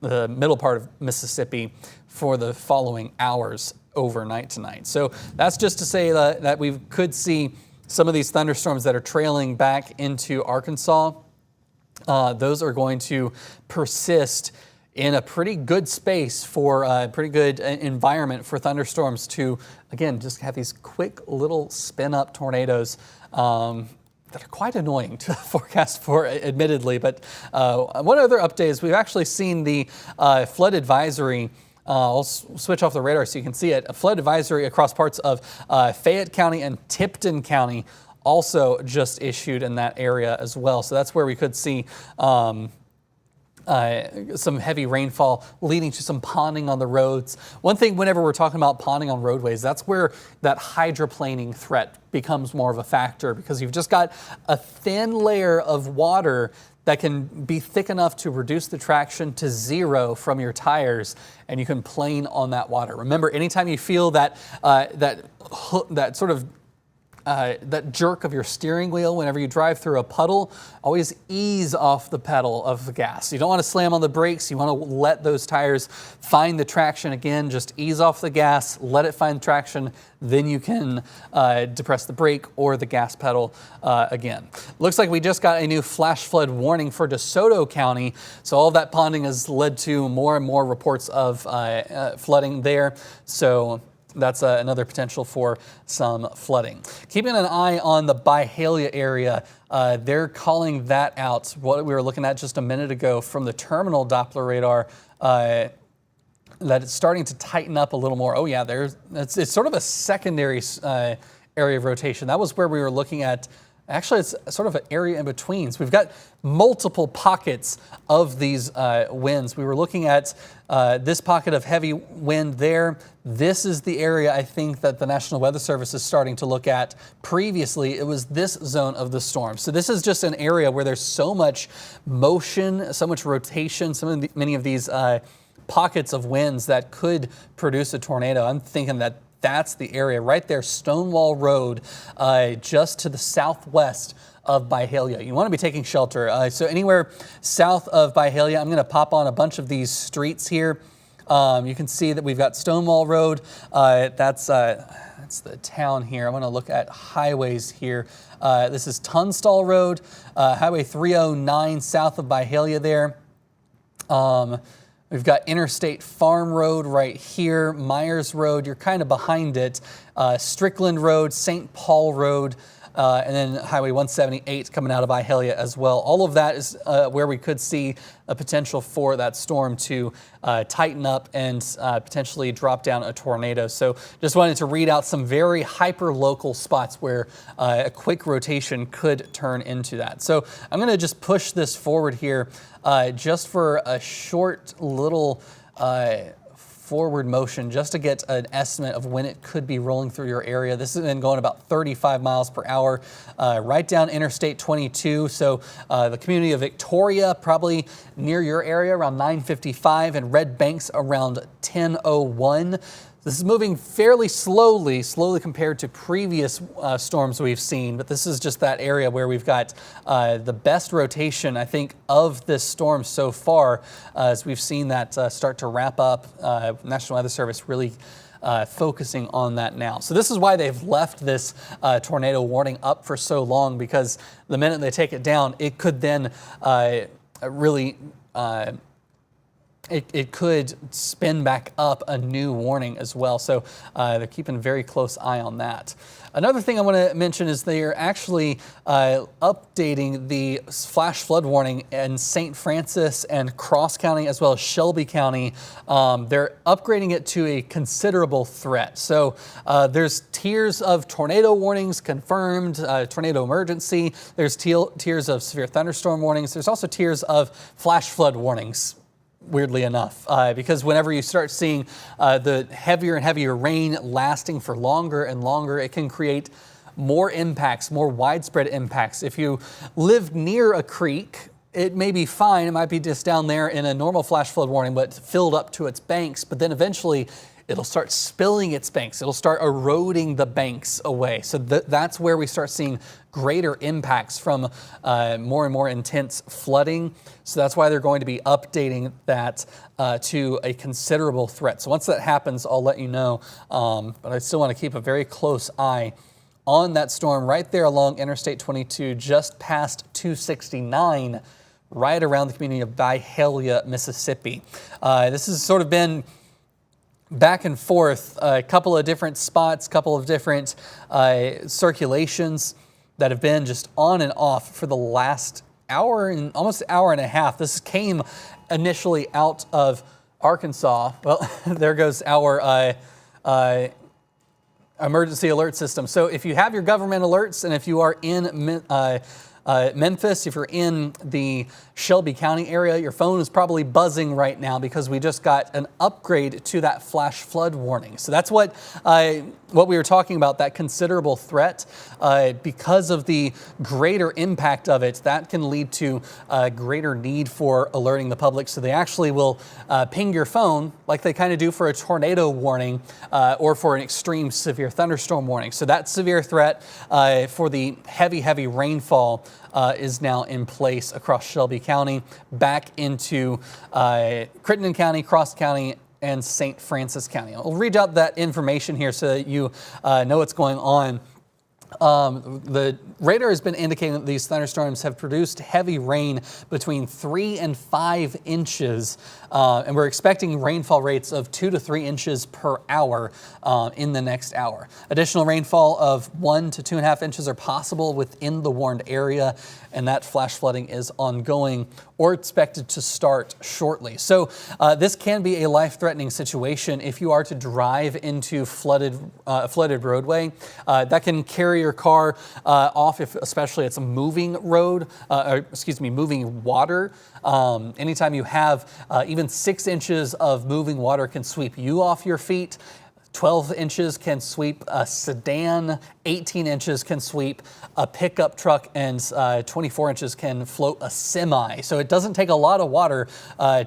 middle part of Mississippi for the following hours overnight tonight. So that's just to say that we could see some of these thunderstorms that are trailing back into Arkansas. Those are going to persist in a pretty good space for a pretty good environment for thunderstorms to, again, just have these quick little spin up tornadoes that are quite annoying to forecast for, admittedly. But one other update is we've actually seen the flood advisory. I'll switch off the radar so you can see it. A flood advisory across parts of Fayette County and Tipton County also just issued in that area as well. So that's where we could see some heavy rainfall leading to some ponding on the roads. One thing, whenever we're talking about ponding on roadways, that's where that hydroplaning threat becomes more of a factor, because you've just got a thin layer of water that can be thick enough to reduce the traction to zero from your tires, and you can plane on that water. Remember, anytime you feel that that jerk of your steering wheel whenever you drive through a puddle, always ease off the pedal of the gas. You don't want to slam on the brakes. You want to let those tires find the traction again. Just ease off the gas, let it find traction, then you can depress the brake or the gas pedal again. Looks like we just got a new flash flood warning for DeSoto County. So all of that ponding has led to more and more reports of flooding there. So that's another potential for some flooding. Keeping an eye on the Byhalia area, they're calling that out. What we were looking at just a minute ago from the terminal Doppler radar, that it's starting to tighten up a little more. Oh yeah, it's sort of a secondary area of rotation. That was where we were looking at. Actually, it's sort of an area in between. So we've got multiple pockets of these winds. We were looking at this pocket of heavy wind there. This is the area I think that the National Weather Service is starting to look at. Previously, it was this zone of the storm. So this is just an area where there's so much motion, so much rotation, many of these pockets of winds that could produce a tornado. I'm thinking that that's the area right there, Stonewall Road, just to the southwest of Byhalia. You want to be taking shelter. So anywhere south of Byhalia, I'm going to pop on a bunch of these streets here. You can see that we've got Stonewall Road. That's the town here. I want to look at highways here. This is Tunstall Road, Highway 309 south of Byhalia there. We've got Interstate Farm Road right here, Myers Road, you're kind of behind it, Strickland Road, St. Paul Road, and then Highway 178 coming out of Byhalia as well. All of that is where we could see a potential for that storm to tighten up and potentially drop down a tornado. So just wanted to read out some very hyper-local spots where a quick rotation could turn into that. So I'm going to just push this forward here just for a short little forward motion just to get an estimate of when it could be rolling through your area. This has been going about 35 miles per hour right down Interstate 22. So the community of Victoria, probably near your area around 9:55, and Red Banks around 10:01. This is moving fairly slowly compared to previous storms we've seen, but this is just that area where we've got the best rotation, I think, of this storm so far, as we've seen that start to wrap up. National Weather Service really focusing on that now. So this is why they've left this tornado warning up for so long, because the minute they take it down, it could then really it could spin back up a new warning as well. So they're keeping a very close eye on that. Another thing I want to mention is they are actually updating the flash flood warning in St. Francis and Cross County as well as Shelby County. They're upgrading it to a considerable threat. So there's tiers of tornado warnings confirmed, tornado emergency. There's tiers of severe thunderstorm warnings. There's also tiers of flash flood warnings, weirdly enough, because whenever you start seeing the heavier and heavier rain lasting for longer and longer, it can create more impacts, more widespread impacts. If you live near a creek it may be fine. It might be just down there in a normal flash flood warning, but filled up to its banks. But then eventually it'll start spilling its banks. It'll start eroding the banks away. So that's where we start seeing greater impacts from more and more intense flooding. So that's why they're going to be updating that to a considerable threat. So once that happens, I'll let you know. But I still want to keep a very close eye on that storm right there along Interstate 22, just past 269, right around the community of Byhalia, Mississippi. This has sort of been back and forth, a couple of different spots, couple of different circulations that have been just on and off for the last hour and almost hour and a half. This came initially out of Arkansas. Well, there goes our emergency alert system. So if you have your government alerts, and if you are in Memphis, if you're in the Shelby County area, your phone is probably buzzing right now because we just got an upgrade to that flash flood warning. So that's what we were talking about, that considerable threat. Because of the greater impact of it, that can lead to a greater need for alerting the public. So they actually will ping your phone like they kind of do for a tornado warning or for an extreme severe thunderstorm warning. So that severe threat for the heavy rainfall is now in place across Shelby County, back into Crittenden County, Cross County, and St. Francis County. I'll read out that information here so that you know what's going on. The radar has been indicating that these thunderstorms have produced heavy rain between 3 and 5 inches, and we're expecting rainfall rates of 2 to 3 inches per hour in the next hour. Additional rainfall of 1 to 2.5 inches are possible within the warned area, and that flash flooding is ongoing or expected to start shortly. So this can be a life-threatening situation if you are to drive into flooded roadway. That can carry your car off, if especially it's a moving road, moving water. Anytime you have even 6 inches of moving water can sweep you off your feet. 12 inches can sweep a sedan, 18 inches can sweep a pickup truck, and 24 inches can float a semi. So it doesn't take a lot of water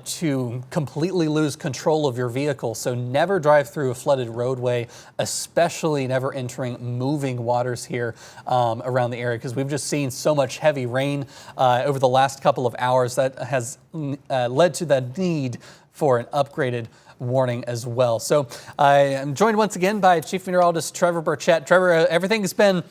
to completely lose control of your vehicle. So never drive through a flooded roadway, especially never entering moving waters here around the area, because we've just seen so much heavy rain over the last couple of hours that has led to the need for an upgraded warning as well. So I am joined once again by Chief Meteorologist Trevor Burchett. Trevor, everything's been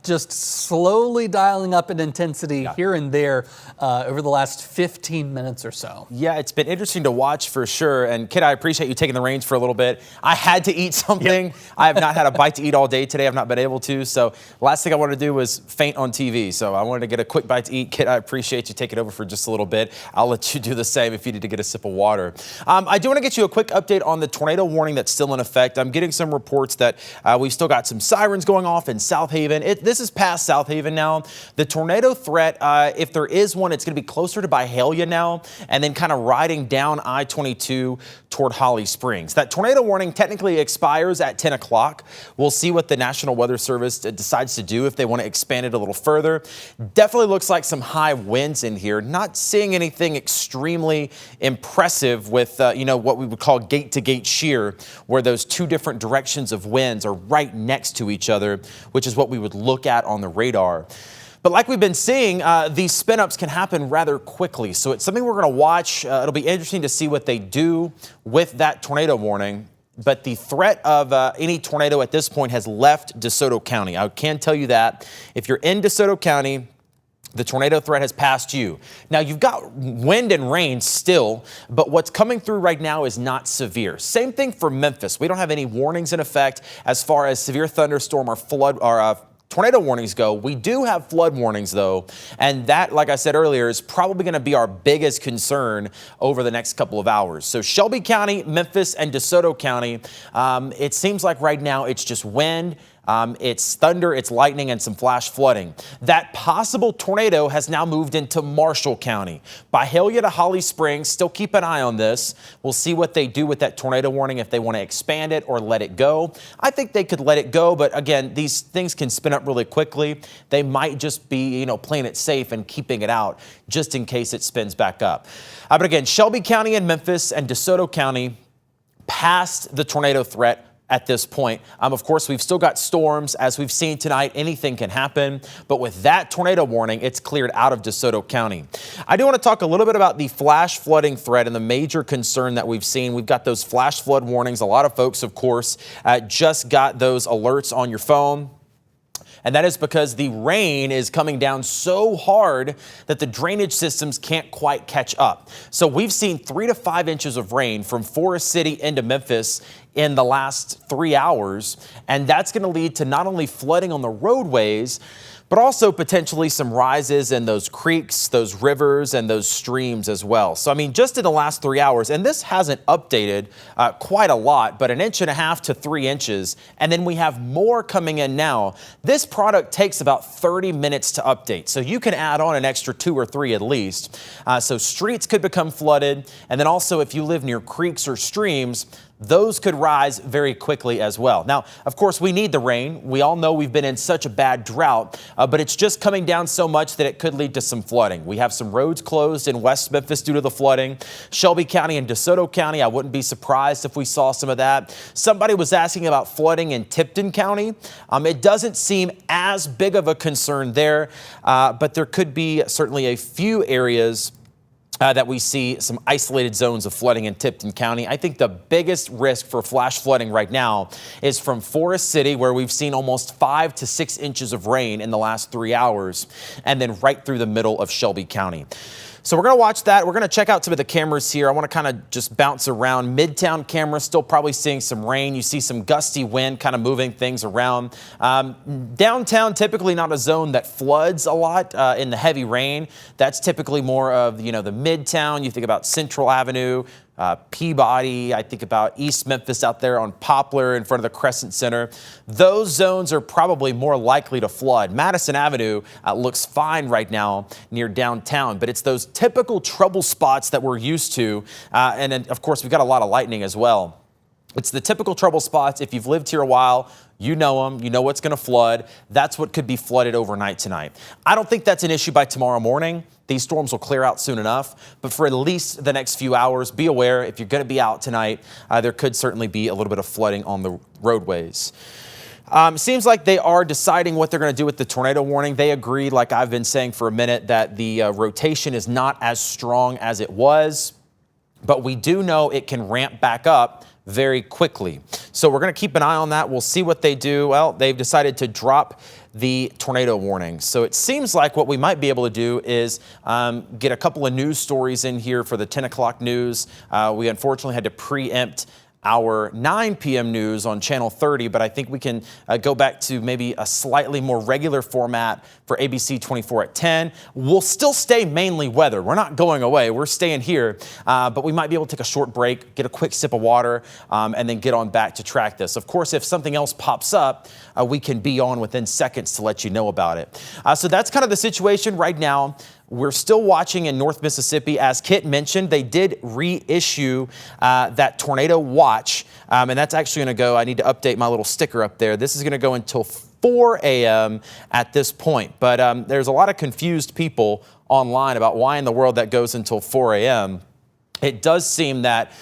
just slowly dialing up in intensity here and there over the last 15 minutes or so. Yeah, it's been interesting to watch for sure. And Kid, I appreciate you taking the reins for a little bit. I had to eat something. Yep. I have not had a bite to eat all day today. I've not been able to. So last thing I wanted to do was faint on TV. So I wanted to get a quick bite to eat. Kid, I appreciate you taking over for just a little bit. I'll let you do the same if you need to get a sip of water. I do want to get you a quick update on the tornado warning that's still in effect. I'm getting some reports that we've still got some sirens going off in South Haven. This is past South Haven now. The tornado threat, if there is one, it's going to be closer to Byhalia now, and then kind of riding down I-22 toward Holly Springs. That tornado warning technically expires at 10 o'clock. We'll see what the National Weather Service decides to do if they want to expand it a little further. Definitely looks like some high winds in here. Not seeing anything extremely impressive with, what we would call gate-to-gate shear, where those two different directions of winds are right next to each other, which is what we would look at on the radar. But like we've been seeing, these spin-ups can happen rather quickly. So it's something we're going to watch. It'll be interesting to see what they do with that tornado warning. But the threat of any tornado at this point has left Desoto County. I can tell you that. If you're in Desoto County, the tornado threat has passed you. Now, you've got wind and rain still, but what's coming through right now is not severe. Same thing for Memphis. We don't have any warnings in effect as far as severe thunderstorm or flood or tornado warnings go. We do have flood warnings, though, and that, like I said earlier, is probably going to be our biggest concern over the next couple of hours. So Shelby County, Memphis, and Desoto County, it seems like right now it's just wind. It's thunder, it's lightning, and some flash flooding. That possible tornado has now moved into Marshall County. Byhalia to Holly Springs, still keep an eye on this. We'll see what they do with that tornado warning, if they want to expand it or let it go. I think they could let it go, but again, these things can spin up really quickly. They might just be, playing it safe and keeping it out just in case it spins back up. But again, Shelby County and Memphis and DeSoto County past the tornado threat at this point. Of course, we've still got storms. As we've seen tonight, anything can happen. But with that tornado warning, it's cleared out of DeSoto County. I do want to talk a little bit about the flash flooding threat and the major concern that we've seen. We've got those flash flood warnings. A lot of folks, of course, just got those alerts on your phone. And that is because the rain is coming down so hard that the drainage systems can't quite catch up. So we've seen 3 to 5 inches of rain from Forest City into Memphis in the last 3 hours. And that's going to lead to not only flooding on the roadways, but also potentially some rises in those creeks, those rivers, and those streams as well. So, I mean, just in the last 3 hours, and this hasn't updated quite a lot, but 1.5 to 3 inches, and then we have more coming in now. This product takes about 30 minutes to update, so you can add on an extra 2 or 3 at least. So streets could become flooded, and then also if you live near creeks or streams, those could rise very quickly as well. Now, of course, we need the rain. We all know we've been in such a bad drought, but it's just coming down so much that it could lead to some flooding. We have some roads closed in West Memphis due to the flooding. Shelby County and DeSoto County, I wouldn't be surprised if we saw some of that. Somebody was asking about flooding in Tipton County. It doesn't seem as big of a concern there, but there could be certainly a few areas that we see some isolated zones of flooding in Tipton County. I think the biggest risk for flash flooding right now is from Forest City, where we've seen almost 5 to 6 inches of rain in the last 3 hours, and then right through the middle of Shelby County. So we're going to watch that. We're going to check out some of the cameras here. I want to kind of just bounce around. Midtown camera still probably seeing some rain. You see some gusty wind kind of moving things around. Downtown, typically not a zone that floods a lot in the heavy rain. That's typically more of, the Midtown. You think about Central Avenue, Peabody. I think about East Memphis out there on Poplar in front of the Crescent Center. Those zones are probably more likely to flood. Madison Avenue looks fine right now near downtown, but it's those typical trouble spots that we're used to. And then, of course, we've got a lot of lightning as well. It's the typical trouble spots. If you've lived here a while, you know them. You know what's going to flood. That's what could be flooded overnight tonight. I don't think that's an issue by tomorrow morning. These storms will clear out soon enough. But for at least the next few hours, be aware if you're going to be out tonight, there could certainly be a little bit of flooding on the roadways. Seems like they are deciding what they're going to do with the tornado warning. They agree, like I've been saying for a minute, that the rotation is not as strong as it was. But we do know it can ramp back up very quickly. So we're going to keep an eye on that. We'll see what they do. Well, they've decided to drop the tornado warning. So it seems like what we might be able to do is get a couple of news stories in here for the 10 o'clock news. We unfortunately had to preempt our 9 p.m. news on Channel 30, but I think we can go back to maybe a slightly more regular format for ABC 24 at 10. We'll still stay mainly weather. We're not going away. We're staying here, but we might be able to take a short break, get a quick sip of water, and then get on back to track this. Of course, if something else pops up, we can be on within seconds to let you know about it. So that's kind of the situation right now. We're still watching in North Mississippi. As Kit mentioned, they did reissue that tornado watch, and that's actually going to go, I need to update my little sticker up there. This is going to go until 4 a.m. at this point, but there's a lot of confused people online about why in the world that goes until 4 a.m. It does seem that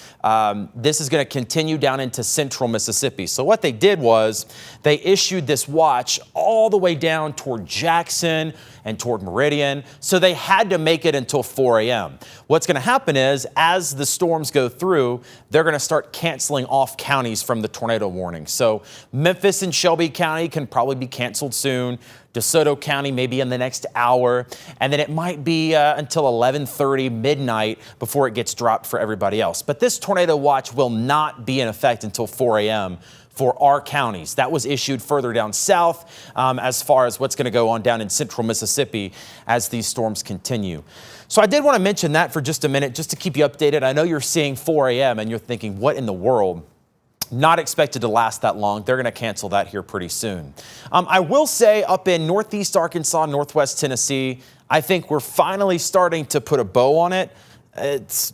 this is going to continue down into central Mississippi. So what they did was they issued this watch all the way down toward Jackson and toward Meridian. So they had to make it until 4 a.m. What's going to happen is as the storms go through, they're going to start canceling off counties from the tornado warning. So Memphis and Shelby County can probably be canceled soon. DeSoto County maybe in the next hour, and then it might be until 11:30 midnight before it gets dropped for everybody else. But this tornado watch will not be in effect until 4 a.m. for our counties. That was issued further down south as far as what's going to go on down in central Mississippi as these storms continue. So I did want to mention that for just a minute, just to keep you updated. I know you're seeing 4 a.m. and you're thinking, what in the world? Not expected to last that long. They're going to cancel that here pretty soon. I will say up in northeast Arkansas, northwest Tennessee, I think we're finally starting to put a bow on it. It's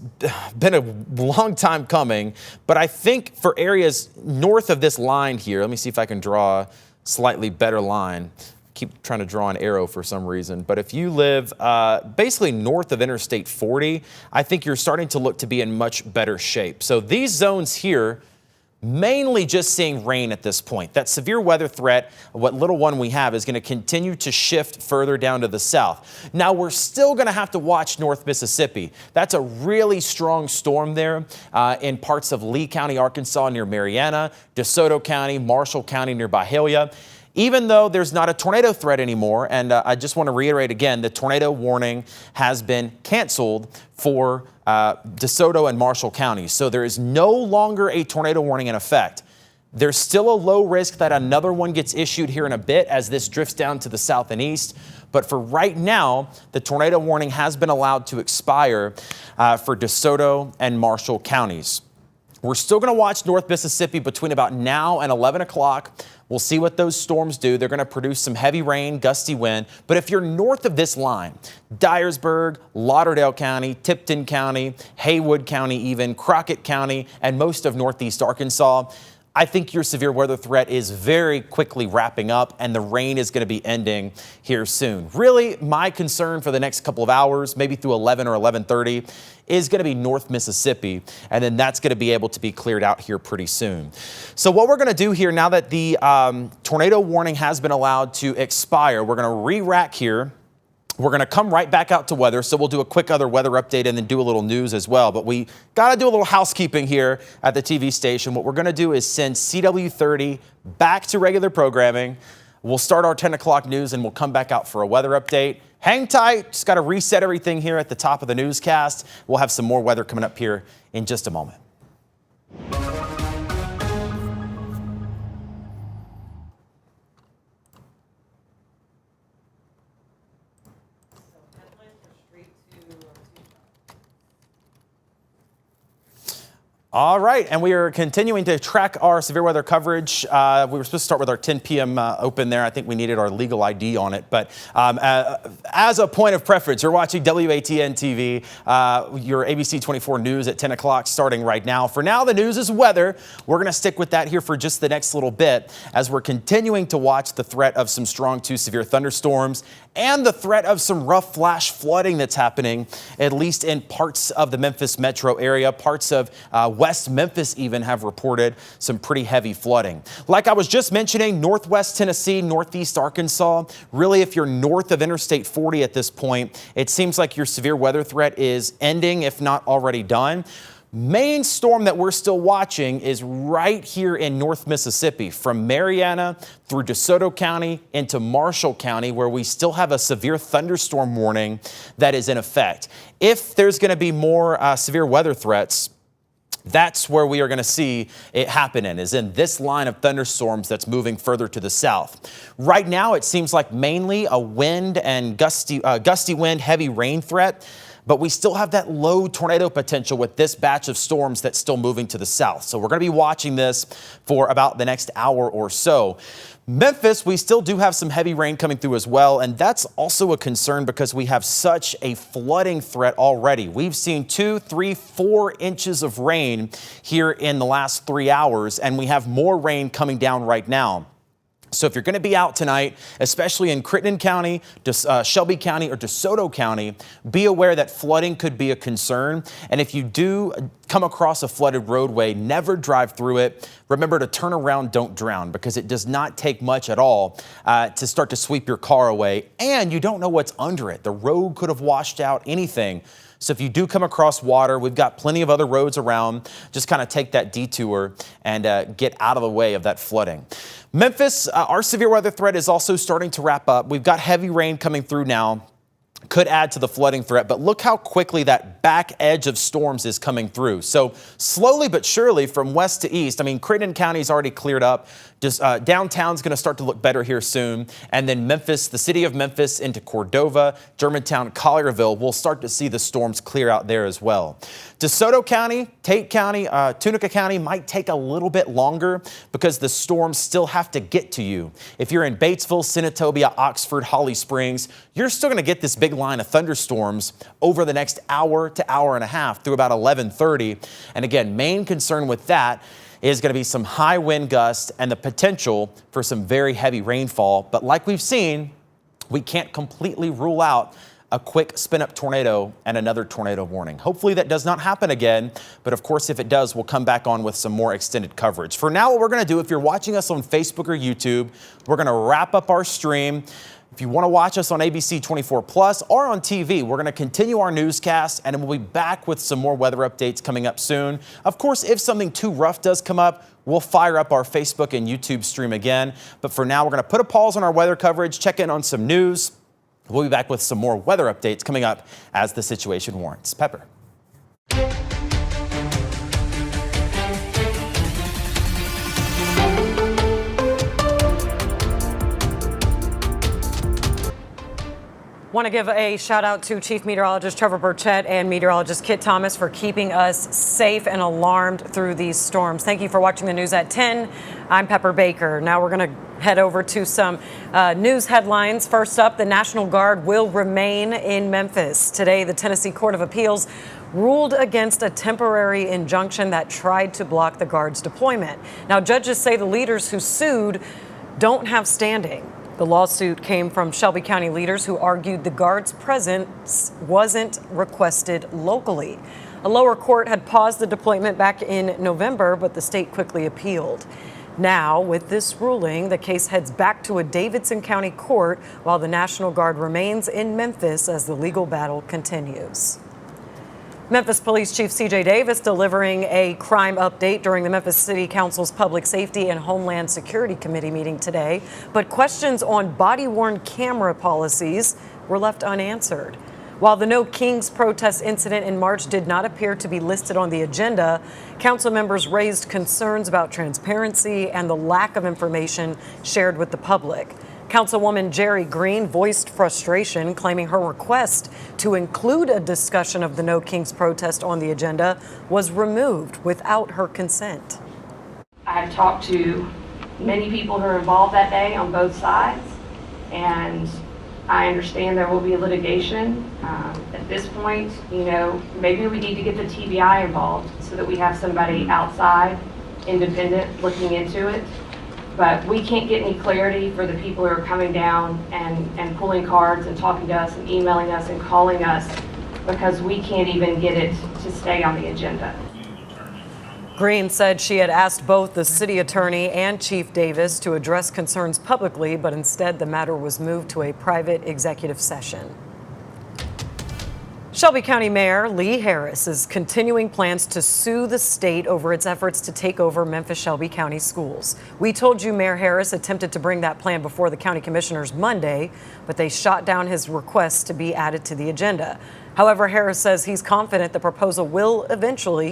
been a long time coming, but I think for areas north of this line here, let me see if I can draw a slightly better line. Keep trying to draw an arrow for some reason, but if you live basically north of Interstate 40, I think you're starting to look to be in much better shape. So these zones here, mainly just seeing rain at this point. That severe weather threat, what little one we have, is going to continue to shift further down to the south. Now, we're still going to have to watch North Mississippi. That's a really strong storm there in parts of Lee County, Arkansas, near Marianna, DeSoto County, Marshall County, near Byhalia. Even though there's not a tornado threat anymore, and I just want to reiterate again, the tornado warning has been canceled for DeSoto and Marshall counties. So there is no longer a tornado warning in effect. There's still a low risk that another one gets issued here in a bit as this drifts down to the south and east. But for right now, the tornado warning has been allowed to expire for DeSoto and Marshall counties. We're still going to watch North Mississippi between about now and 11 o'clock. We'll see what those storms do. They're going to produce some heavy rain, gusty wind. But if you're north of this line, Dyersburg, Lauderdale County, Tipton County, Haywood County even, Crockett County, and most of northeast Arkansas, I think your severe weather threat is very quickly wrapping up and the rain is going to be ending here soon. Really, my concern for the next couple of hours, maybe through 11 or 11:30, is going to be North Mississippi, and then that's going to be able to be cleared out here pretty soon. So what we're going to do here, now that the tornado warning has been allowed to expire, we're going to re-rack here. We're going to come right back out to weather, so we'll do a quick other weather update and then do a little news as well. But we got to do a little housekeeping here at the TV station. What we're going to do is send CW30 back to regular programming. We'll start our 10 o'clock news and we'll come back out for a weather update. Hang tight. Just got to reset everything here at the top of the newscast. We'll have some more weather coming up here in just a moment. All right, and we are continuing to track our severe weather coverage. We were supposed to start with our 10 p.m. Open there. I think we needed our legal ID on it. But as a point of preference, you're watching WATN TV, your ABC 24 news at 10 o'clock starting right now. For now, the news is weather. We're going to stick with that here for just the next little bit as we're continuing to watch the threat of some strong to severe thunderstorms and the threat of some rough flash flooding that's happening, at least in parts of the Memphis metro area. Parts of West Memphis even have reported some pretty heavy flooding. Like I was just mentioning, northwest Tennessee, northeast Arkansas, really if you're north of Interstate 40 at this point, it seems like your severe weather threat is ending, if not already done. Main storm that we're still watching is right here in North Mississippi, from Marianna through DeSoto County into Marshall County, where we still have a severe thunderstorm warning that is in effect. If there's going to be more severe weather threats, that's where we are going to see it happen is in this line of thunderstorms that's moving further to the south. Right now, it seems like mainly a wind and gusty wind, heavy rain threat. But we still have that low tornado potential with this batch of storms that's still moving to the south. So we're going to be watching this for about the next hour or so. Memphis, we still do have some heavy rain coming through as well. And that's also a concern because we have such a flooding threat already. We've seen 2, 3, 4 inches of rain here in the last 3 hours, and we have more rain coming down right now. So if you're going to be out tonight, especially in Crittenden County, Shelby County, or DeSoto County, be aware that flooding could be a concern. And if you do come across a flooded roadway, never drive through it. Remember to turn around, don't drown, because it does not take much at all to start to sweep your car away. And you don't know what's under it. The road could have washed out anything. So if you do come across water, we've got plenty of other roads around. Just kind of take that detour and get out of the way of that flooding. Memphis, our severe weather threat is also starting to wrap up. We've got heavy rain coming through now. could add to the flooding threat, but look how quickly that back edge of storms is coming through. So slowly but surely from west to east, I mean, Crittenden County is already cleared up. Just downtown's going to start to look better here soon. And then Memphis, the city of Memphis into Cordova, Germantown, Collierville, we'll start to see the storms clear out there as well. Desoto County, Tate County, Tunica County might take a little bit longer because the storms still have to get to you. If you're in Batesville, Senatobia, Oxford, Holly Springs, you're still going to get this big line of thunderstorms over the next hour to hour and a half through about 11:30. And again, main concern with that is going to be some high wind gusts and the potential for some very heavy rainfall. But like we've seen, we can't completely rule out a quick spin-up tornado and another tornado warning. Hopefully that does not happen again, but of course if it does, we'll come back on with some more extended coverage. For now, what we're gonna do, if you're watching us on Facebook or YouTube, we're gonna wrap up our stream. If you want to watch us on ABC 24 Plus or on TV, we're going to continue our newscast and we'll be back with some more weather updates coming up soon. Of course, if something too rough does come up, we'll fire up our Facebook and YouTube stream again. But for now, we're going to put a pause on our weather coverage, check in on some news. We'll be back with some more weather updates coming up as the situation warrants. Pepper. Want to give a shout out to Chief Meteorologist Trevor Burchett and Meteorologist Kit Thomas for keeping us safe and alarmed through these storms. Thank you for watching the news at 10. I'm Pepper Baker. Now we're going to head over to some news headlines. First up, the National Guard will remain in Memphis. Today, the Tennessee Court of Appeals ruled against a temporary injunction that tried to block the Guard's deployment. Now, judges say the leaders who sued don't have standing. The lawsuit came from Shelby County leaders who argued the Guard's presence wasn't requested locally. A lower court had paused the deployment back in November, but the state quickly appealed. Now, with this ruling, the case heads back to a Davidson County court while the National Guard remains in Memphis as the legal battle continues. Memphis Police Chief C.J. Davis delivering a crime update during the Memphis City Council's Public Safety and Homeland Security Committee meeting today. But questions on body-worn camera policies were left unanswered. While the No Kings protest incident in March did not appear to be listed on the agenda, council members raised concerns about transparency and the lack of information shared with the public. Councilwoman Jerry Green voiced frustration, claiming her request to include a discussion of the No Kings protest on the agenda was removed without her consent. I have talked to many people who are involved that day on both sides, and I understand there will be litigation. At this point, maybe we need to get the TBI involved so that we have somebody outside, independent, looking into it. But we can't get any clarity for the people who are coming down and pulling cards and talking to us and emailing us and calling us because we can't even get it to stay on the agenda. Green said she had asked both the city attorney and Chief Davis to address concerns publicly, but instead the matter was moved to a private executive session. Shelby County Mayor Lee Harris is continuing plans to sue the state over its efforts to take over Memphis Shelby County schools. We told you Mayor Harris attempted to bring that plan before the county commissioners Monday, but they shot down his request to be added to the agenda. However, Harris says he's confident the proposal will eventually